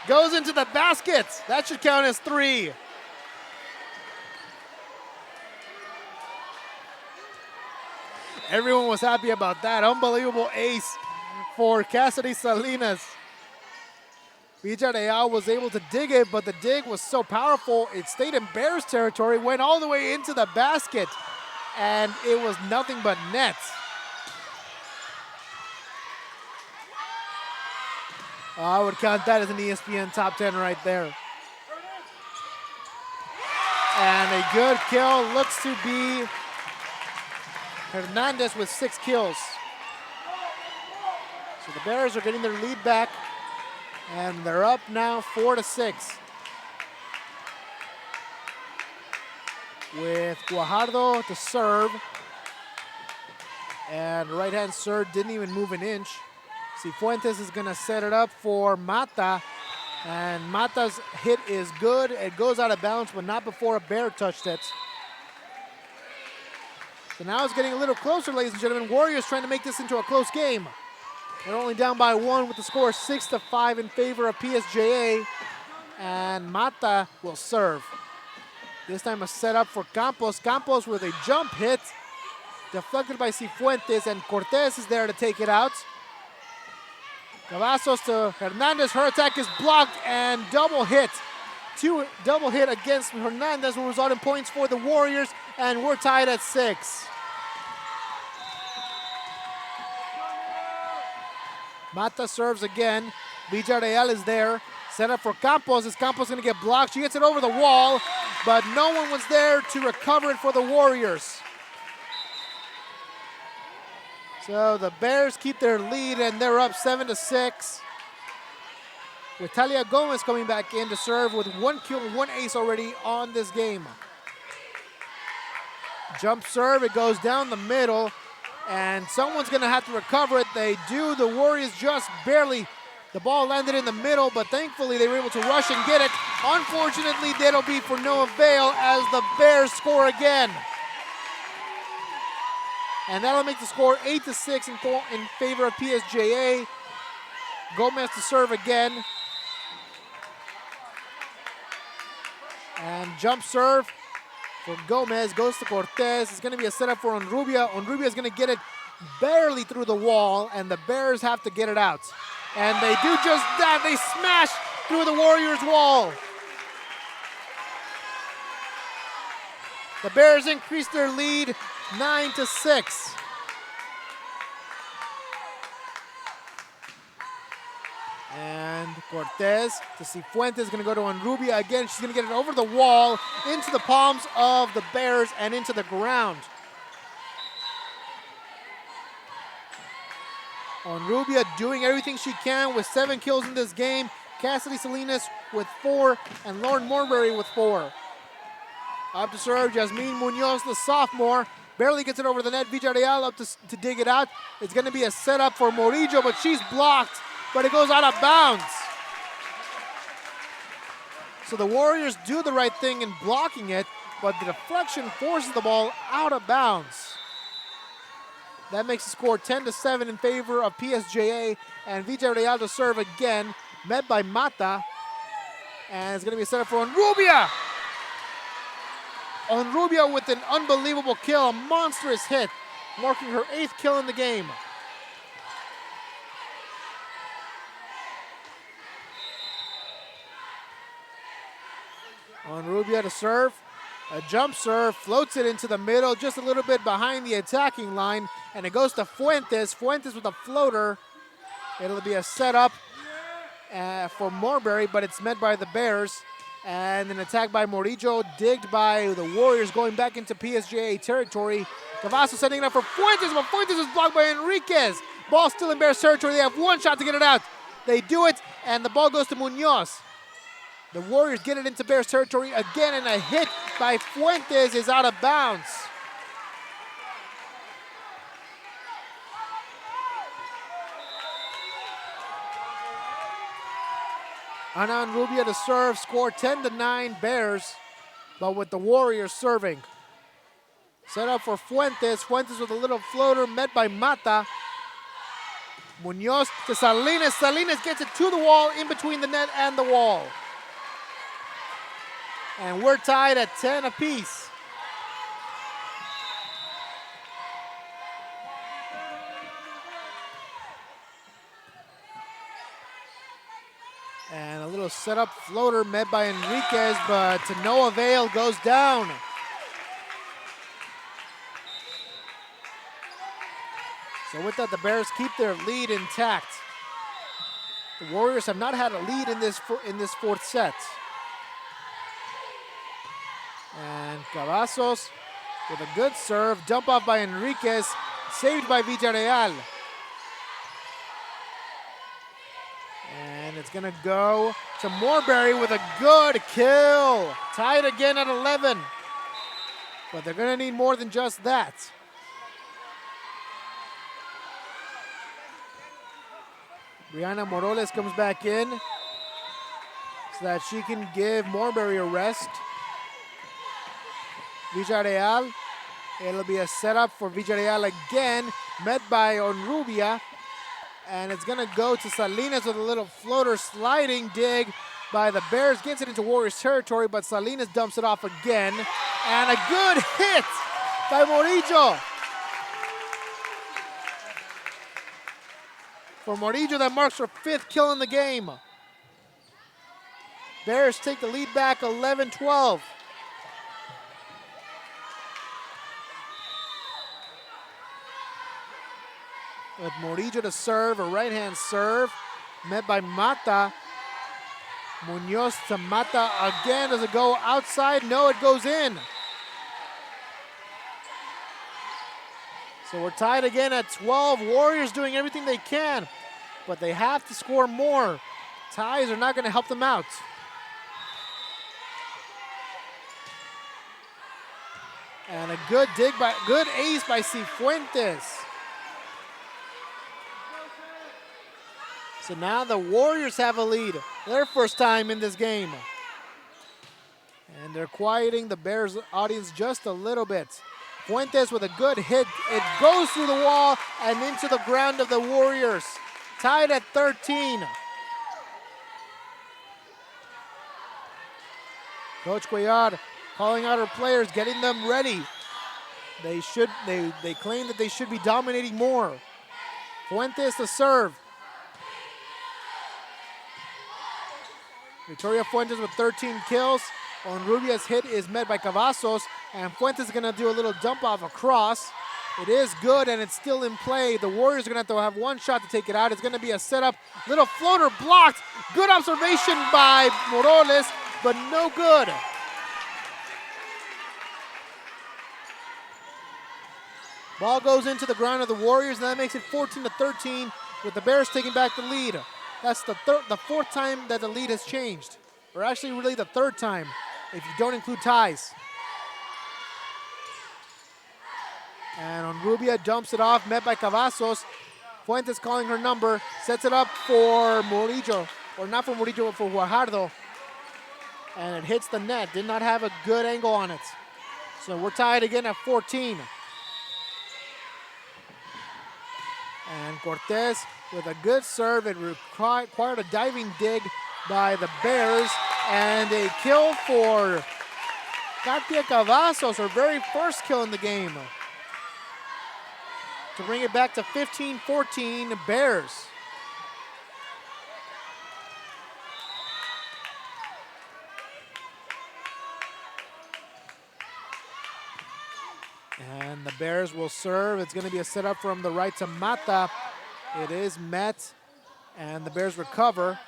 Goes into the basket. That should count as 3. Everyone was happy about that. Unbelievable ace for Cassidy Salinas. Villarreal was able to dig it, but the dig was so powerful, it stayed in Bears territory, went all the way into the basket, and it was nothing but net. I would count that as an ESPN top 10 right there. And a good kill looks to be Hernandez with 6 kills. So the Bears are getting their lead back, and they're up now 4-6. With Guajardo to serve. And right-hand serve didn't even move an inch. Cifuentes is going to set it up for Mata. And Mata's hit is good. It goes out of bounds, but not before a Bear touched it. So now it's getting a little closer, ladies and gentlemen. Warriors trying to make this into a close game. They're only down by 1 with the score 6-5 in favor of PSJA. And Mata will serve. This time a setup for Campos. Campos with a jump hit. Deflected by Cifuentes, and Cortez is there to take it out. Cavazos to Hernandez. Her attack is blocked and double hit. Double hit against Hernandez will result in points for the Warriors, and we're tied at 6. Mata serves again. Villarreal is there. Set up for Campos. Is Campos going to get blocked? She gets it over the wall, but no one was there to recover it for the Warriors. So the Bears keep their lead, and they're up 7-6. With Talia Gomez coming back in to serve with 1 kill, 1 ace already on this game. Jump serve, it goes down the middle, and someone's going to have to recover it. They do. The Warriors just barely. The ball landed in the middle, but thankfully they were able to rush and get it. Unfortunately, that'll be for no avail as the Bears score again. And that'll make the score 8-6 in favor of PSJA. Gomez to serve again. And jump serve for Gomez goes to Cortez. It's going to be a setup for Onrubia. Onrubia is going to get it barely through the wall, and the Bears have to get it out. And they do just that. They smash through the Warriors' wall. The Bears increase their lead 9-6. And Cortez to Cifuentes, going to go to Onrubia again. She's going to get it over the wall, into the palms of the Bears, and into the ground. Onrubia doing everything she can with 7 kills in this game. Cassidy Salinas with 4, and Lauren Morbury with 4. Up to serve, Jasmine Munoz, the sophomore. Barely gets it over the net. Villarreal up to dig it out. It's going to be a setup for Morillo, but she's blocked. But it goes out of bounds. So the Warriors do the right thing in blocking it, but the deflection forces the ball out of bounds. That makes the score 10-7 in favor of PSJA, and Villarreal to serve again, met by Mata. And it's going to be a setup for Onrubia. Onrubia with an unbelievable kill, a monstrous hit, marking her 8th kill in the game. Onrubia to serve, a jump serve, floats it into the middle, just a little bit behind the attacking line, and it goes to Fuentes. Fuentes with a floater. It'll be a setup for Morbury, but it's met by the Bears. And an attack by Morillo, digged by the Warriors, going back into PSJA territory. Cavasso setting it up for Fuentes, but Fuentes is blocked by Enriquez. Ball still in Bears territory. They have 1 shot to get it out. They do it, and the ball goes to Munoz. The Warriors get it into Bears territory again, and a hit by Fuentes is out of bounds. Ana Onrubia to serve, score 10-9 Bears, but with the Warriors serving. Set up for Fuentes. Fuentes with a little floater, met by Mata. Munoz to Salinas. Salinas gets it to the wall, in between the net and the wall. And we're tied at 10 apiece. And a little setup floater met by Enriquez, but to no avail, goes down. So with that, the Bears keep their lead intact. The Warriors have not had a lead in this 4th set. And Cavazos with a good serve, dump off by Enriquez, saved by Villarreal. And it's gonna go to Morbury with a good kill. Tied again at 11. But they're gonna need more than just that. Brianna Morales comes back in so that she can give Morbury a rest. Villarreal, it'll be a setup for Villarreal again, met by Onrubia. And it's gonna go to Salinas with a little floater sliding dig by the Bears. Gets it into Warriors territory, but Salinas dumps it off again. And a good hit by Morillo. For Morillo, that marks her 5th kill in the game. Bears take the lead back 11-12. With Morillo to serve, a right-hand serve, met by Mata. Munoz to Mata again. Does it go outside? No, it goes in. So we're tied again at 12. Warriors doing everything they can, but they have to score more. Ties are not going to help them out. And a good ace by Cifuentes. So now the Warriors have a lead. Their first time in this game. And they're quieting the Bears audience just a little bit. Fuentes with a good hit. It goes through the wall and into the ground of the Warriors. Tied at 13. Coach Cuellar calling out her players, getting them ready. They claim that they should be dominating more. Fuentes to serve. Victoria Fuentes with 13 kills. Onrubia's hit is met by Cavazos, and Fuentes is going to do a little dump off across. It is good, and it's still in play. The Warriors are going to have one shot to take it out. It's going to be a setup. Little floater blocked. Good observation by Morales, but no good. Ball goes into the ground of the Warriors, and that makes it 14-13 with the Bears taking back the lead. That's the fourth time that the lead has changed, or actually really the third time if you don't include ties. And Onrubia dumps it off, met by Cavazos. Fuentes calling her number, sets it up for Murillo, or not for Murillo, but for Guajardo. And it hits the net, did not have a good angle on it. So we're tied again at 14. And Cortez with a good serve. It required a diving dig by the Bears. And a kill for Katia Cavazos, her very first kill in the game. To bring it back to 15-14 Bears. And the Bears will serve. It's going to be a setup from the right to Mata. It is met, and the Bears recover.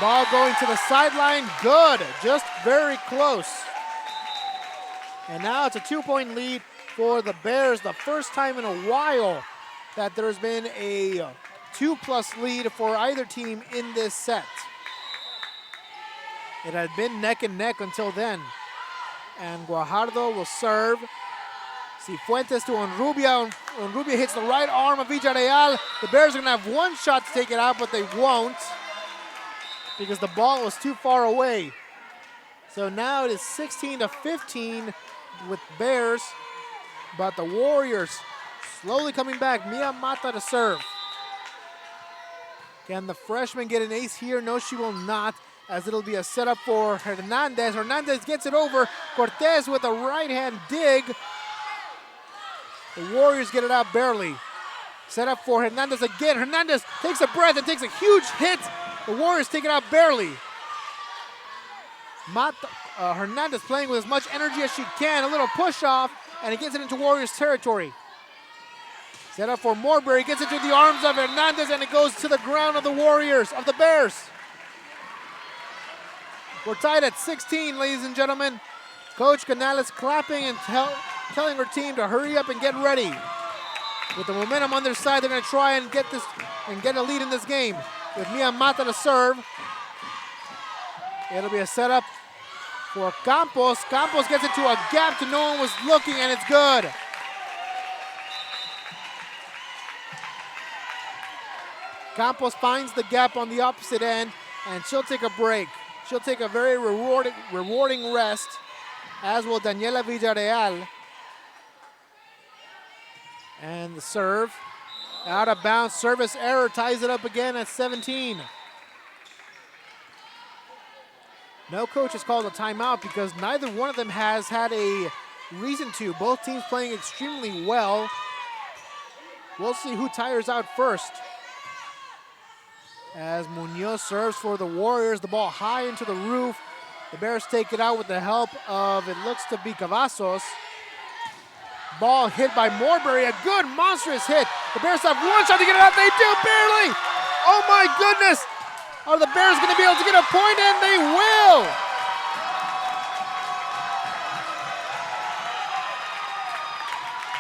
Ball going to the sideline, good, just very close. And now it's a 2-point lead for the Bears, the first time in a while that there's been a 2+ lead for either team in this set. It had been neck and neck until then. And Guajardo will serve. Cifuentes to Onrubia. Onrubia hits the right arm of Villarreal. The Bears are going to have one shot to take it out, but they won't because the ball was too far away. So now it is 16-15 with Bears, but the Warriors slowly coming back. Mia Mata to serve. Can the freshman get an ace here? No, she will not, as it'll be a setup for Hernandez. Hernandez gets it over. Cortez with a right-hand dig. The Warriors get it out barely. Set up for Hernandez again. Hernandez takes a breath and takes a huge hit. The Warriors take it out barely. Hernandez playing with as much energy as she can. A little push off, and it gets it into Warriors territory. Set up for Morberry. Gets it to the arms of Hernandez, and it goes to the ground of the Warriors, of the Bears. We're tied at 16, ladies and gentlemen. Coach Canales clapping and telling her team to hurry up and get ready. With the momentum on their side, they're going to try and get this and get a lead in this game. With Mia Mata to serve. It'll be a setup for Campos. Campos gets it to a gap to no one was looking, and it's good. Campos finds the gap on the opposite end, and she'll take a break. She'll take a very rewarding rest, as will Daniela Villarreal. And the serve, out of bounds, service error, ties it up again at 17. No coach has called a timeout because neither one of them has had a reason to. Both teams playing extremely well. We'll see who tires out first. As Munoz serves for the Warriors, the ball high into the roof. The Bears take it out with the help of, it looks to be Cavazos. Ball hit by Morberry, a good monstrous hit. The Bears have one shot to get it out, they do barely. Oh my goodness. Are the Bears gonna be able to get a point? And they will.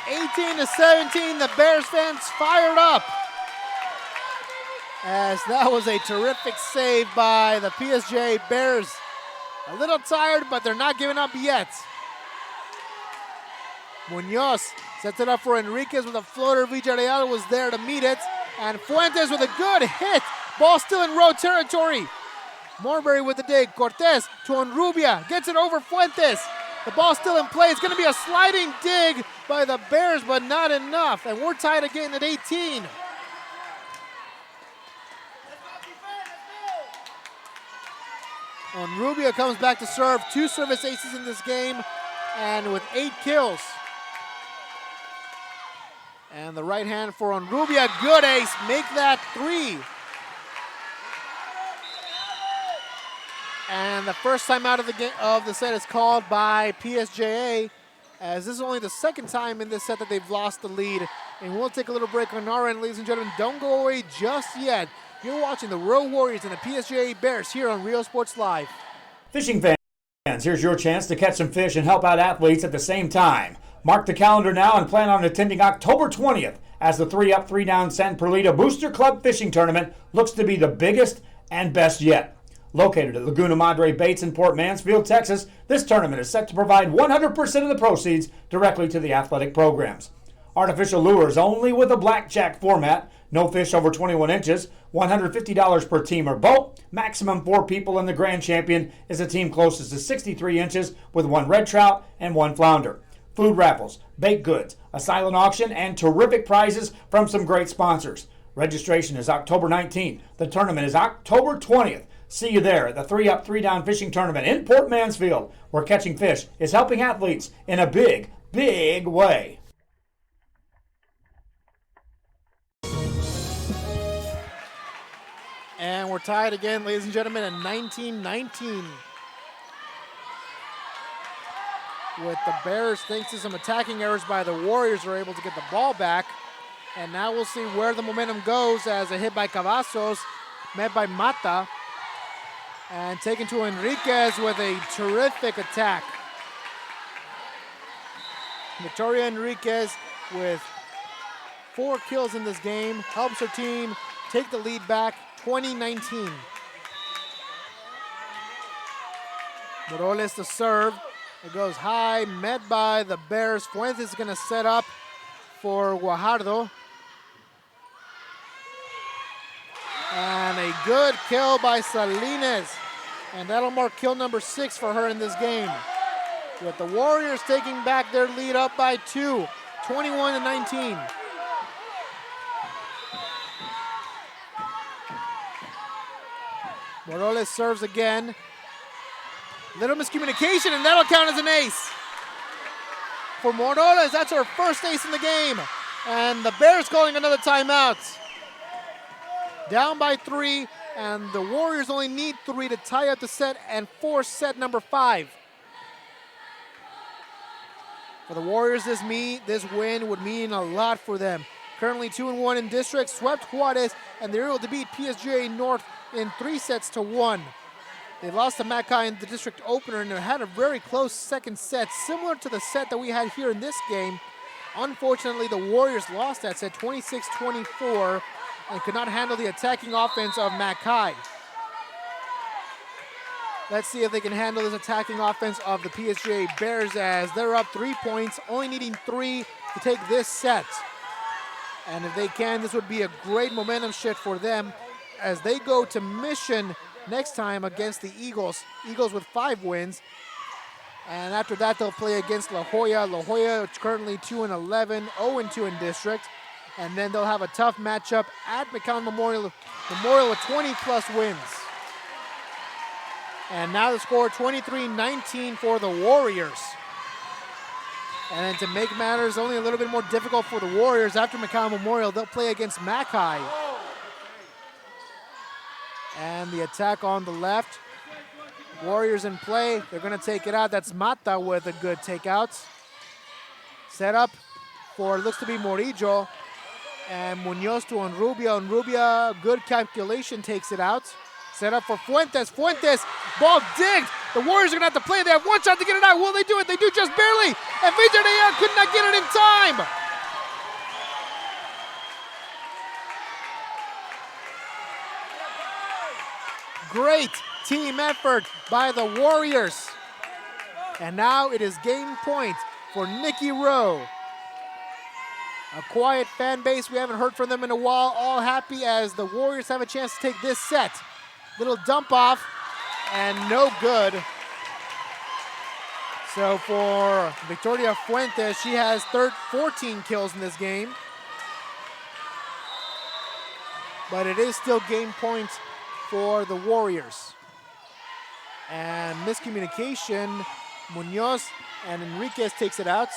18-17, the Bears fans fired up. As that was a terrific save by the PSJA Bears. A little tired, but they're not giving up yet. Munoz sets it up for Enriquez with a floater. Villarreal was there to meet it. And Fuentes with a good hit. Ball still in Rowe territory. Marbury with the dig. Cortez to Onrubia. Gets it over Fuentes. The ball still in play. It's going to be a sliding dig by the Bears, but not enough. And we're tied again at 18. Onrubia comes back to serve. 2 service aces in this game and with 8 kills. And the right hand for Onrubia. Good ace. Make that 3. And the first time out of the set is called by PSJA, as this is only the second time in this set that they've lost the lead. And we'll take a little break on our end, ladies and gentlemen. Don't go away just yet. You're watching the Rowe Warriors and the PSJA Bears here on Rio Sports Live. Fishing fans, here's your chance to catch some fish and help out athletes at the same time. Mark the calendar now and plan on attending October 20th as the 3-up, 3-down San Perlita Booster Club Fishing Tournament looks to be the biggest and best yet. Located at Laguna Madre Baits in Port Mansfield, Texas, this tournament is set to provide 100% of the proceeds directly to the athletic programs. Artificial lures only with a blackjack format, no fish over 21 inches, $150 per team or boat, maximum 4 people, and the grand champion is a team closest to 63 inches with 1 red trout and 1 flounder. Food raffles, baked goods, a silent auction, and terrific prizes from some great sponsors. Registration is October 19th. The tournament is October 20th. See you there at the 3-up, 3-down fishing tournament in Port Mansfield, where catching fish is helping athletes in a big, big way. And we're tied again, ladies and gentlemen, at 19-19. With the Bears, thanks to some attacking errors by the Warriors, are able to get the ball back. And now we'll see where the momentum goes as a hit by Cavazos, met by Mata. And taken to Enriquez with a terrific attack. Victoria Enriquez with 4 kills in this game, helps her team take the lead back, 20-19. Morales to serve. It goes high, met by the Bears. Fuentes is going to set up for Guajardo. And a good kill by Salinas. And that'll mark kill number 6 for her in this game. With the Warriors taking back their lead up by 2, 21-19. Morales serves again. Little miscommunication, and that'll count as an ace. For Morales, that's her first ace in the game. And the Bears calling another timeout. Down by 3, and the Warriors only need 3 to tie up the set and force set number 5. For the Warriors, this win would mean a lot for them. Currently 2-1 in district, swept Juarez, and they're able to beat PSJA North in 3-1. They lost to Mackay in the district opener and had a very close second set, similar to the set that we had here in this game. Unfortunately, the Warriors lost that set 26-24 and could not handle the attacking offense of Mackay. Let's see if they can handle this attacking offense of the PSJA Bears, as they're up 3 points, only needing 3 to take this set. And if they can, this would be a great momentum shift for them as they go to Mission next time against the Eagles. Eagles with 5 wins. And after that, they'll play against La Jolla. La Jolla currently 2-11, 0-2 in district. And then they'll have a tough matchup at McCown Memorial with 20-plus wins. And now the score 23-19 for the Warriors. And then to make matters only a little bit more difficult for the Warriors, after McCown Memorial, they'll play against Mackay. And the attack on the left. Warriors in play. They're going to take it out. That's Mata with a good takeout. Set up for, looks to be Morillo. And Munoz to Onrubia. Onrubia, good calculation, takes it out. set up for Fuentes. Fuentes, ball digged. The Warriors are going to have to play. They have one shot to get it out. Will they do it? They do just barely. And PSJA could not get it in time. Great team effort by the Warriors. And now it is game point for Nikki Rowe. A quiet fan base. We haven't heard from them in a while. All happy as the Warriors have a chance to take this set. Little dump off and no good. So for Victoria Fuentes, she has 14 kills in this game. But it is still game point for the Warriors. And miscommunication, Munoz and Enriquez takes it out.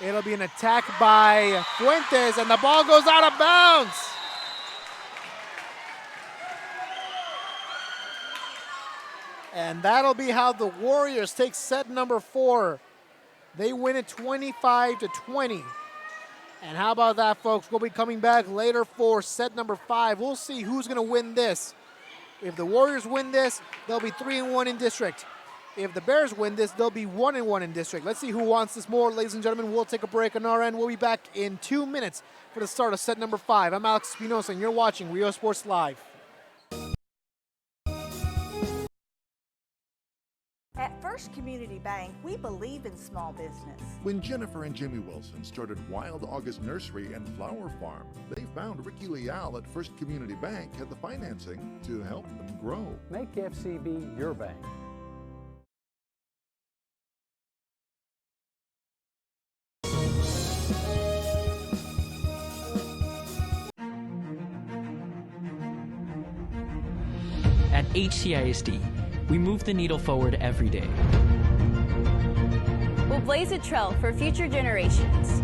It'll be an attack by Fuentes, and the ball goes out of bounds. And that'll be how the Warriors take set number 4. They win it 25-20. And how about that, folks? We'll be coming back later for set number 5. We'll see who's going to win this. If the Warriors win this, they'll be 3-1 in district. If the Bears win this, they'll be 1-1 in district. Let's see who wants this more, ladies and gentlemen. We'll take a break on our end. We'll be back in 2 minutes for the start of set number 5. I'm Alex Espinosa, and you're watching Rio Sports Live. At First Community Bank, we believe in small business. When Jennifer and Jimmy Wilson started Wild August Nursery and Flower Farm, they found Ricky Leal at First Community Bank had the financing to help them grow. Make FCB your bank. At HCISD, we move the needle forward every day. We'll blaze a trail for future generations.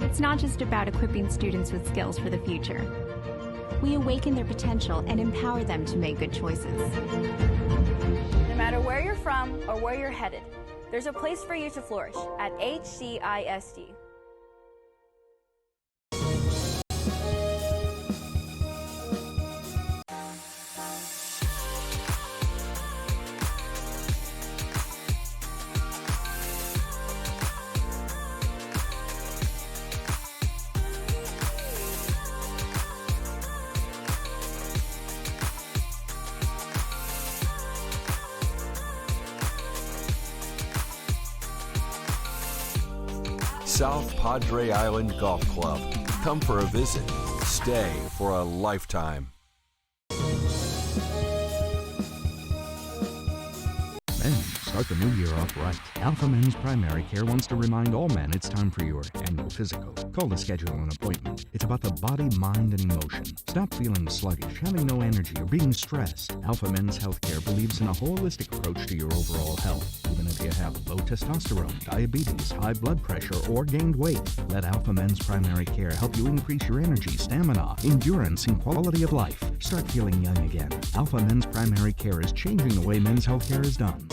It's not just about equipping students with skills for the future. We awaken their potential and empower them to make good choices. No matter where you're from or where you're headed, there's a place for you to flourish at HCISD. South Padre Island Golf Club. Come for a visit. Stay for a lifetime. Men, start the new year off right. Alpha Men's Primary Care wants to remind all men it's time for your annual physical. Call to schedule an appointment. It's about the body, mind, and emotion. Stop feeling sluggish, having no energy, or being stressed. Alpha Men's Healthcare believes in a holistic approach to your overall health. Even if you have low testosterone, diabetes, high blood pressure, or gained weight, let Alpha Men's Primary Care help you increase your energy, stamina, endurance, and quality of life. Start feeling young again. Alpha Men's Primary Care is changing the way men's healthcare is done.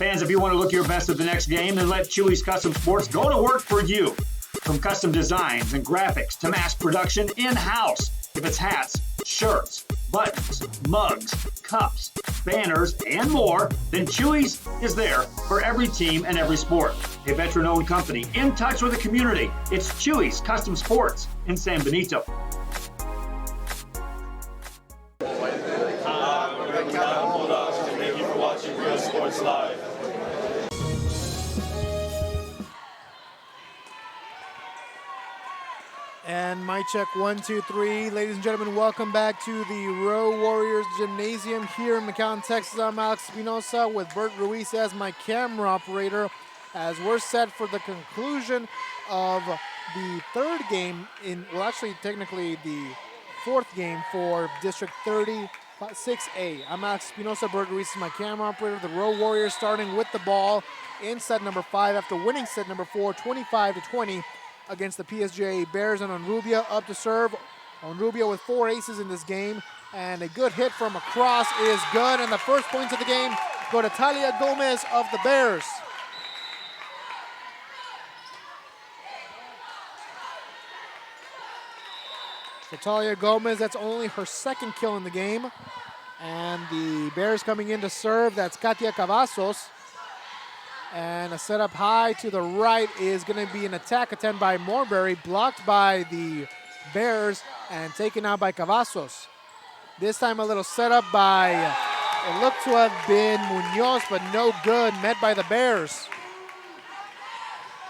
Fans, if you want to look your best at the next game, then let Chewy's Custom Sports go to work for you. From custom designs and graphics to mass production in-house. If it's hats, shirts, buttons, mugs, cups, banners, and more, then Chewy's is there for every team and every sport. A veteran-owned company in touch with the community. It's Chewy's Custom Sports in San Benito. Thank you for watching Rio Sports Live. And mic check 1, 2, 3. Ladies and gentlemen, welcome back to the Rowe Warriors Gymnasium here in McAllen, Texas. I'm Alex Espinosa with Bert Ruiz as my camera operator as we're set for the conclusion of the third game well, actually, technically the fourth game for District 36A. I'm Alex Espinosa, Bert Ruiz is my camera operator. The Rowe Warriors starting with the ball in set number 5 after winning set number 4, 25-20. Against the PSJA Bears, and Onrubia up to serve. Onrubia with 4 aces in this game, and a good hit from across is good, and the first points of the game go to Talia Gomez of the Bears. Natalia Gomez, that's only her second kill in the game. And the Bears coming in to serve, that's Katia Cavazos. And a setup high to the right is going to be an attack attempt by Morberry, blocked by the Bears and taken out by Cavazos. This time a little setup by, it looked to have been Munoz, but no good, met by the Bears.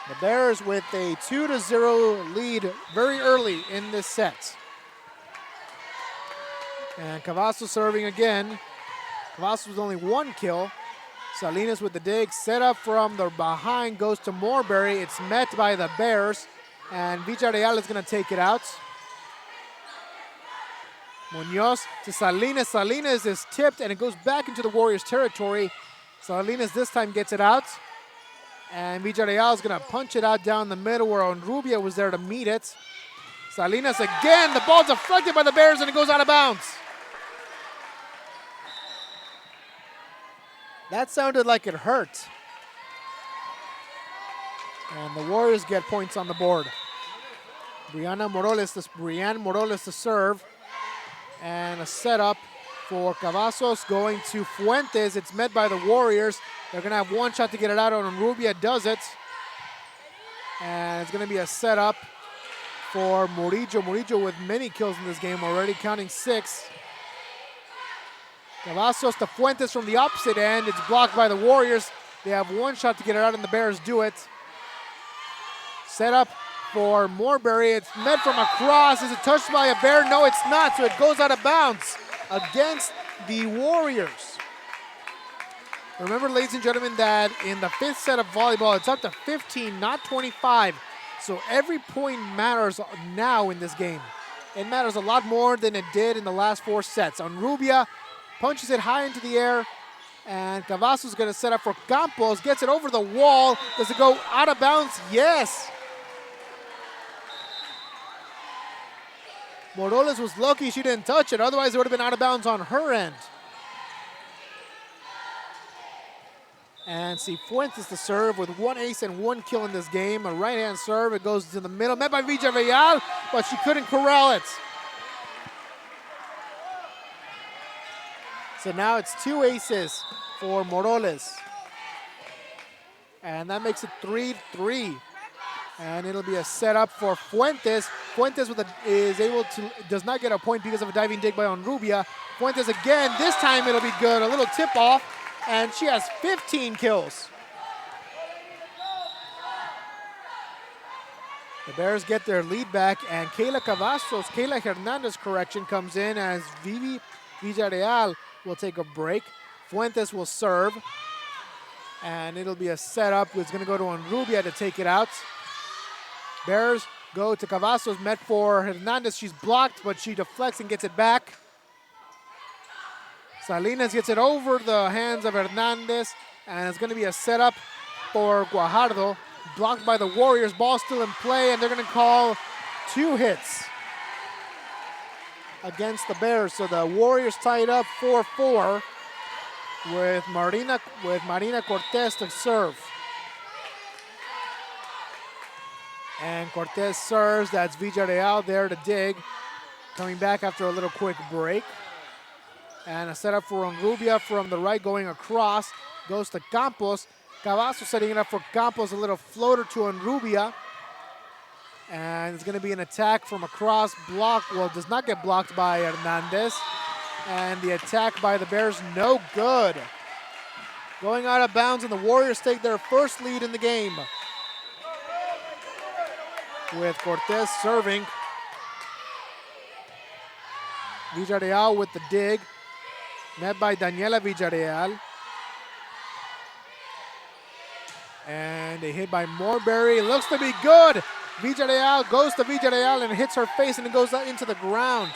The Bears with a 2-0 lead very early in this set. And Cavazos serving again. Cavazos with only one kill. Salinas with the dig, set up from the behind, goes to Morberry. It's met by the Bears, and Villarreal is going to take it out. Munoz to Salinas. Salinas is tipped, and it goes back into the Warriors' territory. Salinas this time gets it out, and Villarreal is going to punch it out down the middle where Onrubia was there to meet it. Salinas again, the ball's deflected by the Bears, and it goes out of bounds. That sounded like it hurt. And the Warriors get points on the board. Brianne Morales to serve. And a setup for Cavazos going to Fuentes. It's met by the Warriors. They're going to have one shot to get it out on Rubia, does it. And it's going to be a setup for Murillo. Murillo with many kills in this game already, counting 6. Cavazos to Fuentes from the opposite end. It's blocked by the Warriors. They have one shot to get it out, and the Bears do it. Set up for Morberry. It's met from across. Is it touched by a Bear? No, it's not, so it goes out of bounds against the Warriors. Remember, ladies and gentlemen, that in the 5th set of volleyball, it's up to 15, not 25. So every point matters now in this game. It matters a lot more than it did in the last 4 sets. Onrubia punches it high into the air, and Cavazos is going to set up for Campos, gets it over the wall. Does it go out of bounds? Yes. Morales was lucky she didn't touch it, otherwise it would have been out of bounds on her end. And Cifuentes to serve with 1 ace and 1 kill in this game. A right-hand serve, it goes to the middle, met by Villarreal, but she couldn't corral it. So now it's 2 aces for Morales. And that makes it 3-3. And it'll be a setup for Fuentes. Fuentes does not get a point because of a diving dig by Onrubia. Fuentes again, this time it'll be good. A little tip off, and she has 15 kills. The Bears get their lead back, and Kayla Hernandez correction comes in as Vivi Villarreal will take a break. Fuentes will serve, and it'll be a setup. It's going to go to Onrubia to take it out. Bears go to Cavazos, met for Hernandez. She's blocked, but she deflects and gets it back. Salinas gets it over the hands of Hernandez, and it's going to be a setup for Guajardo. Blocked by the Warriors, ball still in play, and they're going to call 2 hits against the Bears. So the Warriors tied up 4-4 with Marina Cortez to serve. And Cortez serves, that's Villarreal there to dig. Coming back after a little quick break. And a setup for Onrubia from the right going across. Goes to Campos. Cavazos setting it up for Campos, a little floater to Onrubia. And it's going to be an attack from across, does not get blocked by Hernandez. And the attack by the Bears, no good. Going out of bounds, and the Warriors take their first lead in the game. With Cortez serving. Villarreal with the dig. Met by Daniela Villarreal. And a hit by Morberry. Looks to be good. Villarreal goes to Villarreal and hits her face, and it goes out into the ground.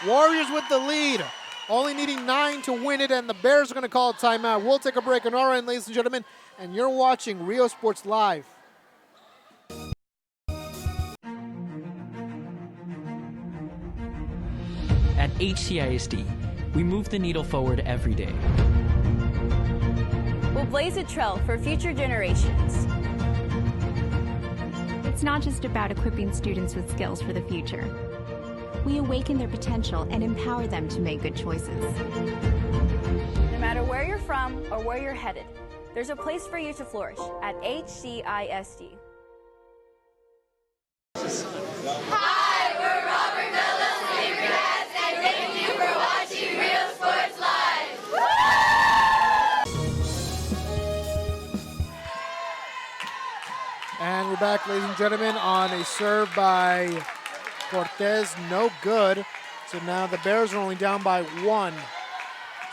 Warriors with the lead. Only needing 9 to win it, and the Bears are going to call a timeout. We'll take a break on our end, ladies and gentlemen, and you're watching Rio Sports Live. At HCISD, we move the needle forward every day. We'll blaze a trail for future generations. It's not just about equipping students with skills for the future. We awaken their potential and empower them to make good choices. No matter where you're from or where you're headed, there's a place for you to flourish at HCISD. Hi, we're Robert Bellows, Favorite Cats, and thank you for watching Real Sports Live. And we're back, ladies and gentlemen, on a serve by Cortez, no good. So now the Bears are only down by 1.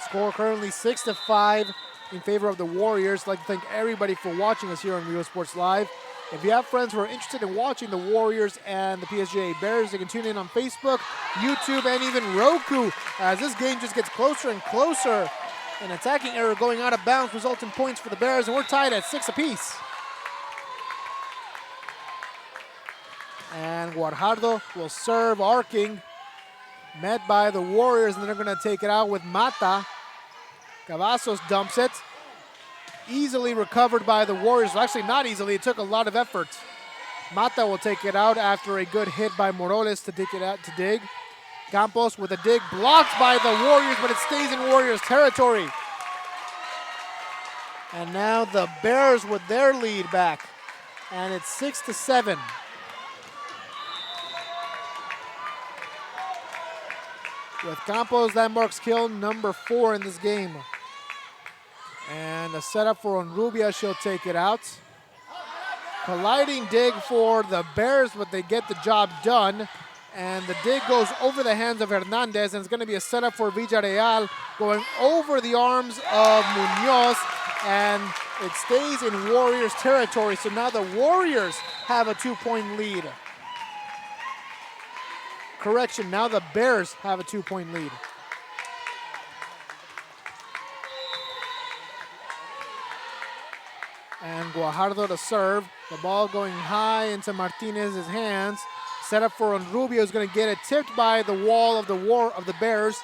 Score currently 6-5 in favor of the Warriors. I'd like to thank everybody for watching us here on Real Sports Live. If you have friends who are interested in watching the Warriors and the PSJA Bears, they can tune in on Facebook, YouTube, and even Roku as this game just gets closer and closer. An attacking error going out of bounds results in points for the Bears, and we're tied at 6 apiece. And Guajardo will serve, arcing, met by the Warriors, and they're going to take it out with Mata. Cavazos dumps it. Easily recovered by the Warriors. Well, actually, not easily. It took a lot of effort. Mata will take it out after a good hit by Morales to take it out to dig. Campos with a dig, blocked by the Warriors, but it stays in Warriors territory. And now the Bears with their lead back. And it's 6-7. With Campos, that marks kill number 4 in this game. And a setup for Onrubia, she'll take it out. Colliding dig for the Bears, but they get the job done. And the dig goes over the hands of Hernandez, and it's going to be a setup for Villarreal, going over the arms of Munoz, and it stays in Warriors territory. So now the Warriors have a 2-point lead. Correction, now the Bears have a 2-point lead. And Guajardo to serve. The ball going high into Martinez's hands. Set up for Onrubia, who's going to get it tipped by the wall of the Bears.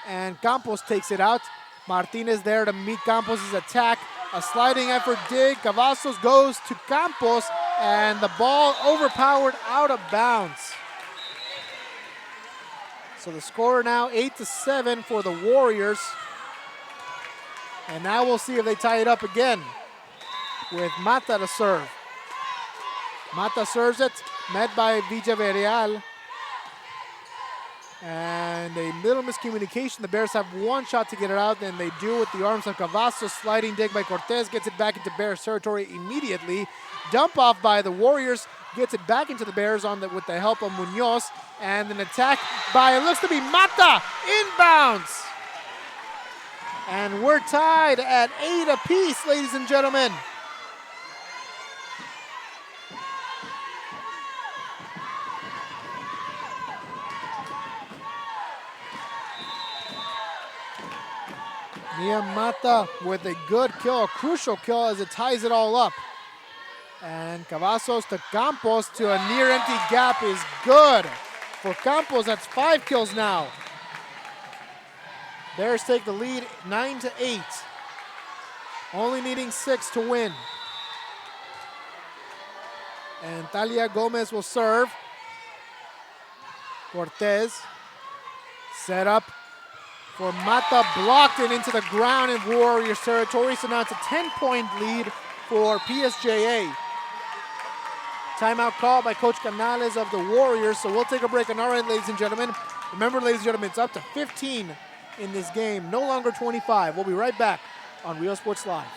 And Campos takes it out. Martinez there to meet Campos' attack. A sliding effort dig. Cavazos goes to Campos, and the ball overpowered out of bounds. So the score now 8-7 for the Warriors. And now we'll see if they tie it up again with Mata to serve. Mata serves it, met by Villarreal. And a little miscommunication. The Bears have one shot to get it out, and they do with the arms of Cavazos. Sliding dig by Cortez, gets it back into Bears territory immediately. Dump off by the Warriors, gets it back into the Bears with the help of Munoz. And an attack by, it looks to be Mata, inbounds. And we're tied at 8 apiece, ladies and gentlemen. Mia Mata with a good kill, a crucial kill as it ties it all up. And Cavazos to Campos to a near empty gap is good. For Campos, that's 5 kills now. Bears take the lead 9-8. Only needing 6 to win. And Talia Gomez will serve. Cortez set up for Mata, blocked it into the ground in Warriors territory. So now it's a 10-point lead for PSJA. Timeout call by Coach Canales of the Warriors. So we'll take a break on our end, ladies and gentlemen. Remember, ladies and gentlemen, it's up to 15 in this game, no longer 25. We'll be right back on Real Sports Live.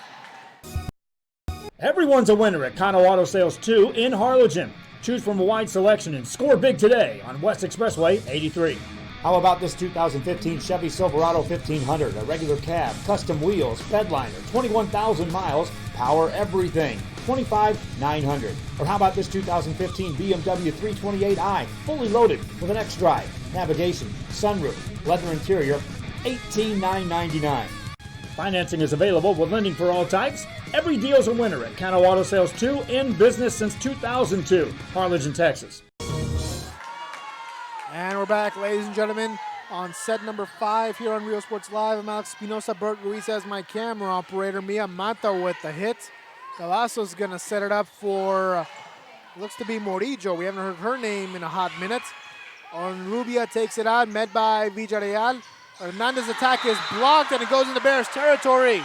Everyone's a winner at Kano Auto Sales 2 in Harlingen. Choose from a wide selection and score big today on West Expressway 83. How about this 2015 Chevy Silverado 1500, a regular cab, custom wheels, bedliner, 21,000 miles, power everything, $25,900. Or how about this 2015 BMW 328i, fully loaded with an X-Drive, navigation, sunroof, leather interior, $18,999. Financing is available with lending for all types. Every deal's a winner at Kano Auto Sales 2, in business since 2002, Harlingen, Texas. And we're back, ladies and gentlemen, on set number 5 here on Real Sports Live. I'm Alex Espinosa. Bert Ruiz as my camera operator. Mia Mata with the hit. Cavazos is going to set it up for Looks to be Morillo. We haven't heard her name in a hot minute. Onrubia takes it out, met by Villarreal. Hernandez's attack is blocked, and it goes into Bears territory.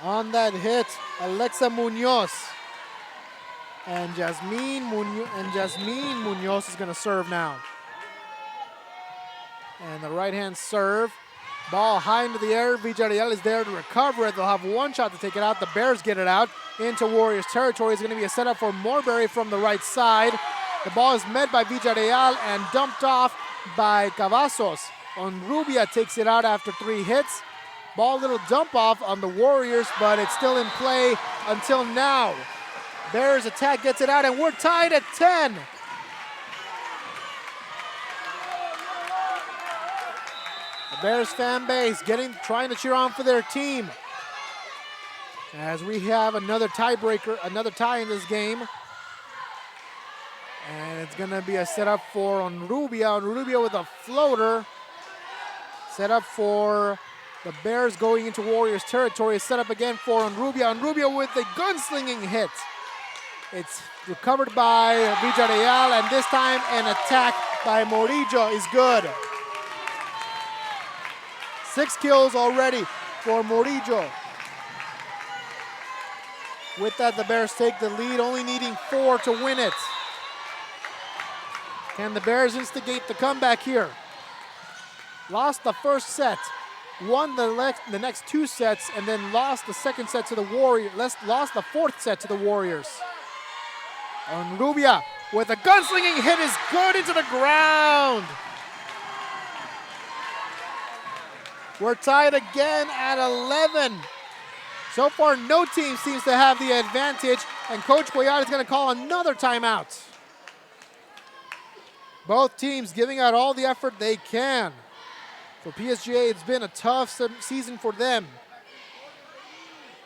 On that hit, Alexa Munoz. And Jasmine Munoz is going to serve now. And the right-hand serve. Ball high into the air. Villarreal is there to recover it. They'll have one shot to take it out. The Bears get it out into Warriors territory. It's going to be a setup for Morbury from the right side. The ball is met by Villarreal and dumped off by Cavazos. Onrubia takes it out after 3 hits. Ball little dump off on the Warriors, but it's still in play until now. Bears attack gets it out, and we're tied at 10. The Bears fan base trying to cheer on for their team. As we have another tiebreaker, another tie in this game. And it's going to be a setup for Onrubia. Onrubia with a floater. Set up for the Bears going into Warriors territory. Set up again for Onrubia. Onrubia with the gunslinging hit. It's recovered by Villarreal, and this time an attack by Morillo is good. 6 kills already for Morillo. With that, the Bears take the lead, only needing 4 to win it. Can the Bears instigate the comeback here? Lost the first set, won the next 2 sets, and then lost the second set to the Warriors. Lost the 4th set to the Warriors. Onrubia with a gunslinging hit is good into the ground. We're tied again at 11. So far, no team seems to have the advantage, and Coach Cuellar is going to call another timeout. Both teams giving out all the effort they can. For PSJA, it's been a tough season for them.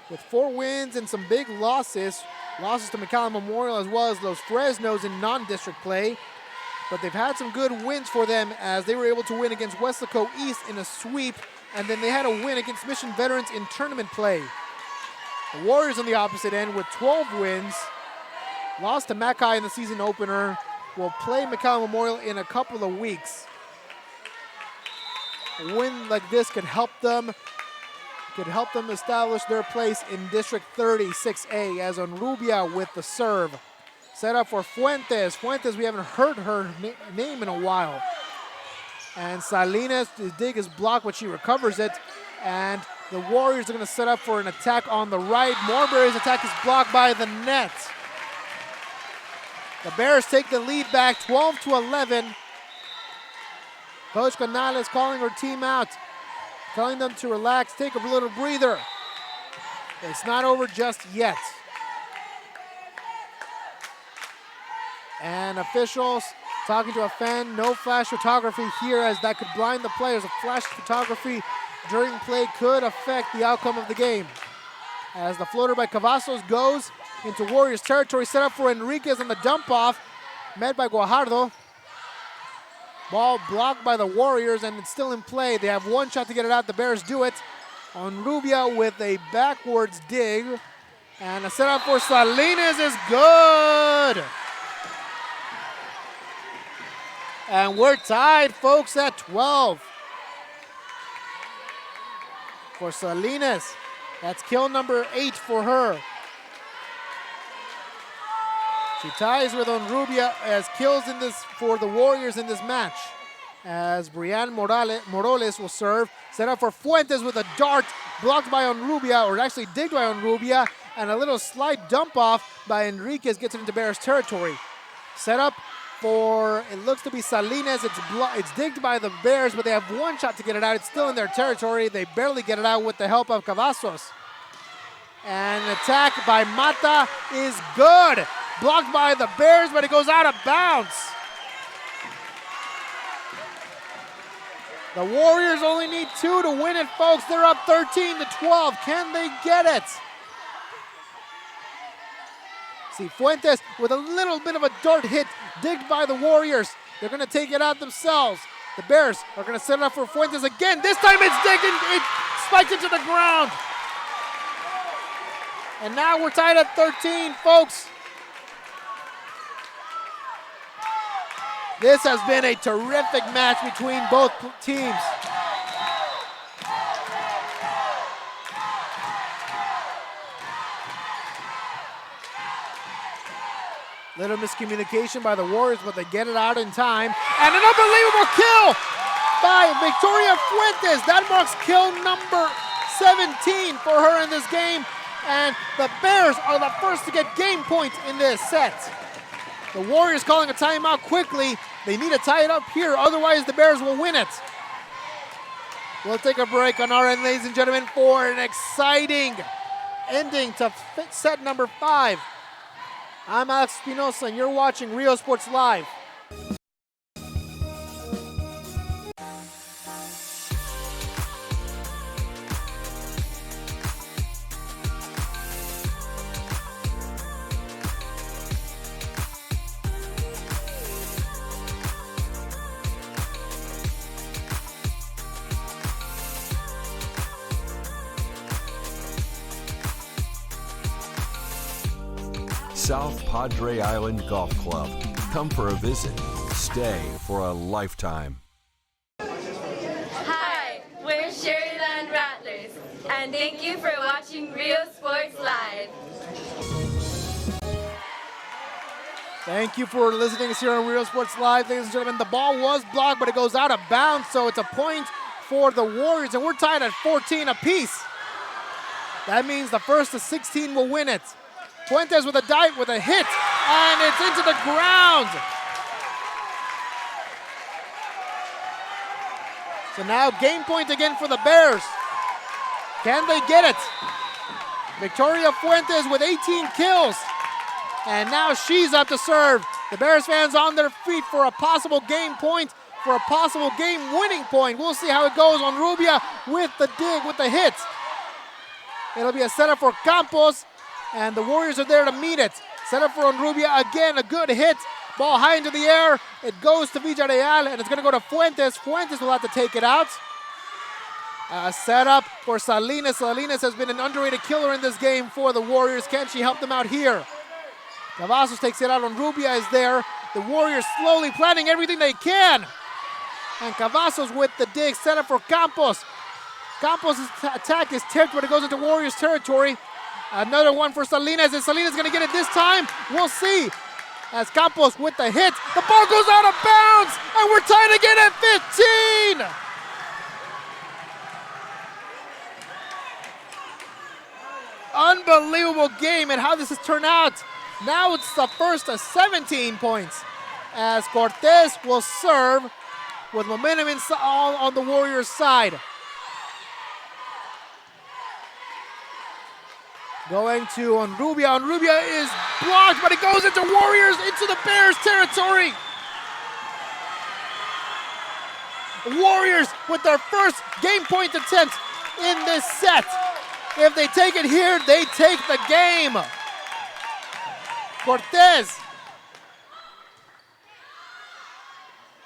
With 4 wins and some big losses to McAllen Memorial as well as Los Fresnos in non-district play. But they've had some good wins for them, as they were able to win against Weslaco East in a sweep, and then they had a win against Mission Veterans in tournament play. The Warriors on the opposite end with 12 wins. Lost to Mackay in the season opener. Will play McAllen Memorial in a couple of weeks. A win like this could help them establish their place in District 36A, as Onrubia with the serve. Set up for Fuentes. Fuentes, we haven't heard her name in a while. And Salinas, his dig is blocked, but she recovers it. And the Warriors are going to set up for an attack on the right. Morbury's attack is blocked by the net. The Bears take the lead back 12-11. Coach Canales calling her team out, telling them to relax, take a little breather. It's not over just yet. And officials talking to a fan, no flash photography here, as that could blind the players. A flash photography during play could affect the outcome of the game. As the floater by Cavazos goes into Warriors territory, set up for Enriquez on the dump off, met by Guajardo. Ball blocked by the Warriors, and it's still in play. They have 1 shot to get it out. The Bears do it. Onrubia with a backwards dig, and a setup for Salinas is good. And we're tied, folks, at 12. For Salinas, that's kill number 8 for her. She ties with Onrubia as kills in this for the Warriors in this match. As Brianne Morales will serve. Set up for Fuentes with a dart, blocked by Onrubia, or actually digged by Onrubia, and a little slight dump off by Enriquez gets it into Bears territory. Set up for, it looks to be Salinas. It's digged by the Bears, but they have 1 shot to get it out. It's still in their territory. They barely get it out with the help of Cavazos. And an attack by Mata is good. Blocked by the Bears, but it goes out of bounds. The Warriors only need 2 to win it, folks. They're up 13-12. Can they get it? See, Fuentes with a little bit of a dart hit, digged by the Warriors. They're going to take it out themselves. The Bears are going to set it up for Fuentes again. This time it's digged and it spiked into the ground. And now we're tied at 13, folks. This has been a terrific match between both teams. Little miscommunication by the Warriors, but they get it out in time. And an unbelievable kill by Victoria Fuentes. That marks kill number 17 for her in this game. And the Bears are the first to get game points in this set. The Warriors calling a timeout quickly. They need to tie it up here, otherwise the Bears will win it. We'll take a break on our end, ladies and gentlemen, for an exciting ending to set number 5. I'm Alex Espinosa, and you're watching Rio Sports Live. South Padre Island Golf Club. Come for a visit. Stay for a lifetime. Hi, we're Sherryland Rattlers, and thank you for watching Rio Sports Live. Thank you for listening to us here on Rio Sports Live, ladies and gentlemen. The ball was blocked, but it goes out of bounds, so it's a point for the Warriors, and we're tied at 14 apiece. That means the first to 16 will win it. Fuentes with a dive, with a hit, and it's into the ground. So now game point again for the Bears. Can they get it? Victoria Fuentes with 18 kills. And now she's up to serve. The Bears fans on their feet for a possible game point, for a possible game winning point. We'll see how it goes on Rubia with the dig, with the hit. It'll be a setup for Campos. And the Warriors are there to meet it. Set up for Onrubia again, a good hit. Ball high into the air. It goes to Villarreal, and it's going to go to Fuentes. Fuentes will have to take it out. Set up for Salinas. Salinas has been an underrated killer in this game for the Warriors. Can she help them out here? Cavazos takes it out. Onrubia is there. The Warriors slowly planning everything they can. And Cavazos with the dig. Set up for Campos. Campos' attack is tipped, but it goes into Warriors territory. Another one for Salinas. Is Salinas going to get it this time? We'll see. As Campos with the hit. The ball goes out of bounds. And we're tied again at 15. Unbelievable game and how this has turned out. Now it's the first to 17 points. As Cortez will serve with momentum all on the Warriors' side. Going to Onrubia. Onrubia is blocked, but it goes into Warriors, into the Bears territory. Warriors with their first game point attempt in this set. If they take it here, they take the game. Cortez.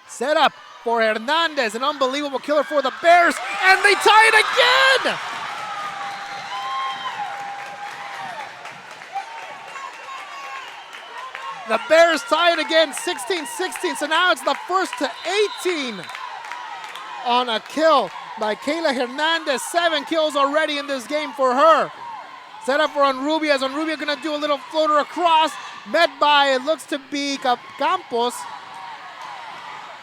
Set up for Hernandez, an unbelievable killer for the Bears, and they tie it again! The Bears tie it again, 16-16, so now it's the first to 18 on a kill by Kayla Hernandez. 7 kills already in this game for her. Set up for Onrubia, as Onrubia gonna do a little floater across, met by, it looks to be Campos.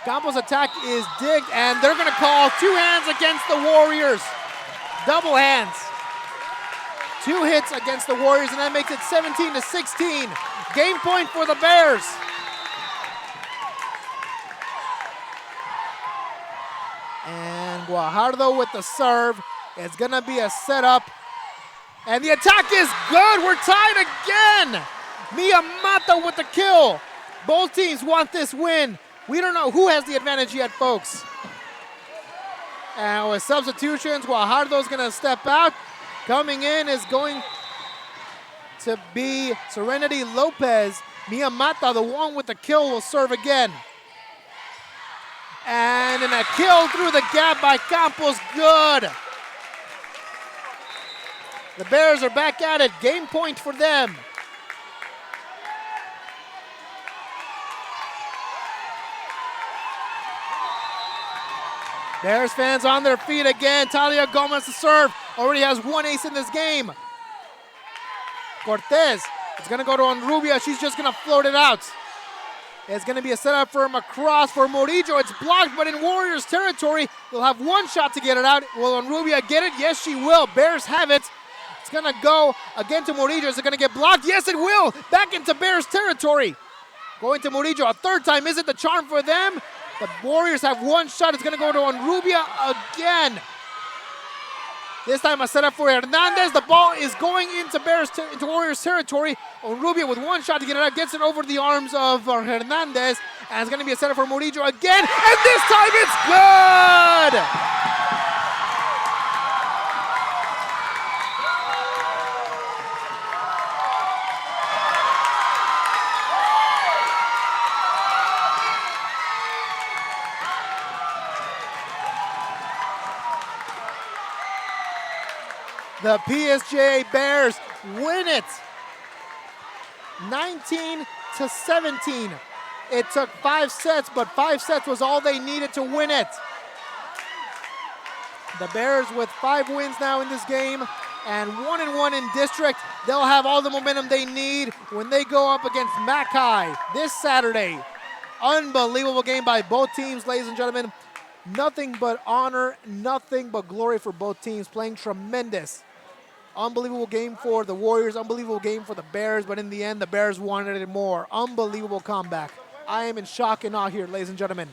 Campos' attack is digged, and they're gonna call 2 hands against the Warriors. Double hands. 2 hits against the Warriors, and that makes it 17-16. Game point for the Bears. And Guajardo with the serve. It's gonna be a setup. And the attack is good. We're tied again. Mia Mata with the kill. Both teams want this win. We don't know who has the advantage yet, folks. And with substitutions, Guajardo's gonna step out. Coming in is going to be Serenity Lopez. Mia Mata, the one with the kill, will serve again. And in a kill through the gap by Campos, good. The Bears are back at it. Game point for them. Bears fans on their feet again. Talia Gomez to serve. Already has one ace in this game. Cortez. It's going to go to Onrubia. She's just going to float it out. It's going to be a setup for across for Murillo. It's blocked, but in Warriors territory, they'll have one shot to get it out. Will Onrubia get it? Yes, she will. Bears have it. It's going to go again to Murillo. Is it going to get blocked? Yes, it will. Back into Bears territory. Going to Murillo a third time. Is it the charm for them? The Warriors have one shot. It's going to go to Onrubia again. This time a setup for Hernandez. The ball is going into Warriors territory. Onrubia with one shot to get it out. Gets it over the arms of Hernandez. And it's going to be a setup for Murillo again. And this time it's good! The PSJA Bears win it 19-17. It took 5 sets, but 5 sets was all they needed to win it. The Bears with 5 wins now in this game and 1-1 in district. They'll have all the momentum they need when they go up against Mackay this Saturday. Unbelievable game by both teams, ladies and gentlemen. Nothing but honor, nothing but glory for both teams, playing tremendous. Unbelievable game for the Warriors, unbelievable game for the Bears, but in the end, the Bears wanted it more. Unbelievable comeback. I am in shock and awe here, ladies and gentlemen.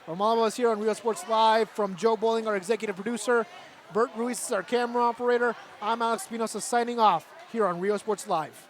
From all of us here on Real Sports Live, from Joe Bowling, our executive producer, Bert Ruiz is our camera operator, I'm Alex Espinosa signing off here on Real Sports Live.